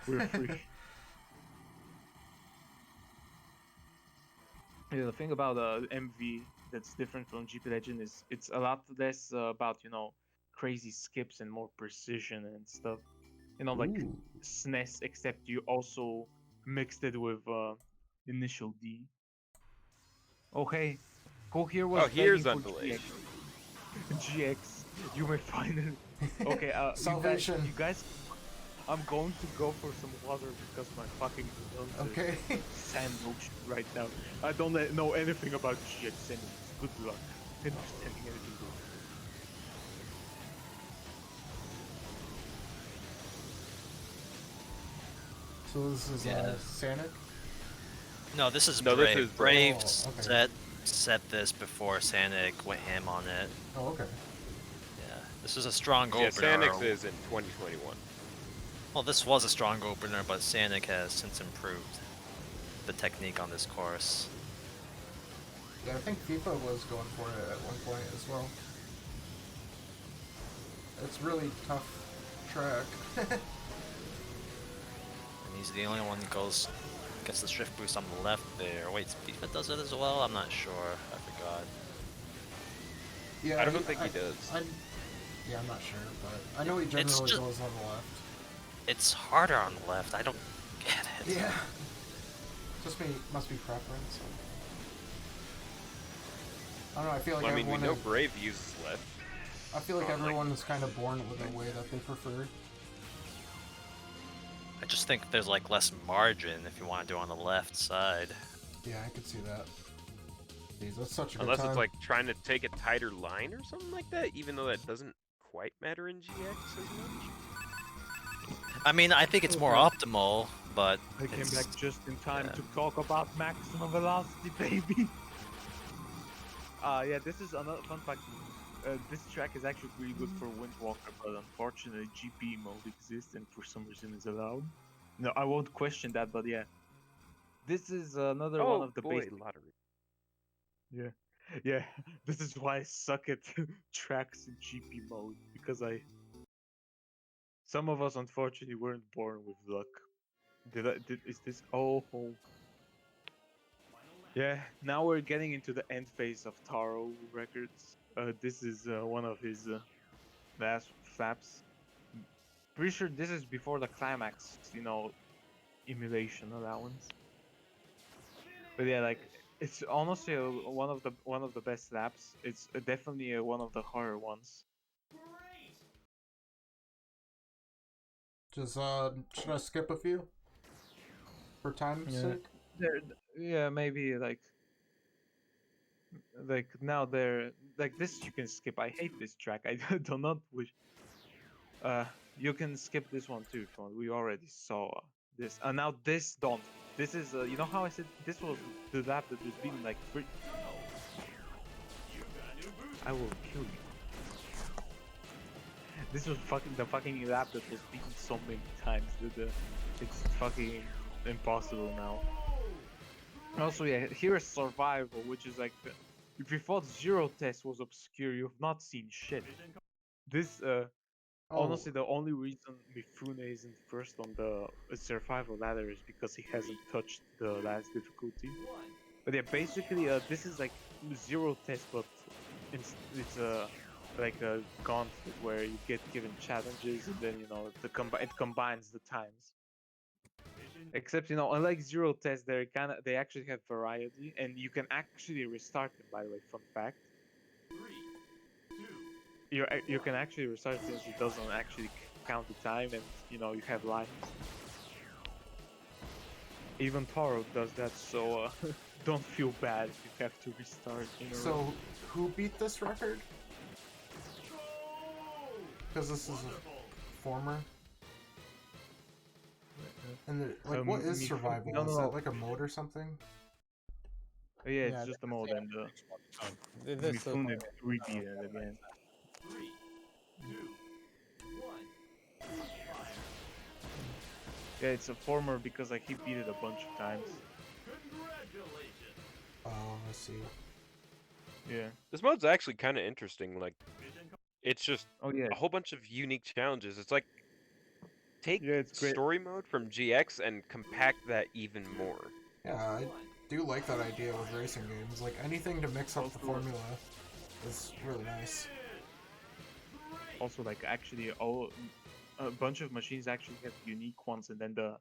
We're free. Yeah, the thing about MV that's different from GP Legend is it's a lot less about crazy skips and more precision and stuff. Like Ooh. SNES, except you also mixed it with Initial D. Okay, who here was here's begging for Undelayed. GX? You may find it. Okay, Salvation. You guys, I'm going to go for some water because my fucking lungs Okay. are sandwiched right now. I don't know anything about GX anyways. Good luck understanding anything. So this is Sanic? No, this is No, this Brave. is Brave okay. set this before Sanic went ham on it. Oh, okay. Yeah, this is a strong Yeah, opener. Sanix is in 2021. Well, this was a strong opener, but Sanic has since improved the technique on this course. Yeah, I think FIFA was going for it at one point as well. It's really tough track. And he's the only one who gets the shift boost on the left there. Wait, FIFA does it as well? I'm not sure. I forgot. Yeah, I don't think he does. Yeah, I'm not sure, but I know he generally goes on the left. It's harder on the left. I don't get it. Yeah. Must be preference. I don't know, I feel like Well, I mean, we everyone know Brave uses left. I feel like everyone is kind of born with a way that they prefer. I just think there's like less margin if you want to do it on the left side. Yeah, I could see that. Jeez, that's such a good Unless time. it's like trying to take a tighter line or something like that, even though that doesn't quite matter in GX as much. I mean, I think it's more optimal, but I came back just in time to talk about maximum velocity, baby. Yeah, this is another fun fact. This track is actually pretty good for Windwalker, but unfortunately GP mode exists and for some reason is allowed. No, I won't question that, but yeah. This is another one of the basic lottery. Yeah. Yeah, this is why I suck at tracks in GP mode, because some of us unfortunately weren't born with luck. Is this Yeah, now we're getting into the end phase of Taro Records. This is one of his last flaps. Pretty sure this is before the climax, emulation allowance. But yeah, like it's honestly one of the best laps. It's definitely one of the harder ones. Just should I skip a few for time's sake? Yeah, maybe like now they're like this. You can skip. I hate this track. I do not wish. You can skip this one too if you want. We already saw this. And now this don't. This is you know how I said this was the lap that was beaten like three. I will kill you. This was the fucking lap that was beaten so many times that it's fucking impossible now. Also, yeah, here is survival, which is like if you thought Zero Test was obscure, you've not seen shit. This honestly, the only reason Mifune isn't first on the survival ladder is because he hasn't touched the last difficulty. But yeah, basically, this is like Zero Test, but it's like a gauntlet where you get given challenges and then it combines the times. Except unlike Zero Test, they actually have variety, and you can actually restart them. By the way, fun fact. You can actually restart since it doesn't actually count the time, and you have life. Even Taro does that, so don't feel bad if you have to restart. So who beat this record? Because this is a former. And what is survival? No. Is that like a mode or something? Yeah, it's just a mode, and Mifune repeat it again. 3, 2, 1. Yeah, it's a former because like he beat it a bunch of times. Congratulations. Oh, I see. Yeah. This mode's actually kind of interesting. Like, it's just a whole bunch of unique challenges. It's like take it's great. story mode from GX and compact that even more. Yeah, I do like that idea with racing games. Like anything to mix up the formula is really nice. Also, like actually, a bunch of machines actually have unique ones, and then the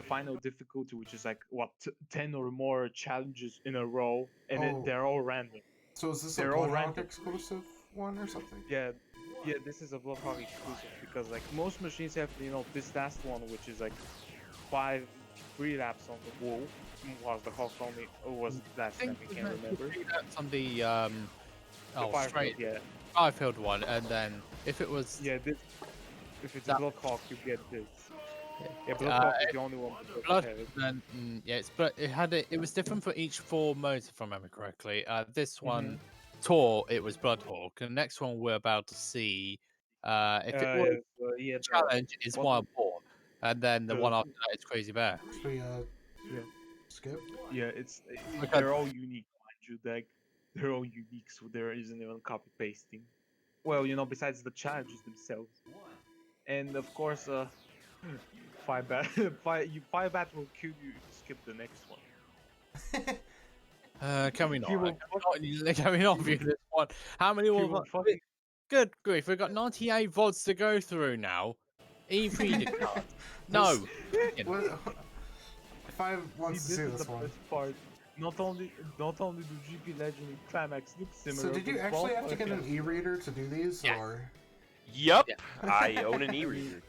final difficulty, which is like what 10 or more challenges in a row, and they're all random. So is this a Bloodhawk exclusive one or something? Yeah, this is a Bloodhawk exclusive because like most machines have this last one, which is like 5 free laps on the wall. Was the Hawk only? Or was it last time? I can't remember. 3 laps on the Firefield one, and then if it was if it's a Bloodhawk, you get this. Yeah, Bloodhawk is the only one. It was different for each 4 modes, if I remember correctly. This one, Tour, it was Bloodhawk. The next one we're about to see, if it was challenge, is Wild Boar, and then the one after that is Crazy Bear. Should we skip? Yeah, they're all unique, mind you. Like they're all unique, so there isn't even copy pasting. Well, besides the challenges themselves, and of course, Five bat will kill you if you skip the next one. Can we not? Can we not view this one? How many more? Good grief, we've got 98 VODs to go through now. E3 cards. No. Five wants to see this one. Part. Not only do GP Legend and Climax look similar. So did you actually have to get an e-reader to do these, or? Yep, I own an e-reader.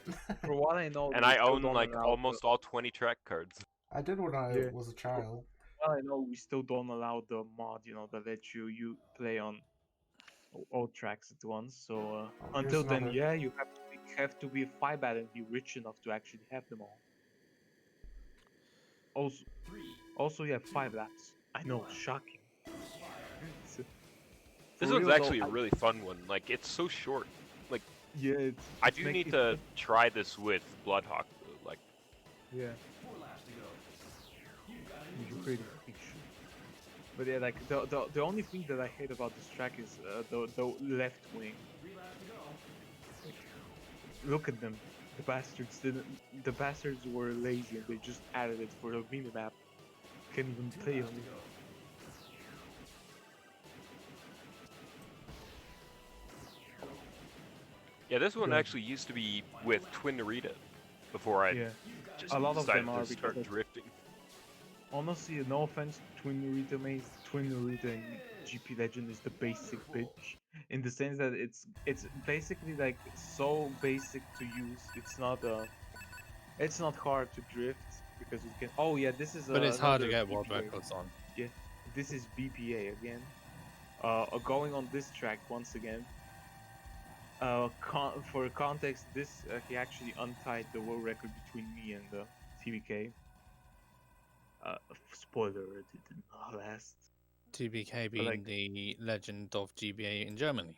For what I know, and I own like almost all 20 track cards. I did when I was a child. Well, I know we still don't allow the mod, that let you play on all tracks at once. So until then, you have to be a 5-bat and be rich enough to actually have them all. Also, you have 5 laps. I know, shocking. This one's actually a really fun one. Like, it's so short. Like, yeah, I do need to try this with Bloodhawk. Like, yeah. You're pretty sure. But yeah, like the only thing that I hate about this track is the left wing. Look at them. The bastards were lazy and they just added it for the minimap. Can't even play on it. Yeah, this one actually used to be with Twin Narita. before I Yeah. just A lot of decided them are to start because drifting. honestly, no offense to Twin Narita maze, Twin Narita in GP Legend is the basic bitch in the sense that it's basically like so basic to use. It's not hard to drift because you can. Oh yeah, this is But it's hard to another get world BPA. records on. Yeah, this is BPA again. Going on this track once again. For context, this he actually untied the world record between me and TBK. Spoiler, it did not last. TBK But, being like, the legend of GBA in Germany.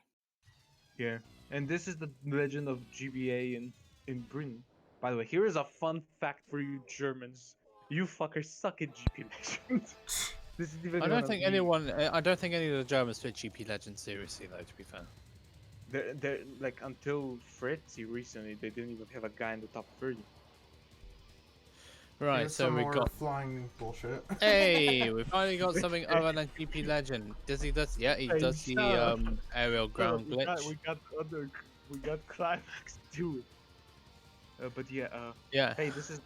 yeah, and this is the legend of GBA in Britain. By the way, here is a fun fact for you Germans. You fuckers suck at GP Legends. This is even I don't gonna think be- anyone. I don't think any of the Germans took GP Legends seriously, though. To be fair. They're like until Fritzy recently, they didn't even have a guy in the top 30. Right, Here's so some we more got. flying bullshit. Hey, we finally got something other than GP Legend. Does he? Does yeah? He Hey, does shut the up. aerial ground we glitch. got climax too. But yeah, Yeah. hey, this is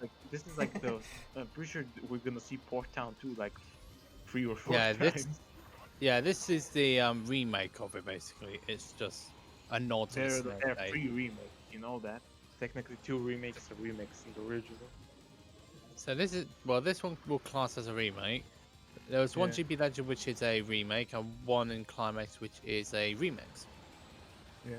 like the. I'm pretty sure we're gonna see Port Town too, like 3 or 4 Yeah, times. this is the remake of it. Basically, it's just a nod to the There are SNES. 3 remakes, you know that. Technically, 2 remakes, a remix, and the original. So this is this one will class as a remake. There was one Yeah. GP Legend which is a remake, and one in Climax which is a remix. Yeah.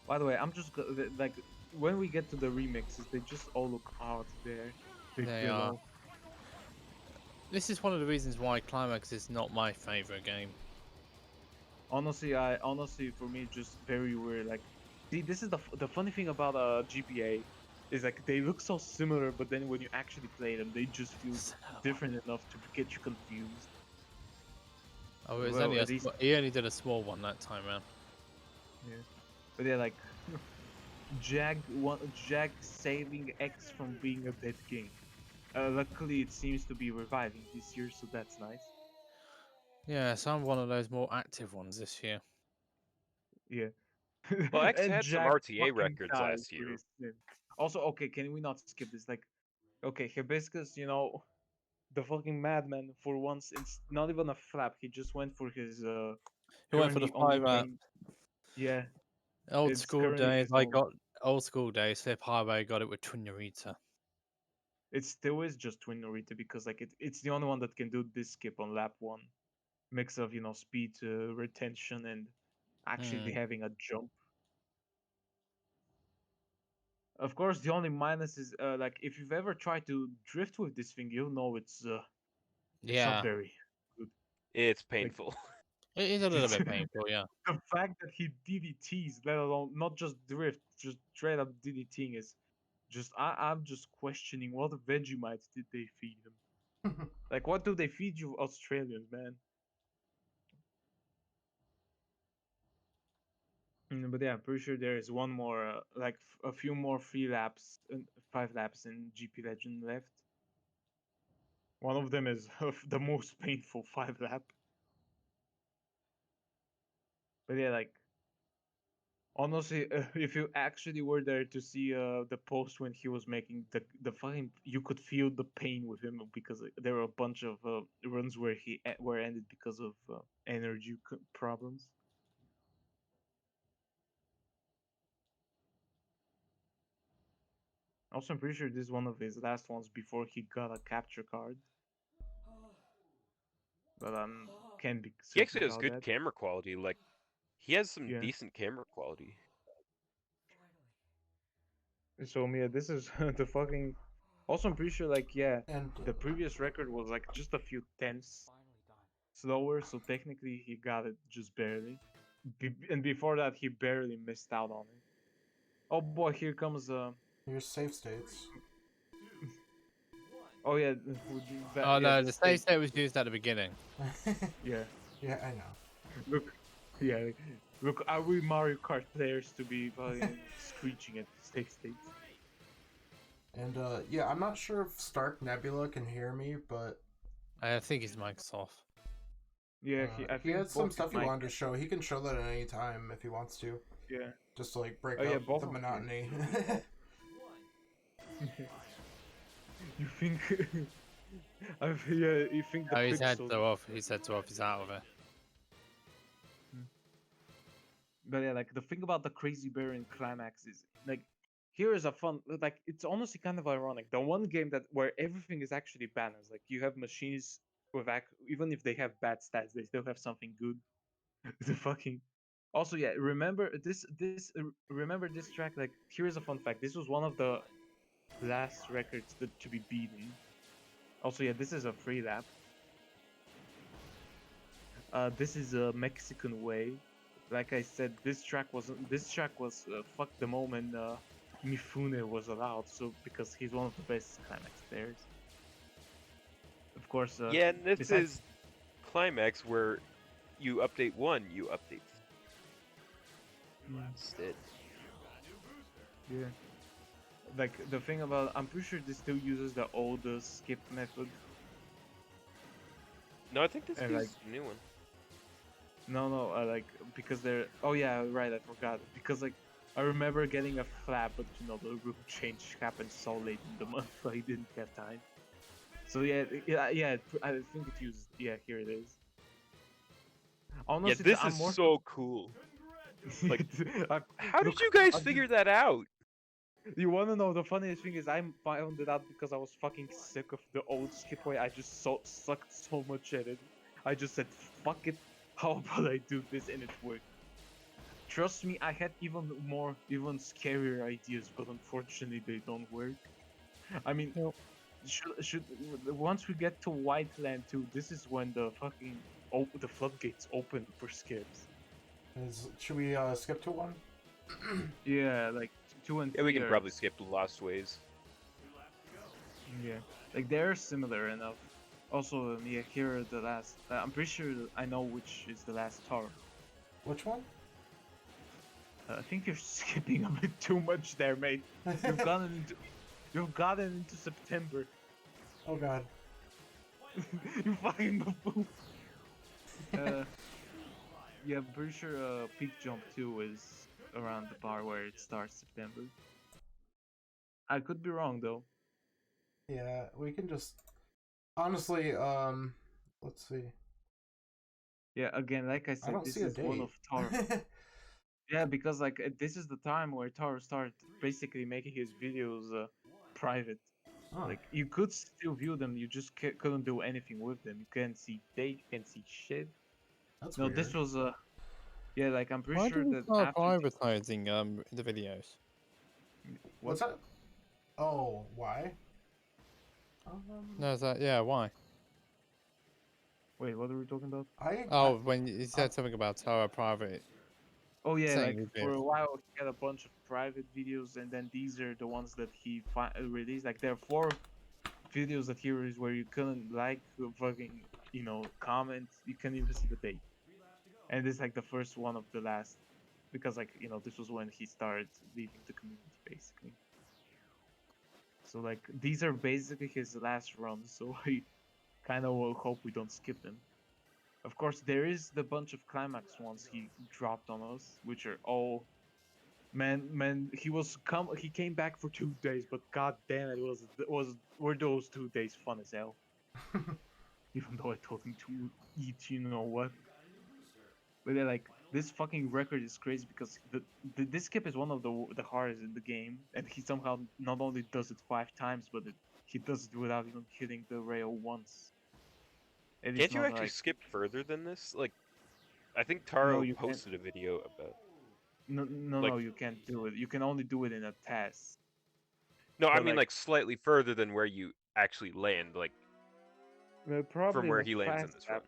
By the way, I'm just like when we get to the remixes, they just all look out there. They you are. know. This is one of the reasons why Climax is not my favorite game. Honestly, for me, just very weird. Like, see, this is the funny thing about GPA, is like they look so similar, but then when you actually play them, they just feel different enough to get you confused. Oh, it was Well, only at least- he only did a small one that time around. Yeah, but they're like Jag saving X from being a dead king. Luckily, it seems to be reviving this year, so that's nice. Yeah, so I'm one of those more active ones this year. Yeah. Well, X And had some Jack RTA fucking records died last for year. his sin. Also, okay, can we not skip this? Like, okay, Hibiscus, you know, the fucking madman for once, it's not even a flap. He just went for his He went for the currently only 5 main. Yeah, Old it's school currently days. his I own. got old school days. Flip Highway got it with Twin Narita. It still is just Twin Norita because like it's the only one that can do this skip on lap 1. Mix of, you know, speed, retention, and actually having a jump. Of course, the only minus is like if you've ever tried to drift with this thing, you'll know it's not Yeah, very good. It's painful. it is a little bit painful. Yeah. The fact that he DDTs, let alone not just drift, just straight up DDTing is just I'm just questioning what Vegemite did they feed him? Like what do they feed you Australians, man? But yeah, I'm pretty sure there is one more, like a few more 3 laps, 5 laps in GP Legend left. One of them is the most painful 5 lap. But yeah, like honestly, if you actually were there to see the post when he was making the fucking, you could feel the pain with him because there were a bunch of runs where he were ended because of energy problems. Also, I'm pretty sure this is one of his last ones before he got a capture card. But can't be He certain actually has about good that. camera quality. Like, he has some Yeah. decent camera quality. So yeah, this is the fucking. Also, I'm pretty sure like yeah, And the previous record was like just a few tenths slower, so technically he got it just barely. And before that, he barely missed out on it. Oh boy, here comes here's save states. Oh yeah. Oh no, the save state was used at the beginning. Yeah. Yeah, I know. Look. Yeah. Look, are we Mario Kart players to be screeching at save states? And yeah, I'm not sure if Stark Nebula can hear me, but I think it's Microsoft. Yeah, he had some stuff he wanted to show. He can show that at any time if he wants to. Yeah. Just to like break Oh, yeah, up both the of them. monotony. You think? Yeah, you think the Oh, his head's pixels? so off. His head's off. He's out of it. But yeah, like the thing about the Crazy Bear in Climax is like, here is a fun, like it's honestly kind of ironic. The one game that where everything is actually balanced. Like you have machines with even if they have bad stats, they still have something good. The fucking. Also, yeah, remember remember this track. Like here's a fun fact. This was one of the last records to be beaten. Also, yeah, this is a free lap. This is a Mexican way. Like I said, this track was fuck the moment Mifune was allowed. So because he's one of the best Climax players. Of course. Yeah, and this is Climax where you update one, you update. Instead. Yeah. Like the thing about, I'm pretty sure this still uses the old skip method. No, I think this And, is a new one. No, like because they're. Oh yeah, right. I forgot because like I remember getting a flap, but you know the room change happened so late in the month, so I didn't have time. So yeah. I think it uses. Yeah, here it is. Honestly, Yeah, this is so cool. Like, how did you guys figure that out? You wanna know the funniest thing is I found it out because I was fucking sick of the old skip way. I just sucked so much at it. I just said, fuck it, how about I do this, and it worked. Trust me, I had even scarier ideas, but unfortunately they don't work. I mean, once we get to White Land 2, this is when the fucking the floodgates open for skips. Should we skip to 1? Yeah, like 2 and 3. Yeah, we can probably skip Lost Ways. Yeah, like they're similar enough. Also, yeah, here are the last. I'm pretty sure I know which is the last tower. Which one? I think you're skipping a bit too much there, mate. You've gotten into September. Oh god. You fucking buffoon. Yeah, I'm pretty sure Peak Jump 2 is around the bar where it starts September. I could be wrong though. Yeah, we can just honestly, let's see. Yeah, again, like I said, this is one of Taro. Yeah, because like this is the time where Taro started basically making his videos private. Huh. Like you could still view them, you just couldn't do anything with them. You can't see date, you can't see shit. That's no, weird. this was yeah, like I'm pretty Why sure do that you start after privatizing the videos? What's that? Oh, why? No, is that yeah? Why? Wait, what are we talking about? When you said something about Tower private. Oh yeah, saying like it for a did. while he had a bunch of private videos, and then these are the ones that he released. Like there are 4 videos that he released where you couldn't like fucking comment. You can't even see the date, and this is like the first one of the last, because like this was when he started leaving the community basically. So like these are basically his last runs. So I kind of will hope we don't skip them. Of course, there is the bunch of climax ones he dropped on us, which are all man. He came back for 2 days, but god damn it, were those 2 days fun as hell. Even though I told him to eat, you know what? But yeah, like this fucking record is crazy because this skip is one of the hardest in the game, and he somehow not only does it 5 times, but he does it without even hitting the rail once. Can't you actually skip further than this? Like, I think Taro posted a video about. No, you can't do it. You can only do it in a test. No, I mean like slightly further than where you actually land, like from where he lands in this run.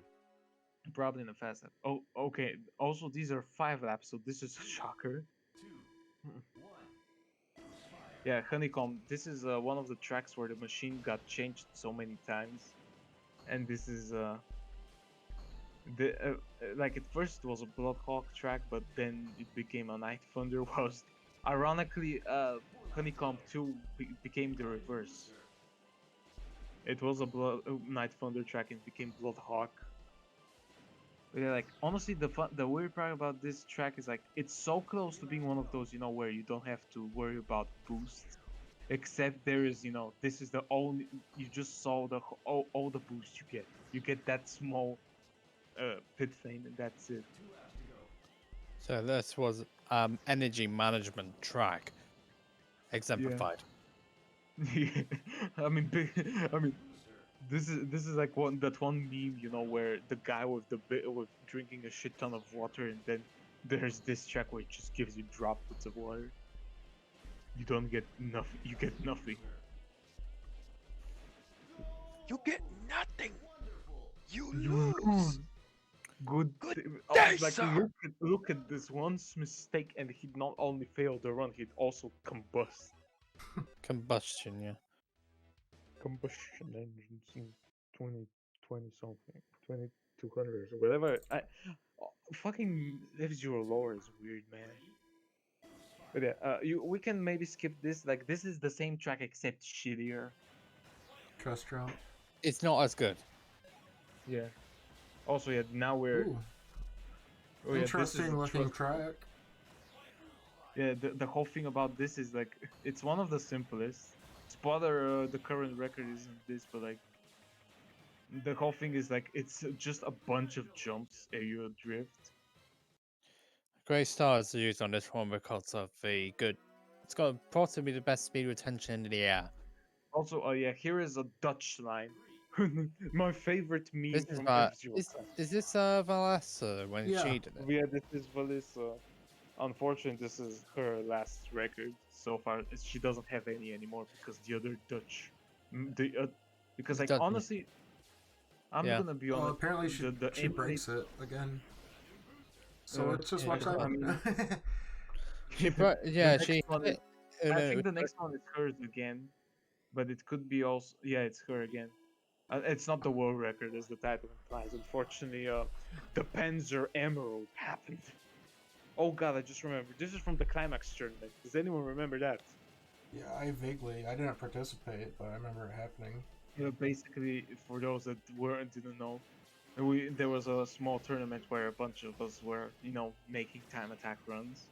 Probably in a fast lap. Oh, okay. Also, these are 5 laps, so this is a shocker. 2, 1. Yeah, Honeycomb. This is one of the tracks where the machine got changed so many times, and this is like at first it was a Bloodhawk track, but then it became a Night Thunder. Was ironically Honeycomb 2 became the reverse. It was a Night Thunder track and it became Bloodhawk. Yeah, like honestly, the weird part about this track is like it's so close to being one of those where you don't have to worry about boosts. except there is, you know, this is the only. You just saw the all the boost you get. You get that small pit fame, and that's it. So this was energy management track exemplified. Yeah. I mean, I mean, this is like one meme, you know, where the guy with the bit with drinking a shit ton of water, and then there's this track where it just gives you droplets of water. You don't get nothing. You get nothing. You get nothing. You You lose. lose. Good. day, Like sir. look at this one's mistake, and he not only failed the run, he'd also combust. Combustion, yeah. Combustion engines in 2020 something, 2200 or whatever. Fucking F-Zero lore is weird, man. But yeah, we can maybe skip this. Like, this is the same track except shittier. Trust Trump. It's not as good. Yeah. Also, yeah, now we're. Ooh, Oh, yeah, this is interesting a looking trust- track. Yeah, the whole thing about this is like it's one of the simplest. Spoiler: the current record isn't this, but like the whole thing is like it's just a bunch of jumps, aerial drift. Great stars are used on this one because of the good. It's got possibly the best speed retention in the air. Also, yeah, here is a Dutch line. My favorite meme This is from about. F-Zero. Is this Valessa when Yeah. she did it? Yeah, this is Valissa. Unfortunately, this is her last record so far. She doesn't have any anymore because the other Dutch, because like Dutch- honestly, I'm Yeah. gonna be Well, honest. apparently she breaks it again. So Uh, let's just yeah, watch that I one. mean- Yeah, The she. next one is- no, I think the next one is hers again, but it could be also it's her again. It's not the world record as the title implies. Unfortunately, the Panzer Emerald happened. Oh god, I just remembered. This is from the Climax tournament. Does anyone remember that? Yeah, I didn't participate, but I remember it happening. Basically, for those that didn't know, there was a small tournament where a bunch of us were, you know, making time attack runs,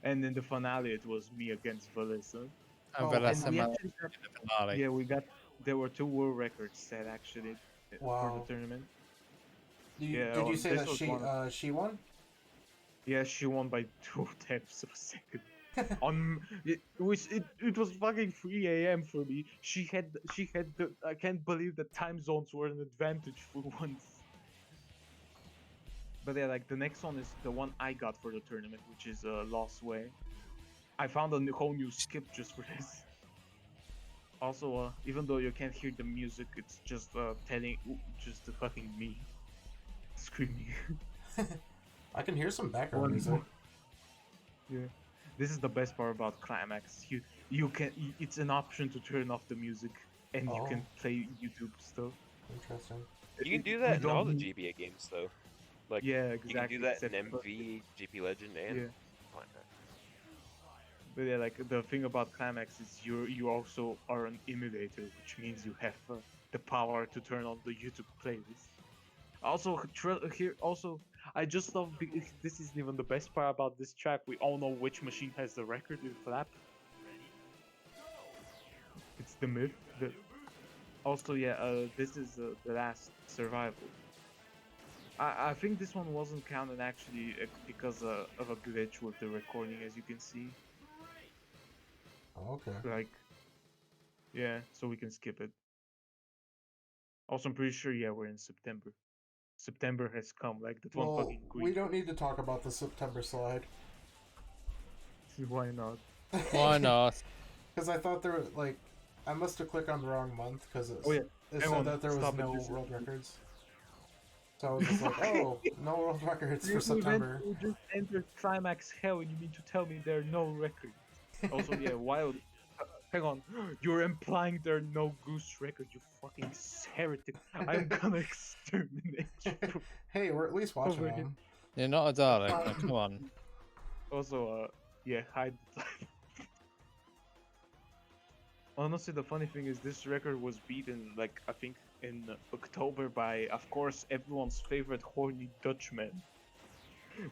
and in the finale it was me against Valissa. And Oh, Valessa And we managed actually got, in the finale. yeah, we got. There were 2 world records set actually for Wow. the tournament. Did Yeah, you say this that was one she won? Yeah, she won by 2 tenths of a second. It was fucking 3 a.m. for me. She had the I can't believe that time zones were an advantage for once. But yeah, like the next one is the one I got for the tournament, which is Lost Way. I found a whole new skip just for this. Also, even though you can't hear the music, it's just just the fucking me screaming. I can hear some background One music. more. Yeah, this is the best part about Climax. You can it's an option to turn off the music, and you can play YouTube stuff. Interesting. You can do We that in don't all the need- GBA games, though. Like, Yeah, you can exactly. do that in except- MV, GP Legend, and Yeah. Climax. But yeah, like the thing about Climax is you also are an emulator, which means you have the power to turn on the YouTube playlist. Also, here also, I just love this isn't even the best part about this track. We all know which machine has the record in Flap. It's the myth. Also, yeah, this is the last survival. I think this one wasn't counted actually because of a glitch with the recording, as you can see. Oh, okay. Like, yeah, so we can skip it. Also, I'm pretty sure, yeah, we're in September. September has come, like that one Well, fucking we queen. don't need to talk about the September slide. Why not? Why not? Because I thought there were, like, I must have clicked on the wrong month because it Hang said on, that there was stop it, no this is- world records. So I was just like, oh, no world records for September. You just entered Climax Hell and you mean to tell me there are no records. Also, yeah, wild. Hang on, you're implying there are no Goose records, you fucking heretic. I'm gonna exterminate you. Hey, we're at least watching Over here. them. You're not a Dalek. Now, come on. Also, yeah, hide the time. Honestly, the funny thing is this record was beaten, like, I think in October by, of course, everyone's favorite horny Dutchman.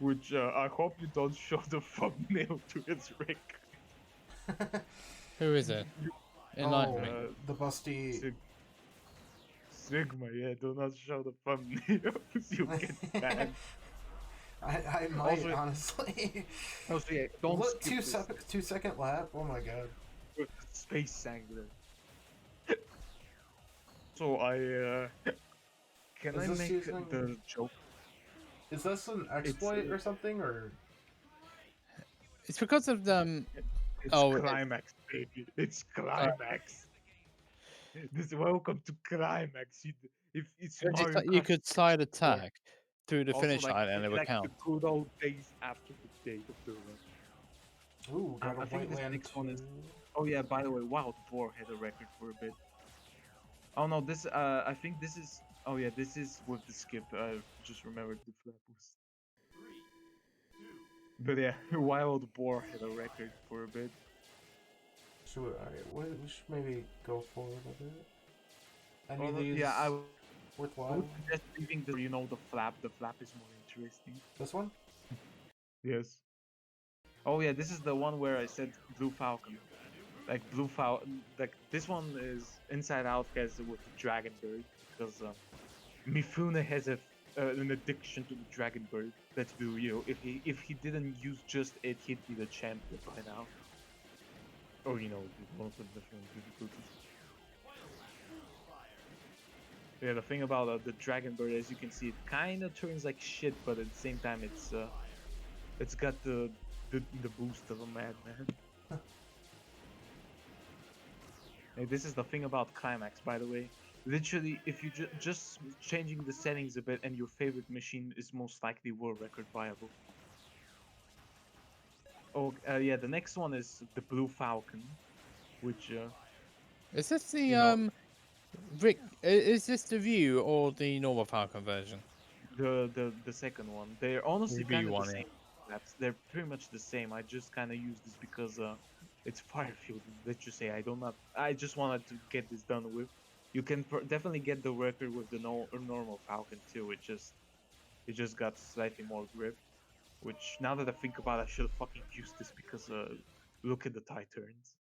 Which, I hope you don't show the thumbnail to his record. Who is it? Enlighten me. Oh, the busty. Sigma, yeah, do not show the thumbnails, you get banned. I might, Also- honestly. Also, yeah, don't Look, skip this 2 second lap. Oh my god. with the space angler. So can Is I this make using- the joke? Is this an exploit or something, or? It's because of them. It's Oh, climax, baby. It's climax. This welcome to climax. If it's Mario You Kart could side 64. attack through the Also, finish like, line and it would like count. the good old days after the date of the run. Ooh, got a I think white this land next one is. too. Oh yeah, by the way, Wild Boar had a record for a bit. Oh no, this I think this is. Oh yeah, this is with the skip. I just remembered the flap was. But yeah, Wild Boar had a record for a bit. Alright, we should maybe go forward a bit. Any of Although, these yeah, I would worthwhile? suggest leaving the the flap. The flap is more interesting. This one? Yes. Oh yeah, this is the one where I said Blue Falcon. Like Blue Falcon, like this one is Inside Out has with the Dragon Bird because Mifune has an addiction to the Dragon Bird. Let's be real. If he didn't use just it, he'd be the champion by now. Or one of the different difficulties. Yeah, the thing about the Dragon Bird, as you can see, it kind of turns like shit, but at the same time, it's got the boost of a madman. Hey, this is the thing about Climax, by the way. Literally, if you just changing the settings a bit, and your favorite machine is most likely world record viable. Oh, yeah, the next one is the Blue Falcon, which Is this the you know- Rick? Is this the View or the normal Falcon version? the second one. They're honestly The kind of V1, the yeah. same. Maps. They're pretty much the same. I just kind of use this because it's Firefield. Let's just say I just wanted to get this done with. You can definitely get the record with the normal Falcon too. It just got slightly more grip. Which now that I think about it, I should have fucking used this because look at the tie turns.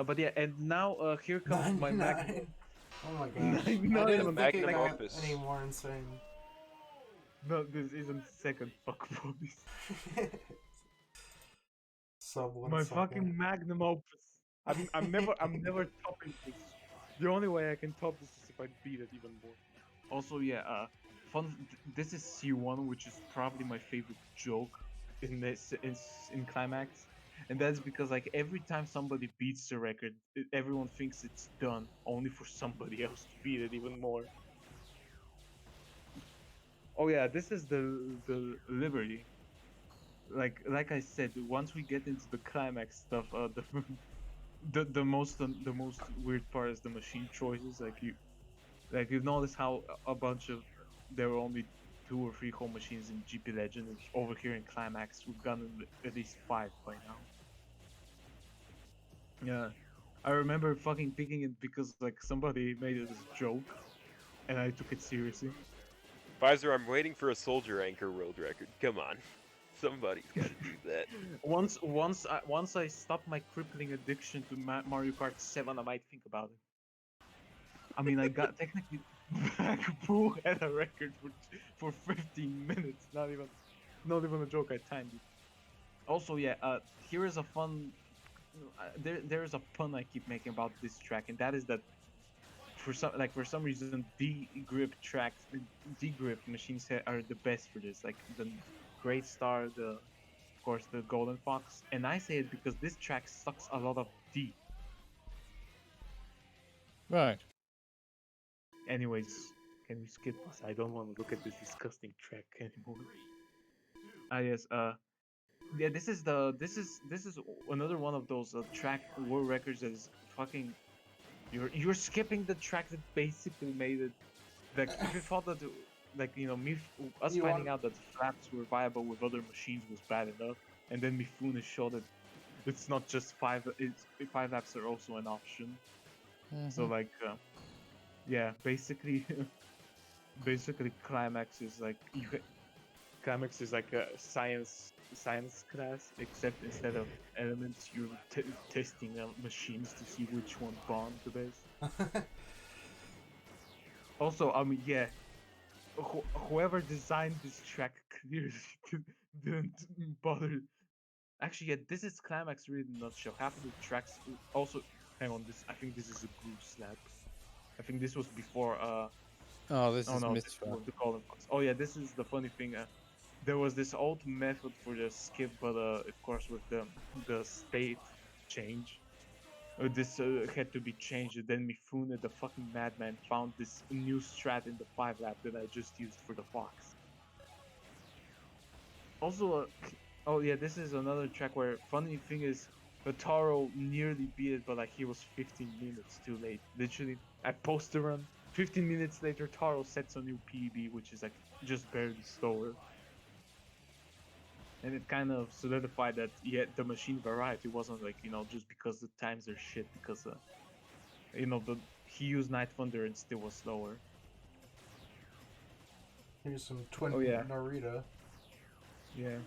But yeah, and now here comes my 99. Magnum. Oh my gosh. I No, didn't think Magnum it got Opus. any more insane. No, this isn't second fuck boys. Sub 1 My second. fucking magnum opus. I'm never topping this. The only way I can top this is if I beat it even more. Also, yeah, this is C1, which is probably my favorite joke in this in Climax, and that's because like every time somebody beats the record, everyone thinks it's done, only for somebody else to beat it even more. Oh yeah, this is the Liberty. Like I said, once we get into the climax stuff, the most weird part is the machine choices. You've noticed how a bunch of there were only 2 or 3 home machines in GP Legend. And over here in Climax, we've gotten at least 5 by now. Yeah, I remember fucking picking it because like somebody made it as a joke, and I took it seriously. Pfizer, I'm waiting for a soldier anchor world record. Come on. Somebody's got to do that. Once I stop my crippling addiction to Mario Kart 7, I might think about it. I mean, I got technically Boo had a record for 15 minutes. Not even a joke. I timed it. Also, yeah. Here is a fun. There is a pun I keep making about this track, and that is that for some reason D grip machines are the best for this. Like the Great Star, of course the Golden Fox, and I say it because this track sucks a lot of D. Right. Anyways, can we skip this? I don't want to look at this disgusting track anymore. Yes. Yeah. This is another one of those track world records that is fucking. You're skipping the track that basically made it. Like if you thought that, us finding out that flaps were viable with other machines was bad enough, and then Mifune showed that it's not just 5 laps are also an option. So like, yeah, basically Climax is like Climax is like a science class, except instead of elements, you're testing machines to see which one bond the best. Also, I mean, yeah, whoever designed this track clearly didn't bother. Actually, yeah, this is Climax really in a nutshell. Half of the tracks also. Hang on, I think this is a groove slap. I think this was before. Oh, this Oh is no, this Misfit. was the Colin Fox. Oh yeah, this is the funny thing. There was this old method for the skip, but of course with the state change, this had to be changed. And then Mifune, the fucking madman, found this new strat in the 5 lap that I just used for the Fox. Also, oh yeah, this is another track where funny thing is, Taro nearly beat it, but like he was 15 minutes too late. Literally, I posted run. 15 minutes later, Taro sets a new PB, which is like just barely slower. And it kind of solidified that, yeah, the machine variety wasn't like, just because the times are shit, because, he used Night Thunder and still was slower. Here's some twin Narita. Yeah.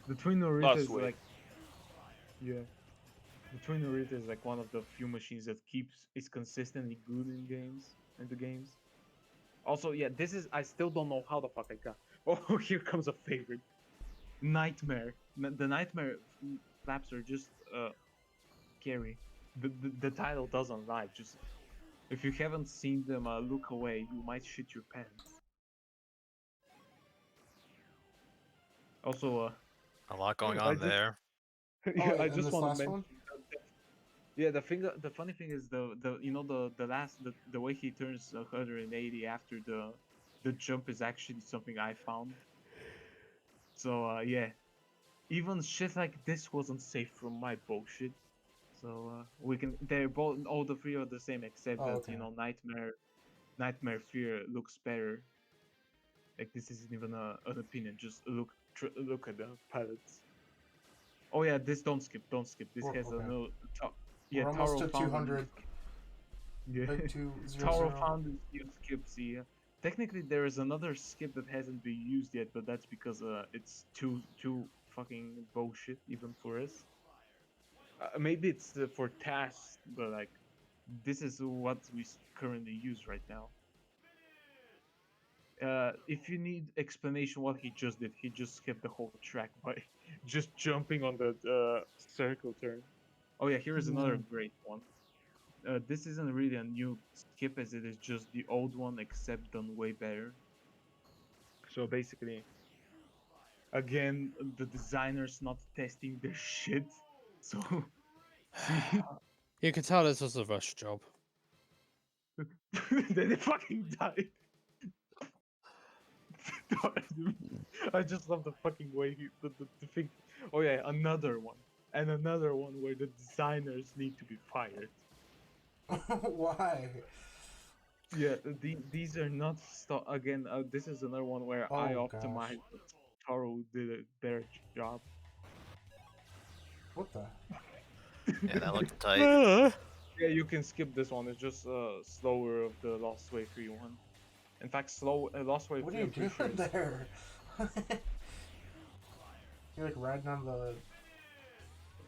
The Twin Narita is like... Yeah. The Twin Narita is like one of the few machines that is consistently good in the games. Also, yeah, this is... I still don't know how the fuck I got... Oh, here comes a favorite. Nightmare. The Nightmare flaps are just scary. The title doesn't lie. Just if you haven't seen them, look away. You might shit your pants. Also, a lot going on there. Yeah, I just want to mention. Yeah, the funny thing is the way he turns 180 after the jump is actually something I found. So yeah, even shit like this wasn't safe from my bullshit. So they're both, all the three are the same, except that Nightmare Fear looks better. Like this isn't even an opinion. Just look at the palettes. Oh yeah, don't skip. This has a no. We're almost to 200. Yeah, Taro found new skips here. Technically, there is another skip that hasn't been used yet, but that's because it's too fucking bullshit even for us. Maybe it's for tasks, but like this is what we currently use right now. If you need explanation what he just did, he just skipped the whole track by just jumping on the circle turn. Oh yeah, here is another great one. This isn't really a new skip as it is just the old one, except done way better. So basically, again, the designers not testing their shit. So, see? You can tell this was a rush job. Then they fucking died. I just love the fucking way the thing. Oh yeah, another one. And another one where the designers need to be fired. Why? Yeah, these are not again. This is another one where I optimized. Taro did a better job. What the? Yeah, that looked tight. Yeah, you can skip this one. It's just slower of the Lost Way 3-1. In fact, Lost Way 3. What are you doing there? You're like riding on the.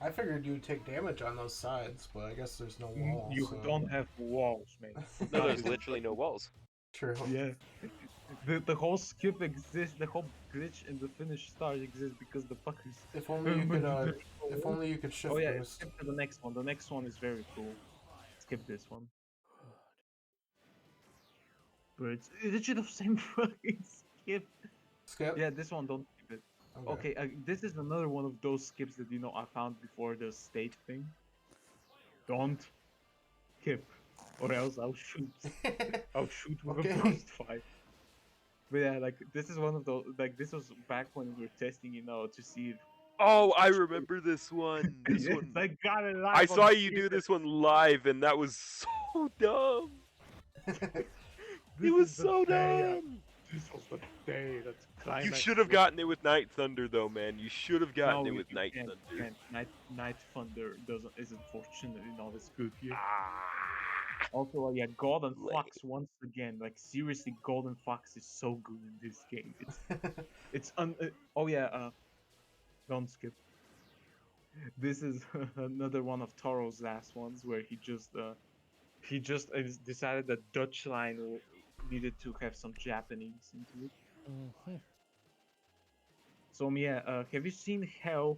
I figured you'd take damage on those sides, but I guess there's no walls. You don't have walls, man. No, there's literally no walls. True. Yeah. The whole skip exists, the whole glitch in the finish start exists because the fuckers. If only you could. If only you could shift. Oh yeah, boost. skip to the next one. The next one is very cool. Skip this one. But it's literally the same fucking skip. Skip? Yeah, this one, don't skip it. Okay, this is another one of those skips that I found before the state thing. Don't skip, or else I'll shoot. I'll shoot with a burst fire. But yeah, like this is one of those. Like this was back when we were testing, to see if. Oh, I remember this one. This Yes, one. I got it live. I saw you do this one live, and that was so dumb. It was so dumb. This was the day that Climax. You should have gotten it with Night Thunder, though, man. You should have gotten it with Night Thunder. Night Thunder isn't fortunately not as good here. Also, yeah, Golden Lame. Fox once again. Like seriously, Golden Fox is so good in this game. Oh yeah, don't skip. This is another one of Toro's last ones where he just decided that Dutch line needed to have some Japanese into it. Mhm. So yeah, have you seen how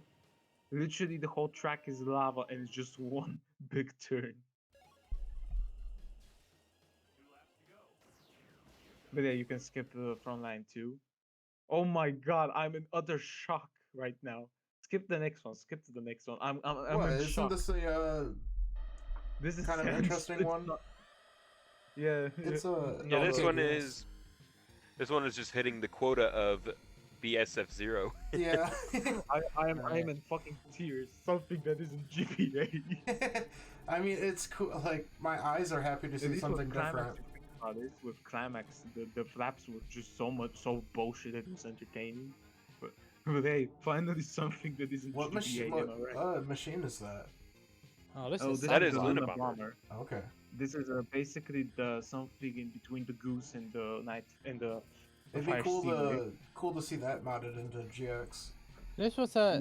literally the whole track is lava and it's just one big turn? But yeah, you can skip the front line too. Oh my god, I'm in utter shock right now. Skip the next one. Skip to the next one. I'm What, in isn't shock. this a This is kind of interesting one? Yeah. It's a Yeah, this okay, one yes. is just hitting the quota of BSF0. Yeah. I'm in fucking tears. Something that isn't GPA. I mean, it's cool. Like, my eyes are happy to see something different. With Climax, the flaps were just so bullshit it was entertaining. But hey, finally something that isn't What GPA. machine? Am I right? Machine is that? Oh, this Oh, is this That is is the Luna Luna Bomber. Bomber. Okay. This is basically the something in between the Goose and the Night and the It'd be Fire cool Stingray. to see that modded into GX. This was the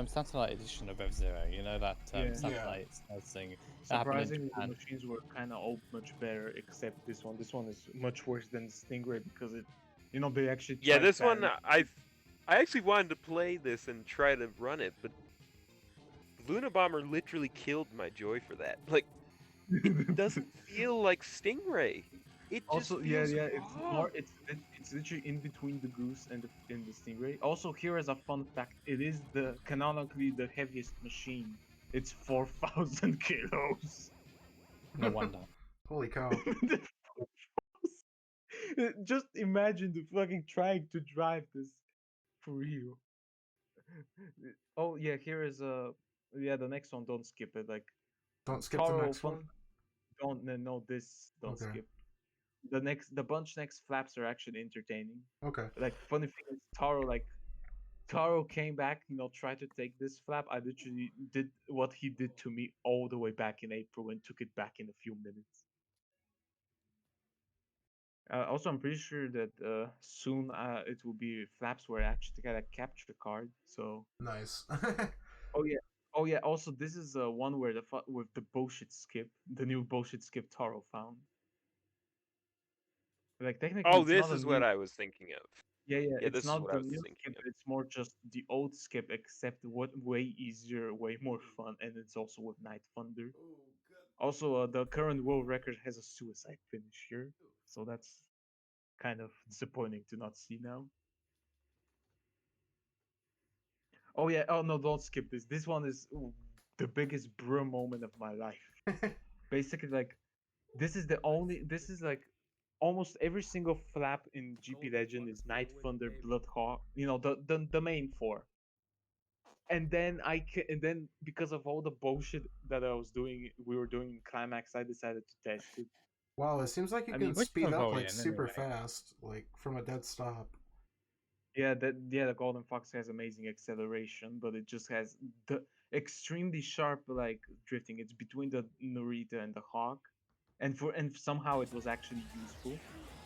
satellite edition of F-Zero. You know that Yeah. satellite thing. That happened in Surprisingly, the Japan. machines were kind of all much better, except this one. This one is much worse than the Stingray because they actually. Yeah, tried this one balancing. I actually wanted to play this and try to run it, but Luna Bomber literally killed my joy for that. Like, it doesn't feel like Stingray. It just Also, feels yeah, it's raw. more. It's literally in between the Goose and the Stingray. Also, here is a fun fact: it is canonically the heaviest machine. It's 4,000 kilos. No wonder. Holy cow. Just imagine the fucking trying to drive this for real. Oh yeah, here is the next one. Don't skip it. Like Don't skip the Taro, next one. Don't no this. Don't Okay. skip. The bunch next flaps are actually entertaining. Okay. Like funny thing is Taro came back, tried to take this flap. I literally did what he did to me all the way back in April and took it back in a few minutes. Also, I'm pretty sure that soon it will be flaps where I actually get a capture card. So Nice. oh yeah. Also, this is one where with the bullshit skip, the new bullshit skip Taro found. Like technically, Oh, it's this not a is what new. I was thinking of. Yeah, Yeah, it's this is not what I the was new thinking skip. of. It's more just the old skip, except way easier, way more fun, and it's also with Night Thunder. Also, the current world record has a suicide finish here, so that's kind of disappointing to not see now. Oh yeah. Oh no, don't skip this. This one is the biggest bro moment of my life. Basically, like this is like almost every single flap in GP Legend is Night Thunder, Bloodhawk. The main four. And then because of all the bullshit that we were doing in Climax, I decided to test it. Wow, it seems like you I can mean, speed up Rebellion, super anyway. fast, like from a dead stop. Yeah, the Golden Fox has amazing acceleration, but it just has the extremely sharp like drifting. It's between the Narita and the Hawk, and somehow it was actually useful.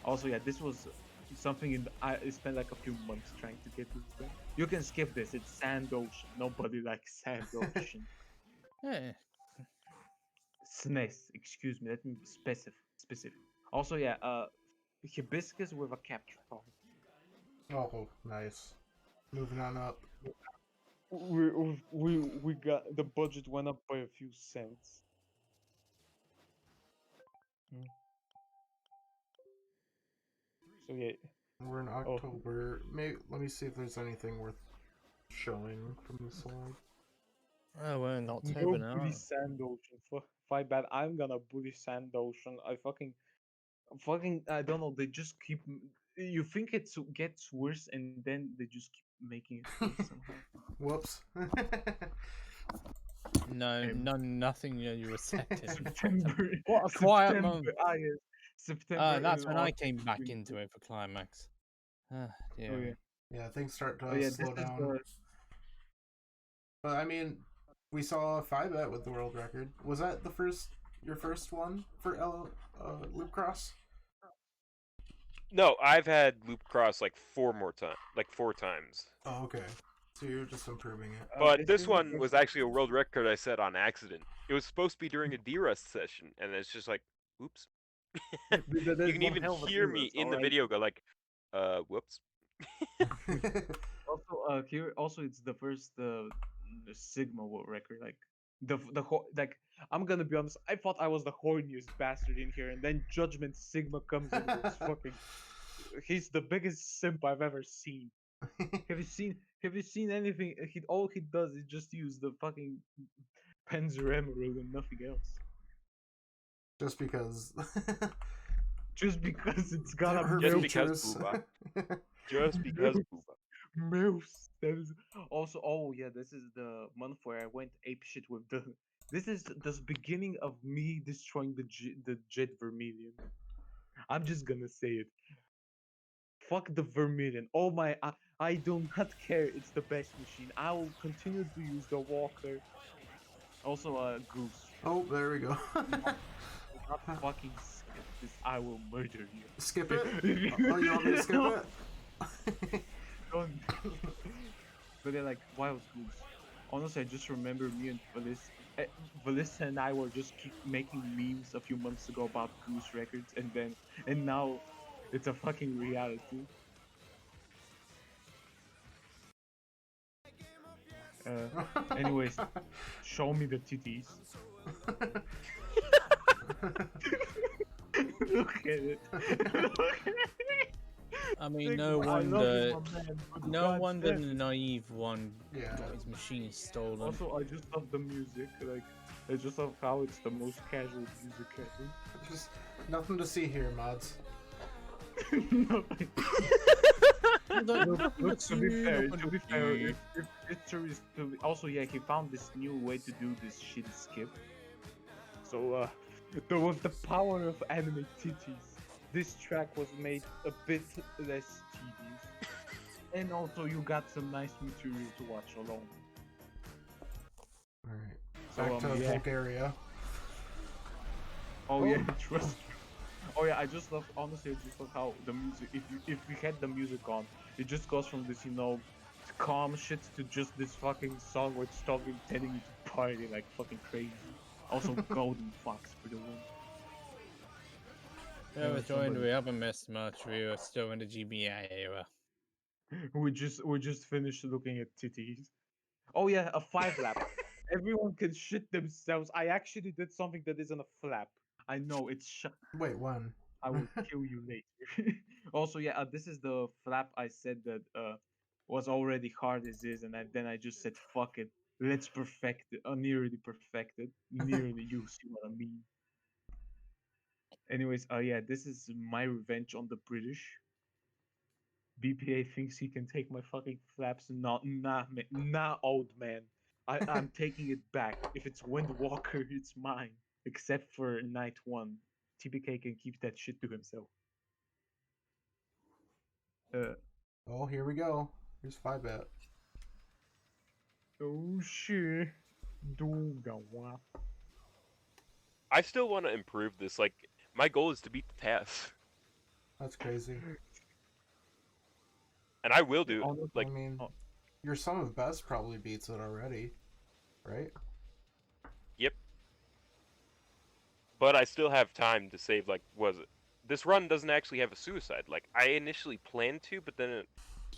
Also, yeah, this was something I spent like a few months trying to get this done. You can skip this. It's Sand Ocean. Nobody likes Sand Ocean. Yeah. SNES. Excuse me. Let me be specific. Also, yeah, Hibiscus with a capture card. Oh, nice. Moving on up. We got the budget went up by a few cents. So yeah. We're in October. Let me see if there's anything worth showing from the slide. Oh, we're in October now. Bully Sand Ocean. Fight bad. I'm gonna bully Sand Ocean. I don't know. They just keep. You think it gets worse, and then they just keep making it worse somehow. Whoops. Nothing you were set in. September. What a quiet September, month. yes. September. That's when I came back into it for Climax. Oh, Yeah. Yeah, things start to slow down. But I mean, we saw 5-bet with the world record. Was that the first Your first one for Loop Cross? No, I've had Loop Cross like four times. Oh, okay. So you're just improving it. But this one was actually a world record I set on accident. It was supposed to be during a D-Rust session, and it's just like, oops. You can even hear me in the video go like, whoops. Also, here also it's the first Sigma world record. Like like I'm gonna be honest. I thought I was the horniest bastard in here, and then Judgment Sigma comes in. And it's fucking. He's the biggest simp I've ever seen. Have you seen anything? All he does is just use the fucking Panzer Emerald and nothing else. Just because. Just because it's got a Just because Booba. Just because Booba. Moose. That is also. Oh yeah, this is the month where I went apeshit with the. This is the beginning of me destroying the Jet Vermilion. I'm just gonna say it. Fuck the Vermilion. Oh my, I do not care. It's the best machine. I will continue to use the Walker. Also, Goose. Oh, there we go. Not fucking skip this. I will murder you. Skip it? Oh, you want me to skip it? Don't. But they're like wild Goose. Honestly, I just remember me and Valissa and I were just keep making memes a few months ago about Goose records, and now it's a fucking reality. Anyways, show me the titties. Look at it. I mean, no wonder the naive one got his machine stolen. Also, I just love the music. Like, I just love how it's the most casual music ever. Just nothing to see here, mods. To be fair, also yeah, he found this new way to do this shit skip. So with the power of anime titties, this track was made a bit less tedious, and also you got some nice material to watch along. All right, back to Bulgaria. Oh yeah, trust me. Oh yeah, I just love, honestly, I just love how the music, if we had the music on, it just goes from this, calm shit to just this fucking song where it's telling you to party like fucking crazy. Also, Golden Fox for the win. Yeah, we haven't missed much. We were still in the GBA era. We just finished looking at titties. Oh yeah, a 5 lap. Everyone can shit themselves. I actually did something that isn't a flap. I know it's. Wait, when? I will kill you later. Also, yeah, this is the flap I said that was already hard as is, and then I just said fuck it, let's perfect it. Nearly perfected. Nearly, you see what I mean. Anyways, yeah, this is my revenge on the British. BPA thinks he can take my fucking flaps. Nah, old man. I'm taking it back. If it's Windwalker, it's mine. Except for night 1. TBK can keep that shit to himself. Oh, here we go. Here's 5-bet. Oh shit. I still want to improve this. Like, my goal is to beat the task. That's crazy. And I will do it. Like, I mean, your sum of best probably beats it already, right? Yep. But I still have time to save, like, this run doesn't actually have a suicide. Like, I initially planned to, but then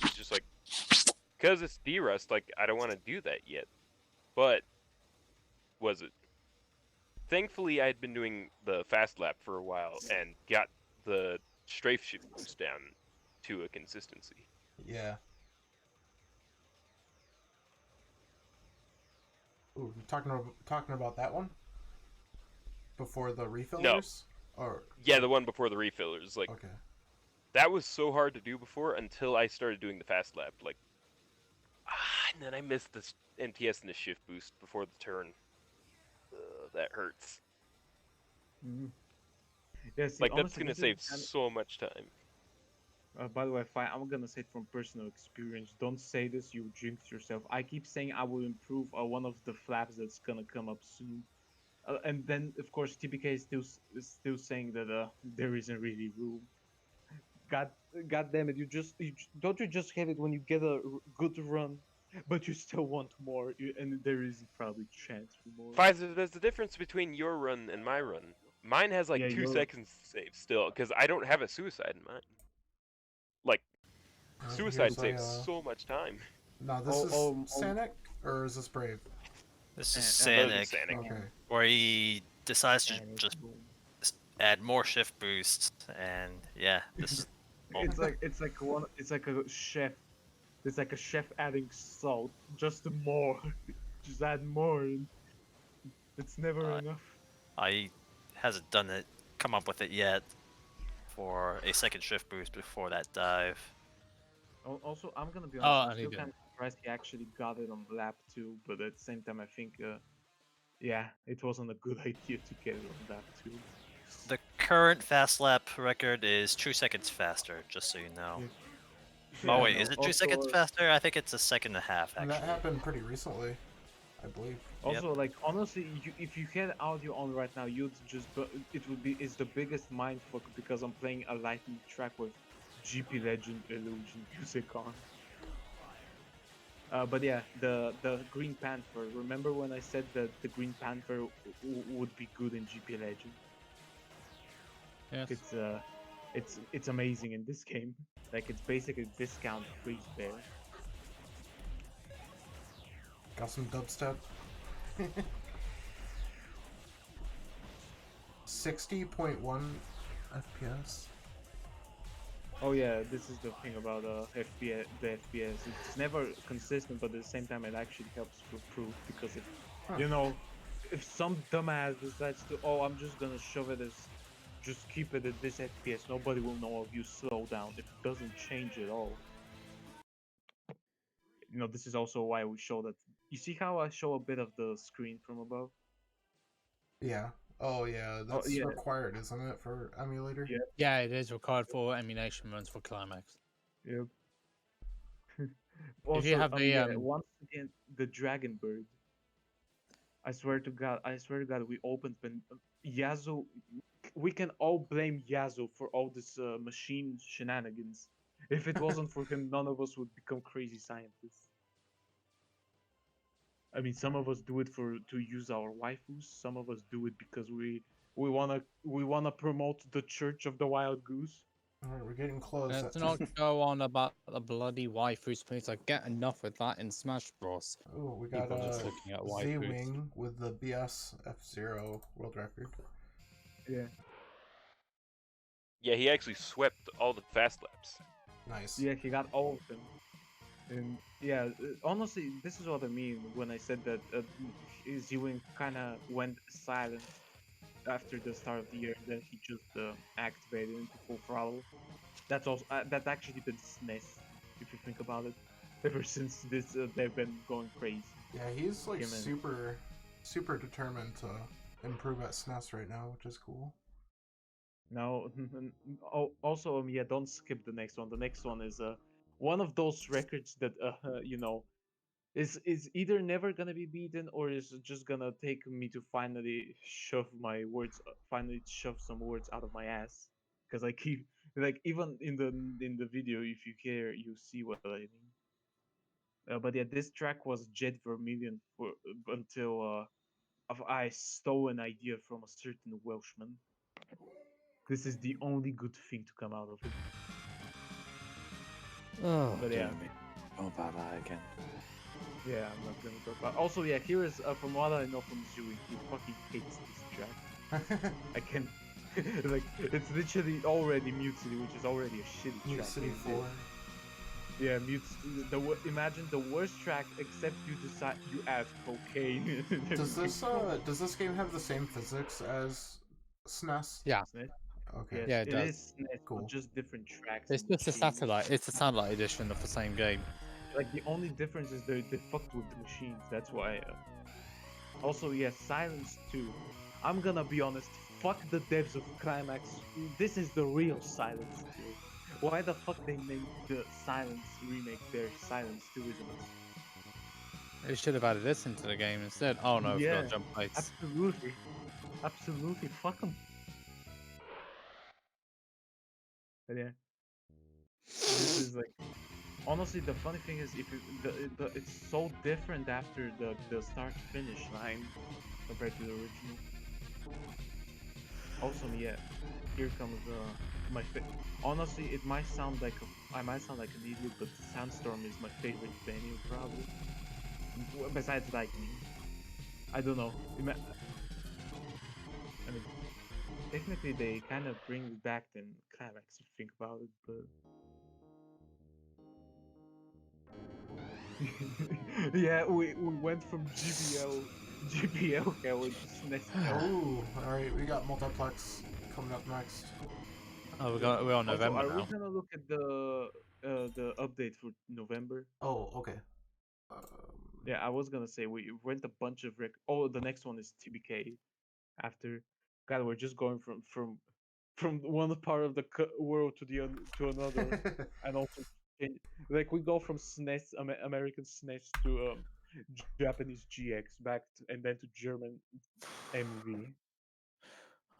it's just like, because it's D-Rust, like, I don't want to do that yet. But, thankfully I had been doing the fast lap for a while and got the strafe shift boost down to a consistency. Yeah. Ooh, talking about that one? Before the refillers? No. Or yeah, the one before the refillers. Like, okay. That was so hard to do before until I started doing the fast lap. Like, and then I missed the MTS and the shift boost before the turn. That hurts. Mm-hmm. Yeah, see, like, honestly, that's gonna save so much time. By the way, I'm gonna say it from personal experience. Don't say this, you jinx yourself. I keep saying I will improve one of the flaps that's gonna come up soon. And then of course TPK is still saying that there isn't really room. God damn it! Don't you just have it when you get a good run, but you still want more, and there isn't probably chance for more. Pfizer, there's a difference between your run and my run. Mine has like Yeah, 2 your- seconds to save still, because I don't have a suicide in mine. Like, suicide Here's saves a, so much time. No, this is Sanic, or is this Brave? This is Sanic. Sanic, Okay. where he decides to Sanic. just add more shift boosts, and yeah, this. It's like a chef. It's like a chef adding salt, just more, just add more. And it's never enough. I hasn't come up with it yet for a second shift boost before that dive. Also, I'm gonna be Oh, honest. I I'm still need kind of surprised he actually got it on lap 2, but at the same time, I think, yeah, it wasn't a good idea to get it on lap 2. The current fast lap record is 2 seconds faster, just so you know. Oh wait, is it 2 seconds faster? I think it's a second and a half And actually. that happened pretty recently, I believe. Also, like honestly, if you had audio on right now, you'd just it's the biggest mindfuck because I'm playing a lightning track with GP Legend Illusion music on. But yeah, the Green Panther. Remember when I said that the Green Panther would be good in GP Legend? Yes. It's amazing in this game. Like it's basically discount freeze bear. Got some dubstep. 60.1 FPS. Oh yeah, this is the thing about FPS. The FPS, it's never consistent, but at the same time, it actually helps to improve because you know, if some dumbass decides to, oh, I'm just gonna shove it as, just keep it at this FPS, nobody will know if you slow down. It doesn't change at all. You know, this is also why we show that. You see how I show a bit of the screen from above? Yeah. Oh yeah, that's yeah. required, isn't it, for emulator? Yeah. Yeah, it is required for emulation runs for Climax. Yep. Also, if you have the once again, the Dragon Bird. I swear to God, we opened when Yasuo. We can all blame Yasuo for all this machine shenanigans. If it wasn't for him, none of us would become crazy scientists. I mean, some of us do it to use our waifus. Some of us do it because we wanna promote the Church of the Wild Goose. Alright, we're getting close. let's not go on about the bloody waifus, please. I get enough with that in Smash Bros. Oh, we got People just looking at waifus. Z-Wing with the BS F-Zero world record. Yeah. Yeah, he actually swept all the fast laps. Nice. Yeah, he got all of them. And yeah, honestly, this is what I mean when I said that Z-Wing kind of went silent after the start of the year, then he just activated into full throttle. That's also that's actually been SNES, if you think about it. Ever since this, they've been going crazy. Yeah, he's like super determined to improve at SNES right now, which is cool. Now, also, yeah, don't skip the next one. The next one is one of those records that you know, is either never gonna be beaten or is just gonna take me to finally shove some words out of my ass. Because I keep like even in the video, if you care, you see what I mean. But yeah, this track was Jet Vermilion for until I stole an idea from a certain Welshman. This is the only good thing to come out of it. Oh, but yeah. Oh, bye again. Yeah, I'm not gonna talk about. Also, yeah, here is from what I know from Zui, he fucking hates this track. I can, like, it's literally already Mute City, which is already a shitty track. Mute City 4. Yeah, Mute. Imagine the worst track, except you decide you add cocaine. Does this game have the same physics as SNES? Yeah. Okay. Yeah, it does. Is SNES, cool. Just different tracks. It's just a satellite. It's a satellite edition of the same game. Like the only difference is they fucked with the machines. That's why. Also, yeah, Silence 2. I'm gonna be honest. Fuck the devs of Climax. This is the real Silence 2. Why the fuck they made the Silence remake their Silence 2, isn't it? They should have added this into the game instead. Oh no, I Yeah, forgot jump heights. absolutely, absolutely. Fuck 'em. But yeah, this is like honestly the funny thing is if it's so different after the start finish line compared to the original. Also, yeah, here comes my honestly, it might sound like I might sound like an idiot, but Sandstorm is my favorite venue probably. Besides Lightning, I don't know. I mean, technically they kind of bring it back then Climax if you think about it, but yeah, we went from GBL hell into SNES hell. Ooh, alright, we got multiplex coming up next. Oh, we're on Also, November are we now. gonna look at the update for November? Oh, okay. Yeah, I was gonna say we went a bunch of oh, the next one is TBK. After, God, we're just going from one part of the world to to another, and also like we go from SNES American SNES to Japanese GX back and then to German MV.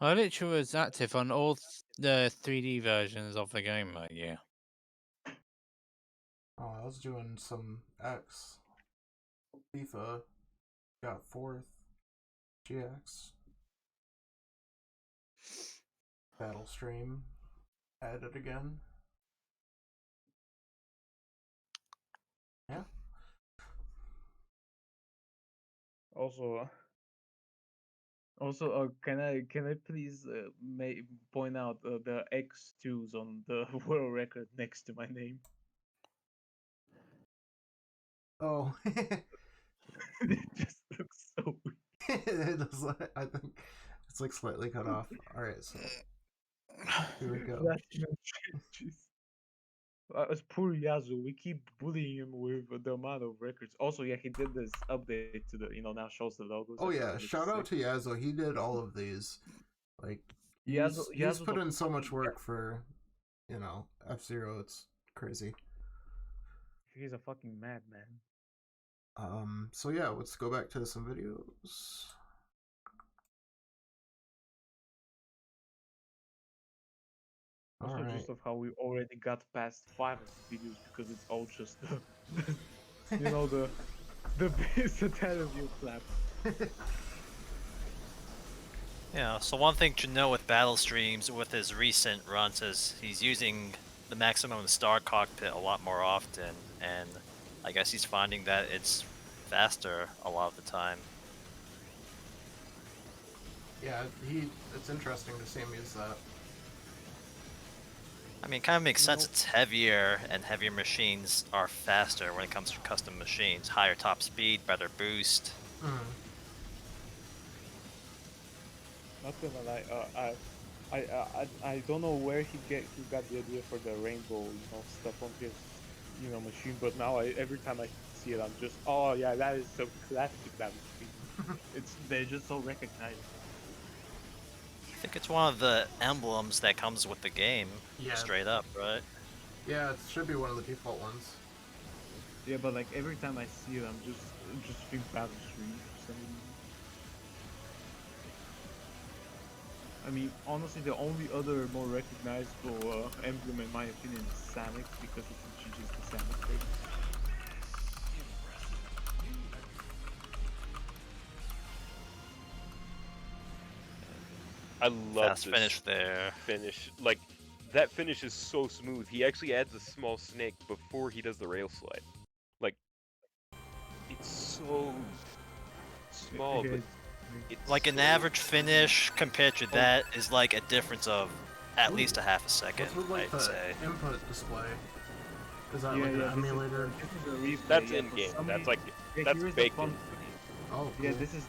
I literally was active on all the 3D versions of the game that year. Oh, I was doing some X. FIFA got 4th. GX. Battle Stream added again. Yeah. Also, can I please point out the X2s on the world record next to my name? Oh. It just looks so weird. It does, I think it's like slightly cut off. Alright, so here we go. As poor Yazoo, we keep bullying him with the amount of records. Also, yeah, he did this update to the now shows the logos. Oh yeah, shout out to Yazo. He did all of these. Like he's put in so much work for F-Zero. It's crazy. He's a fucking madman. So yeah, let's go back to some videos. Also, just of how we already got past 5 of the videos because it's all just the satanic view flap. Yeah, so one thing to know with Battle Streams with his recent runs is he's using the Maximum Star cockpit a lot more often, and I guess he's finding that it's faster a lot of the time. Yeah, it's interesting to see him use that. I mean, it kind of makes sense. It's heavier, and heavier machines are faster when it comes to custom machines. Higher top speed, better boost. Not gonna lie, I don't know where he got the idea for the rainbow stuff on his machine, but now every time I see it, I'm just yeah, that is so classic that machine. They're just so recognizable. I think it's one of the emblems that comes with the game. Yeah. Straight up, right? Yeah, it should be one of the default ones. Yeah, but like every time I see it, I'm just think Battle Stream for some reason. I mean, honestly, the only other more recognizable emblem, in my opinion, is Sonic because it uses the Sonic face. I love Fast this finish there. finish. Like, that finish is so smooth. He actually adds a small snake before he does the rail slide. Like, it's so small, but it's like an average finish compared to that is like a difference of at least a half a second, What's with like I'd the say. input display? Is that like an emulator? That's That's in game. That's like that's baked in. Oh, cool. Yeah, this is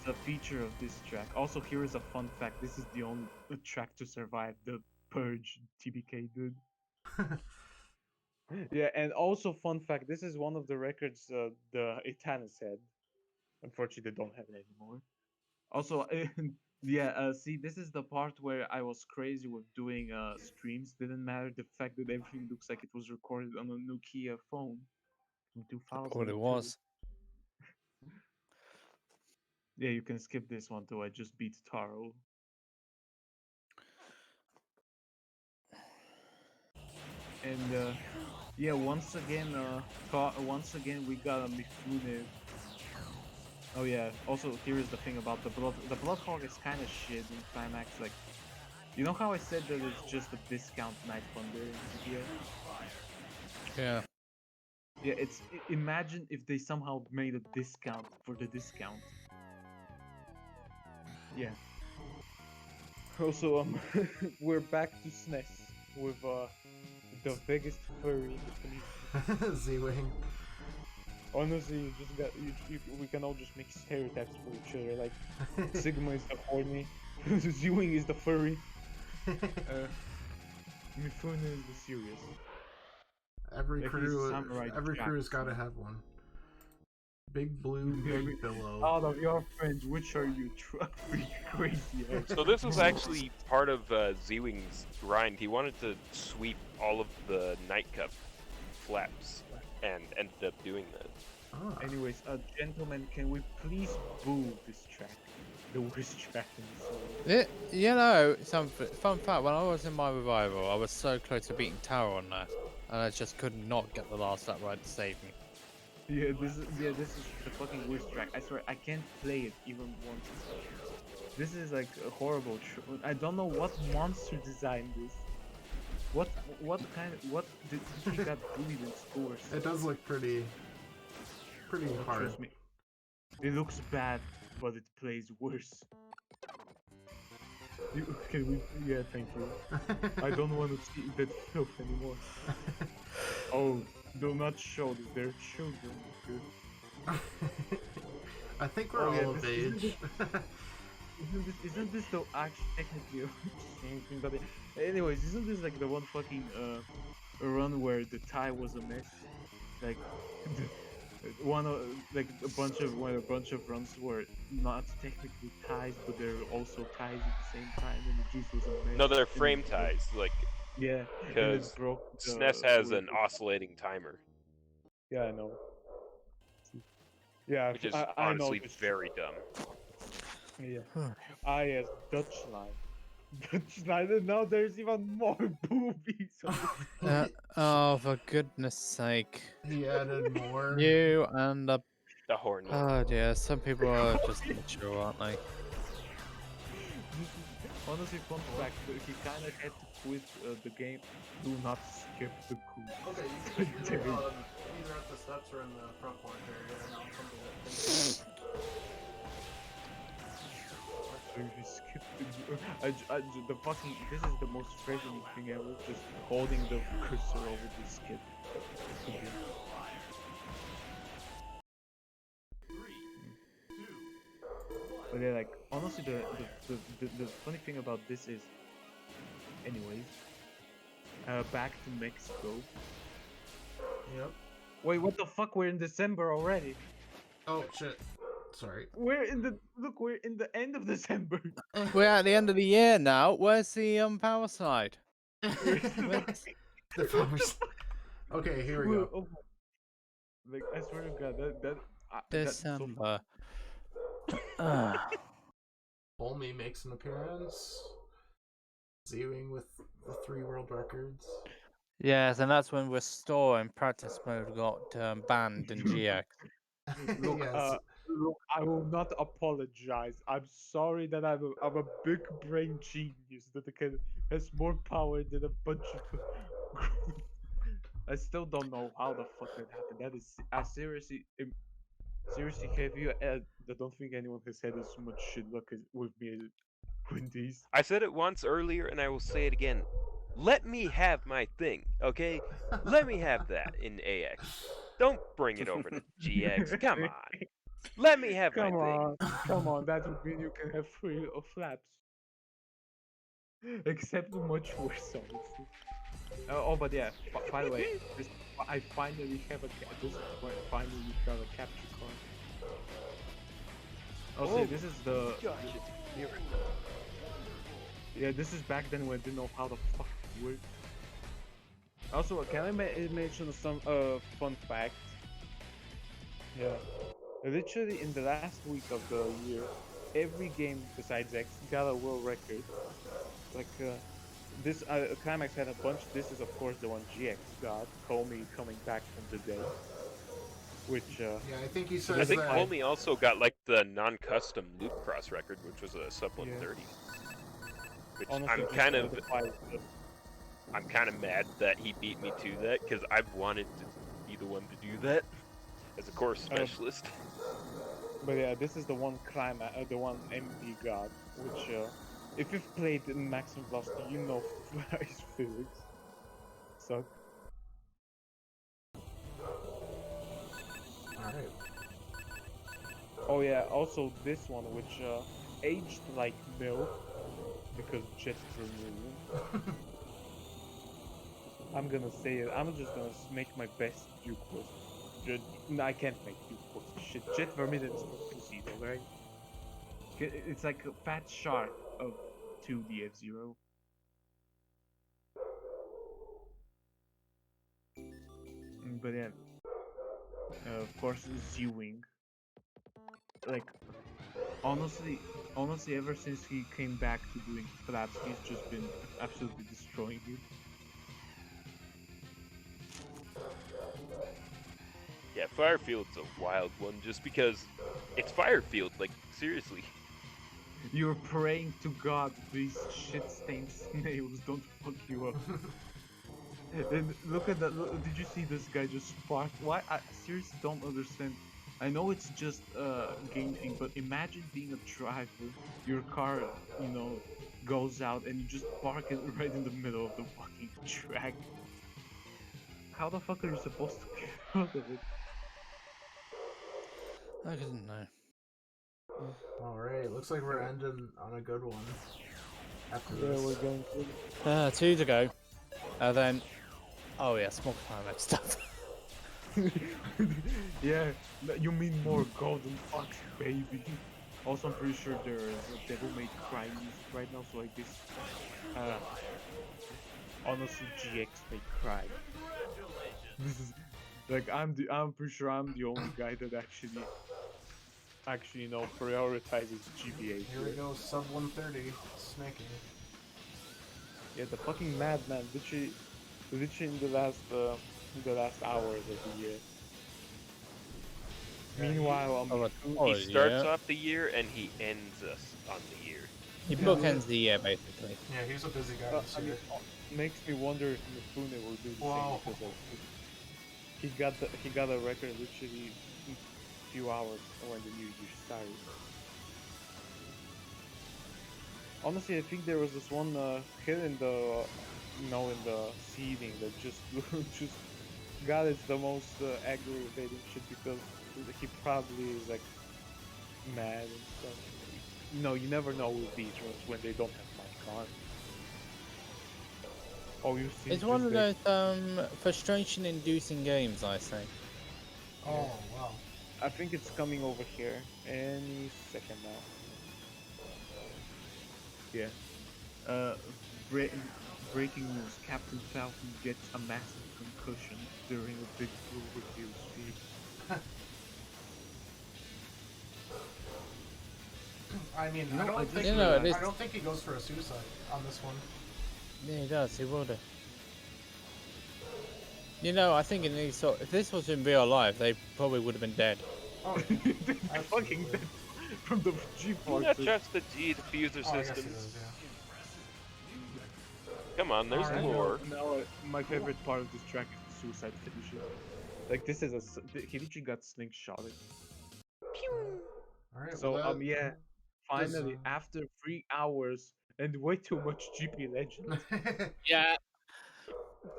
a feature of this track. Also, here is a fun fact. This is the only track to survive the Purge TBK did. Yeah, and also fun fact. This is one of the records the Itanas had. Unfortunately, they don't have it anymore. Also, yeah. See, this is the part where I was crazy with doing streams. Didn't matter the fact that everything looks like it was recorded on a Nokia phone from 2000. What it was. Yeah, you can skip this one too. I just beat Taro. And yeah, once again we got a Mifune. Oh yeah. Also, here is the thing about the blood. The Bloodhawk is kind of shit in Climax. Like, you know how I said that it's just a discount Night Thunder in GTA? Yeah. Yeah, imagine if they somehow made a discount for the discount. Yeah. Also, we're back to SNES with the biggest furry in the community. Z-Wing. Honestly, you just got we can all just make stereotypes for each other. Like Sigma is the horny, Z-Wing is the furry, Mifune is the serious. Every Like crew's got to have one. Big blue, big billow. Out of your friends, which are you crazy? So this was actually part of Z-Wing's grind. He wanted to sweep all of the Night Cup flaps, and ended up doing that. Anyways, gentlemen, can we please boo this track? The worst track in the series. You know, some fun fact, when I was in my revival, I was so close to beating Tower on that, and I just could not get the last lap right to save me. Yeah, this is the fucking worst track. I swear, I can't play it even once. This is like a horrible. I don't know what monster designed this. What did he got bullied in scores? It does look pretty hard. Trust me, it looks bad, but it plays worse. Yeah, thank you. I don't want to see that filth anymore. Oh, do not show that they're children. Dude. I think we're all of age. Isn't this the actually technically same thing? But anyways, isn't this like the one fucking run where the tie was a mess? Like a bunch of runs were not technically ties, but they're also ties at the same time, and the juice was a mess. No, they're frame ties, like yeah, because SNES has an oscillating timer. Yeah, I know. Yeah, which is I honestly know very dumb. Yeah. As Dutch line. Dutch line, and now there's even more boobies. Oh, for goodness sake. He added more. You and the horny. Oh dear, some people are just immature, aren't they? Honestly, fun fact, he kind of had to quit the game. Do not skip the cool. Okay, you can do either at the steps or in the front porch area. You skip the fucking. This is the most frightening thing ever. Just holding the cursor over the skip. But yeah, like honestly, the funny thing about this is, anyways, back to Mexico. Yep. Wait, what the fuck? We're in December already. Oh shit. Sorry. We're in the end of December. We're at the end of the year now. Where's the power slide? The power slide. Okay, here we go. Like I swear to God, December. Olmi makes an appearance. Z-Wing with the 3 world records. Yes, and that's when Restore in practice mode got banned in GX. Look, Yes. look, I will not apologize. I'm sorry that I'm a big brain genius that has more power than a bunch of. I still don't know how the fuck that happened. That is, I seriously, have you? I don't think anyone has had as much shit luck with me with these. I said it once earlier, and I will say it again. Let me have my thing, okay? Let me have that in AX. Don't bring it over to GX. Come on. Let me have my thing. Come on, that would mean you can have 3 flaps. Except much worse, honestly. Oh, but yeah, by the way, I finally have finally got a capture card. Oh, this is the... Gosh, it's a miracle. Yeah, this is back then when I didn't know how the fuck it worked. Also, can I mention some fun fact? Yeah. Literally in the last week of the year, every game besides X got a world record. Like this Climax had a bunch. This is of course the one GX got. Comey coming back from the dead. Which Yeah, I think he I says think that. Comey also got like the non-custom loop cross record, which was a sub 130. Which honestly, I'm kind of mad that he beat me to that because I've wanted to be the one to do that as a course specialist. But yeah, this is the one the one MD got, which if you've played in Maximum Velocity, you know his physics suck. Alright. Oh yeah, also this one, which aged like milk because jet removal. I'm gonna say it. I'm just gonna make my best Duke was. No, I can't make Duke was. Shit, Jet Vermilion is for pussy though, right? It's like a fat shark of 2D F-Zero. But yeah, of course, Z-Wing. Like, honestly, ever since he came back to doing flaps, he's just been absolutely destroying it. Yeah, Firefield's a wild one just because it's Firefield, like, seriously. You're praying to God these shit-stained snails don't fuck you up. And look at that, did you see this guy just spark? Why? I seriously don't understand. I know it's just a game thing, but imagine being a driver, your car, you know, goes out and you just park it right in the middle of the fucking track. How the fuck are you supposed to get out of it? I didn't know. Alright, looks like we're ending on a good one. After Yeah, this. we're going to. 2 to go. Then, oh yeah, small climate stuff. Yeah, you mean more Golden Fox, baby. Also, I'm pretty sure there is a Devil May Cry music right now, so I guess, honestly, GX May Cry. This is, like, I'm pretty sure I'm the only guy that actually, you know, prioritizes GBA. Here we go, sub 130, snaking. Yeah, the fucking madman, literally in the last hours of the year. Meanwhile, he starts off the year and he ends us on the year. He bookends the year, basically. Yeah, he's a busy guy this year. Makes me wonder if Mifune will do the same because he got a record literally a few hours when the new year started. Honestly, I think there was this one hit in the, in the seeding that just got it the most aggravating shit because he probably is like mad and stuff. You never know with these runs when they don't have much on. Oh, you see? It's one of those frustration-inducing games, I say. Oh wow! I think it's coming over here any second now. Yeah. Breaking news: Captain Falcon gets a massive concussion during a big Cloverfield speed. I mean, I don't think he goes for a suicide on this one. Yeah, he does. He will do. I think in these if this was in real life, they probably would have been dead. Oh, they're fucking dead from the G-forces. Not just the G diffuser systems. Come on, there's more. No, my favorite part of this track is the suicide finisher. Like, this is he literally got slingshotted. Alright, so, well, yeah. Finally, after 3 hours and way too much GP Legend. Yeah.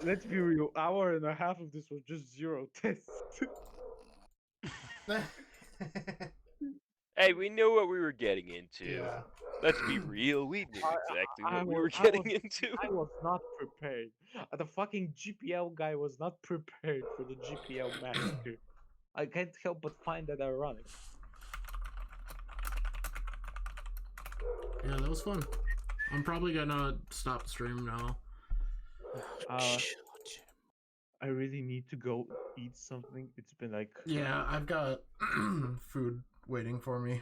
Let's be real, hour and a half of this was just 0 tests. Hey, we knew what we were getting into. Yeah. Let's be real, we knew exactly what we were getting into. I was not prepared. The fucking GPL guy was not prepared for the GPL massacre. I can't help but find that ironic. Yeah, that was fun. I'm probably gonna stop the stream now. I really need to go eat something. It's been like Yeah, I've got food waiting for me.